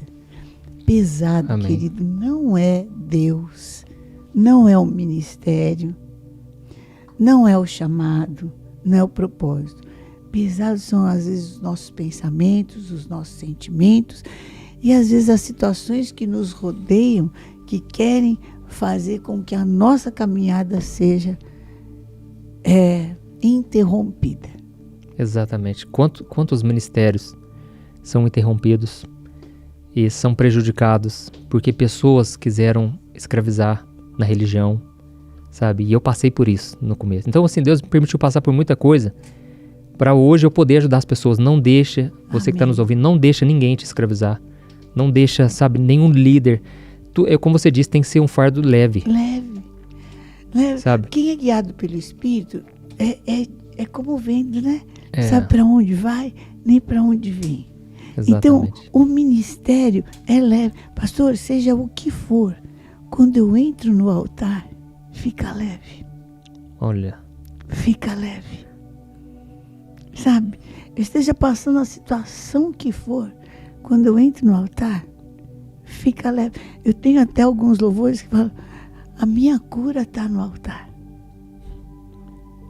Pesado, amém, querido, não é Deus, não é o ministério, não é o chamado, não é o propósito. Pesados são às vezes os nossos pensamentos, os nossos sentimentos e às vezes as situações que nos rodeiam, que querem fazer com que a nossa caminhada seja interrompida. Exatamente. Quantos ministérios são interrompidos e são prejudicados porque pessoas quiseram escravizar na religião, sabe? E eu passei por isso no começo. Então, assim, Deus me permitiu passar por muita coisa para hoje eu poder ajudar as pessoas. Não deixa, você que está nos ouvindo, não deixa ninguém te escravizar. Não deixa, sabe, nenhum líder. Como você disse, tem que ser um fardo leve. Leve. Sabe? Quem é guiado pelo Espírito é como vento, né? Sabe para onde vai, nem para onde vem. Exatamente. Então, o ministério é leve. Pastor, seja o que for, quando eu entro no altar, fica leve. Olha. Fica leve. sabe? Eu esteja passando a situação que for, quando eu entro no altar, fica leve. Eu tenho até alguns louvores que falam, a minha cura está no altar.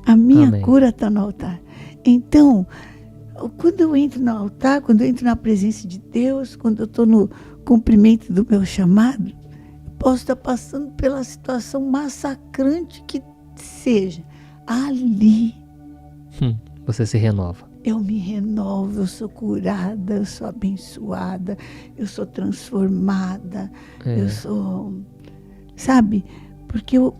A minha Amém. cura está no altar. Então, quando eu entro no altar, quando eu entro na presença de Deus, quando eu estou no cumprimento do meu chamado, eu posso estar passando pela situação massacrante que seja. Ali, Você se renova. eu me renovo, eu sou curada, eu sou abençoada, eu sou transformada, eu sou... Sabe? Porque o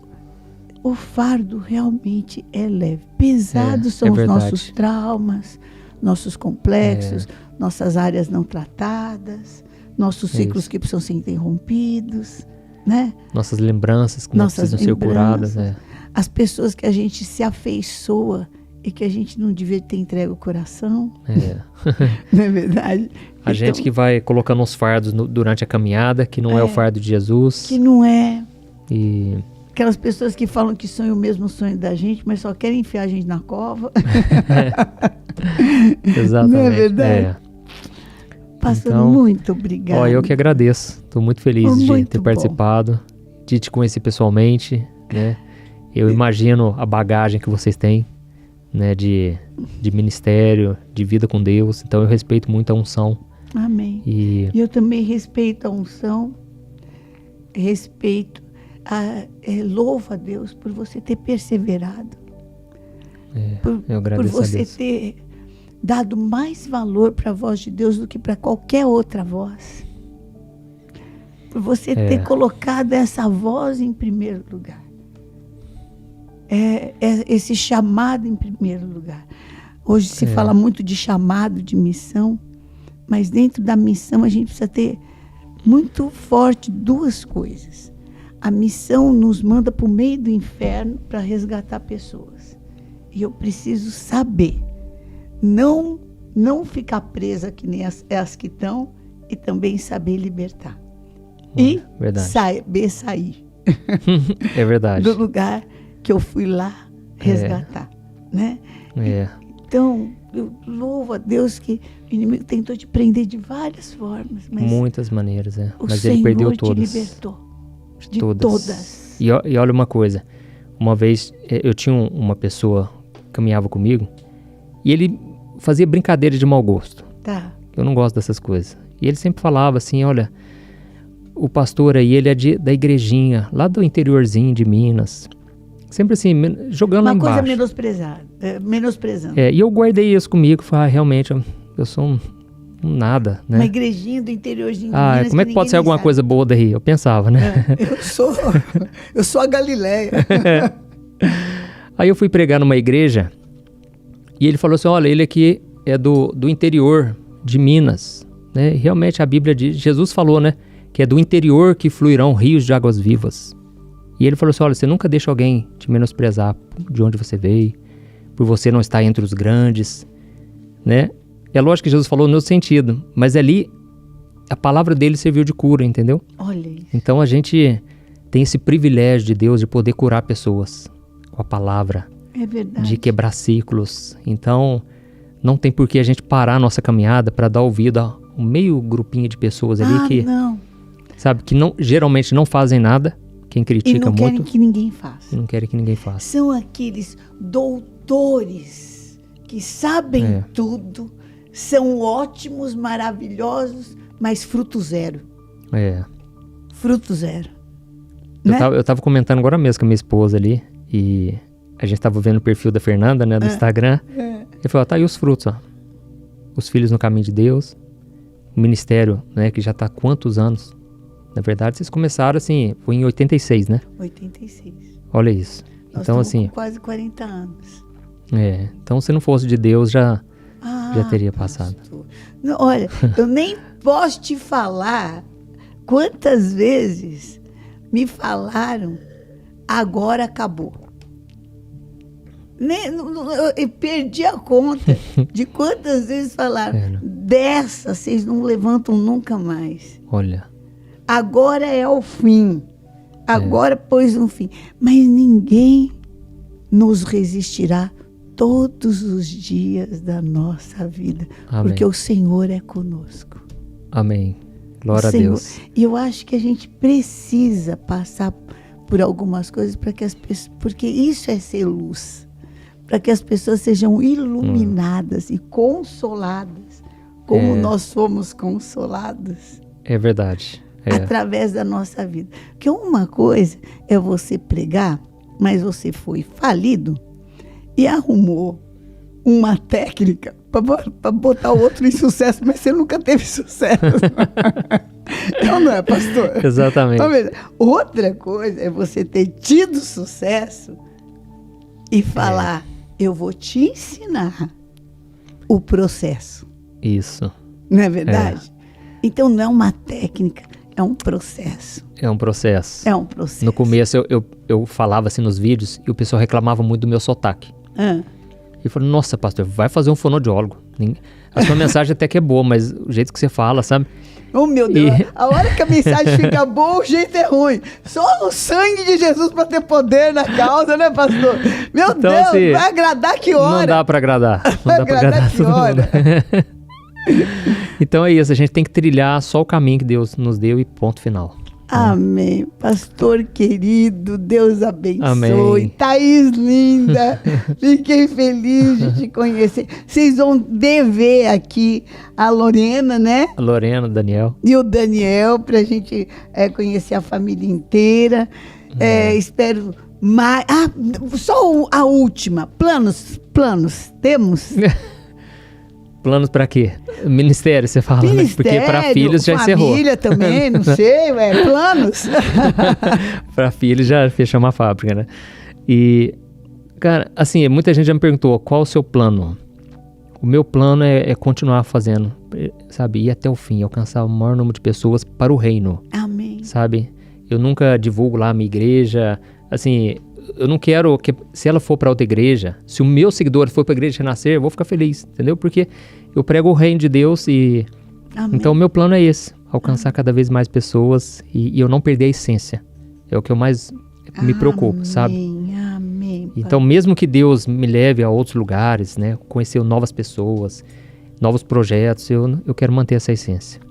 fardo realmente é leve. Pesados são os nossos traumas, nossos complexos, nossas áreas não tratadas, nossos ciclos que precisam ser interrompidos, né? Nossas lembranças que não precisam ser curadas. As pessoas que a gente se afeiçoa e que a gente não devia ter entregue o coração. Não é verdade? A gente que vai colocando uns fardos durante a caminhada, que não é o fardo de Jesus. Que não é. E... aquelas pessoas que falam que sonham o mesmo sonho da gente, mas só querem enfiar a gente na cova. Exatamente. Não é verdade? Pastor, então, muito obrigada. Eu que agradeço. Estou muito feliz de ter participado, de te conhecer pessoalmente, né? Eu imagino a bagagem que vocês têm, né, de ministério, de vida com Deus. Então eu respeito muito a unção. Amém. E eu também respeito a unção, louvo a Deus por você ter perseverado. Eu agradeço por você a Deus. ter dado mais valor para a voz de Deus do que para qualquer outra voz. Por você ter colocado essa voz em primeiro lugar. Esse chamado em primeiro lugar. Hoje se fala muito de chamado, de missão, mas dentro da missão a gente precisa ter muito forte duas coisas. A missão nos manda para o meio do inferno para resgatar pessoas. E eu preciso saber, não ficar presa que nem as que estão, e também saber libertar. E saber sair. É verdade. Do lugar que eu fui lá resgatar, né? Então, eu louvo a Deus que o inimigo tentou te prender de várias formas. Mas muitas maneiras, mas Senhor ele perdeu todas. Te libertou de todas. E olha uma coisa, uma vez eu tinha uma pessoa que caminhava comigo e ele fazia brincadeira de mau gosto. Eu não gosto dessas coisas. E ele sempre falava assim, olha, o pastor aí, ele é da igrejinha, lá do interiorzinho de Minas. Sempre assim, jogando lá embaixo. Uma coisa menosprezando. E eu guardei isso comigo, falei, realmente, eu sou um nada, né? Uma igrejinha do interiorzinho de Minas. Como é que pode ser alguma coisa boa daí? Eu pensava, né? Eu sou a Galileia. Aí eu fui pregar numa igreja e ele falou assim, olha, ele aqui é do interior de Minas, né? E realmente a Bíblia diz, Jesus falou, né? Que é do interior que fluirão rios de águas vivas. E ele falou assim, olha, você nunca deixa alguém te menosprezar de onde você veio, por você não estar entre os grandes, né? É lógico que Jesus falou no sentido, mas ali a palavra dele serviu de cura, entendeu? Olha isso. Então a gente tem esse privilégio de Deus de poder curar pessoas com a palavra. É verdade. De quebrar ciclos. Então não tem por que a gente parar a nossa caminhada para dar ouvido a um meio grupinho de pessoas ali que, sabe, que geralmente não fazem nada. Quem critica muito. E não querem que ninguém faça. E não querem que ninguém faça. São aqueles doutores que sabem tudo, são ótimos, maravilhosos, mas fruto zero. Fruto zero. Eu tava comentando agora mesmo com a minha esposa ali, e a gente tava vendo o perfil da Fernanda, né, do Instagram. Ele falou, tá aí os frutos, ó. Os filhos no caminho de Deus, o ministério, né, que já tá há quantos anos? Na verdade, vocês começaram assim, foi em 86, né? 86. Olha isso. Nós então, assim, com quase 40 anos. Então, se não fosse de Deus, já teria passado. Não, olha, eu nem posso te falar quantas vezes me falaram, agora acabou. Eu perdi a conta de quantas vezes falaram, dessa vocês não levantam nunca mais. Olha. Agora é o fim. Agora pôs um fim. Mas ninguém nos resistirá todos os dias da nossa vida. Amém. Porque o Senhor é conosco. Amém. Glória a Senhor. Deus. E eu acho que a gente precisa passar por algumas coisas para que as pessoas, porque isso é ser luz, para que as pessoas sejam iluminadas e consoladas, como nós fomos consolados. É verdade. Através da nossa vida. Porque uma coisa é você pregar, mas você foi falido e arrumou uma técnica para botar o outro em sucesso, mas você nunca teve sucesso. Não é, pastor? Exatamente. Outra coisa é você ter tido sucesso e falar, eu vou te ensinar o processo. Isso. Não é verdade? Então não é uma técnica, é um processo. É um processo. É um processo. No começo eu falava assim nos vídeos e o pessoal reclamava muito do meu sotaque. E falou, nossa, pastor, vai fazer um fonoaudiólogo. A sua mensagem até que é boa, mas o jeito que você fala, sabe? Oh, meu Deus, a hora que a mensagem fica boa, o jeito é ruim. Só o sangue de Jesus para ter poder na causa, né, pastor? Meu então, Deus, assim, vai agradar que hora? Não dá para agradar. Não dá para agradar que hora? Então é isso, a gente tem que trilhar só o caminho que Deus nos deu e ponto final. Amém. Pastor querido, Deus abençoe. Amém. Thaís linda, fiquei feliz de te conhecer. Vocês vão ver aqui a Lorena, né? A Lorena, o Daniel. E o Daniel, pra gente conhecer a família inteira. Espero mais... só a última. Planos, temos? Planos para quê? Ministério, você fala, Ministério, né? Porque para filhos já encerrou. Família também, não sei, planos. Para filhos já fechou uma fábrica, né? E, cara, assim, muita gente já me perguntou, qual o seu plano? O meu plano é continuar fazendo, sabe? Ir até o fim, alcançar o maior número de pessoas para o reino. Amém. Sabe? Eu nunca divulgo lá a minha igreja, assim... Eu não quero que, se ela for para outra igreja, se o meu seguidor for para a igreja de Renascer, eu vou ficar feliz, entendeu? Porque eu prego o reino de Deus e... Amém. Então o meu plano é esse, alcançar cada vez mais pessoas e eu não perder a essência. É o que eu mais me preocupo, sabe? Amém. Então mesmo que Deus me leve a outros lugares, né? Conhecer novas pessoas, novos projetos, eu quero manter essa essência.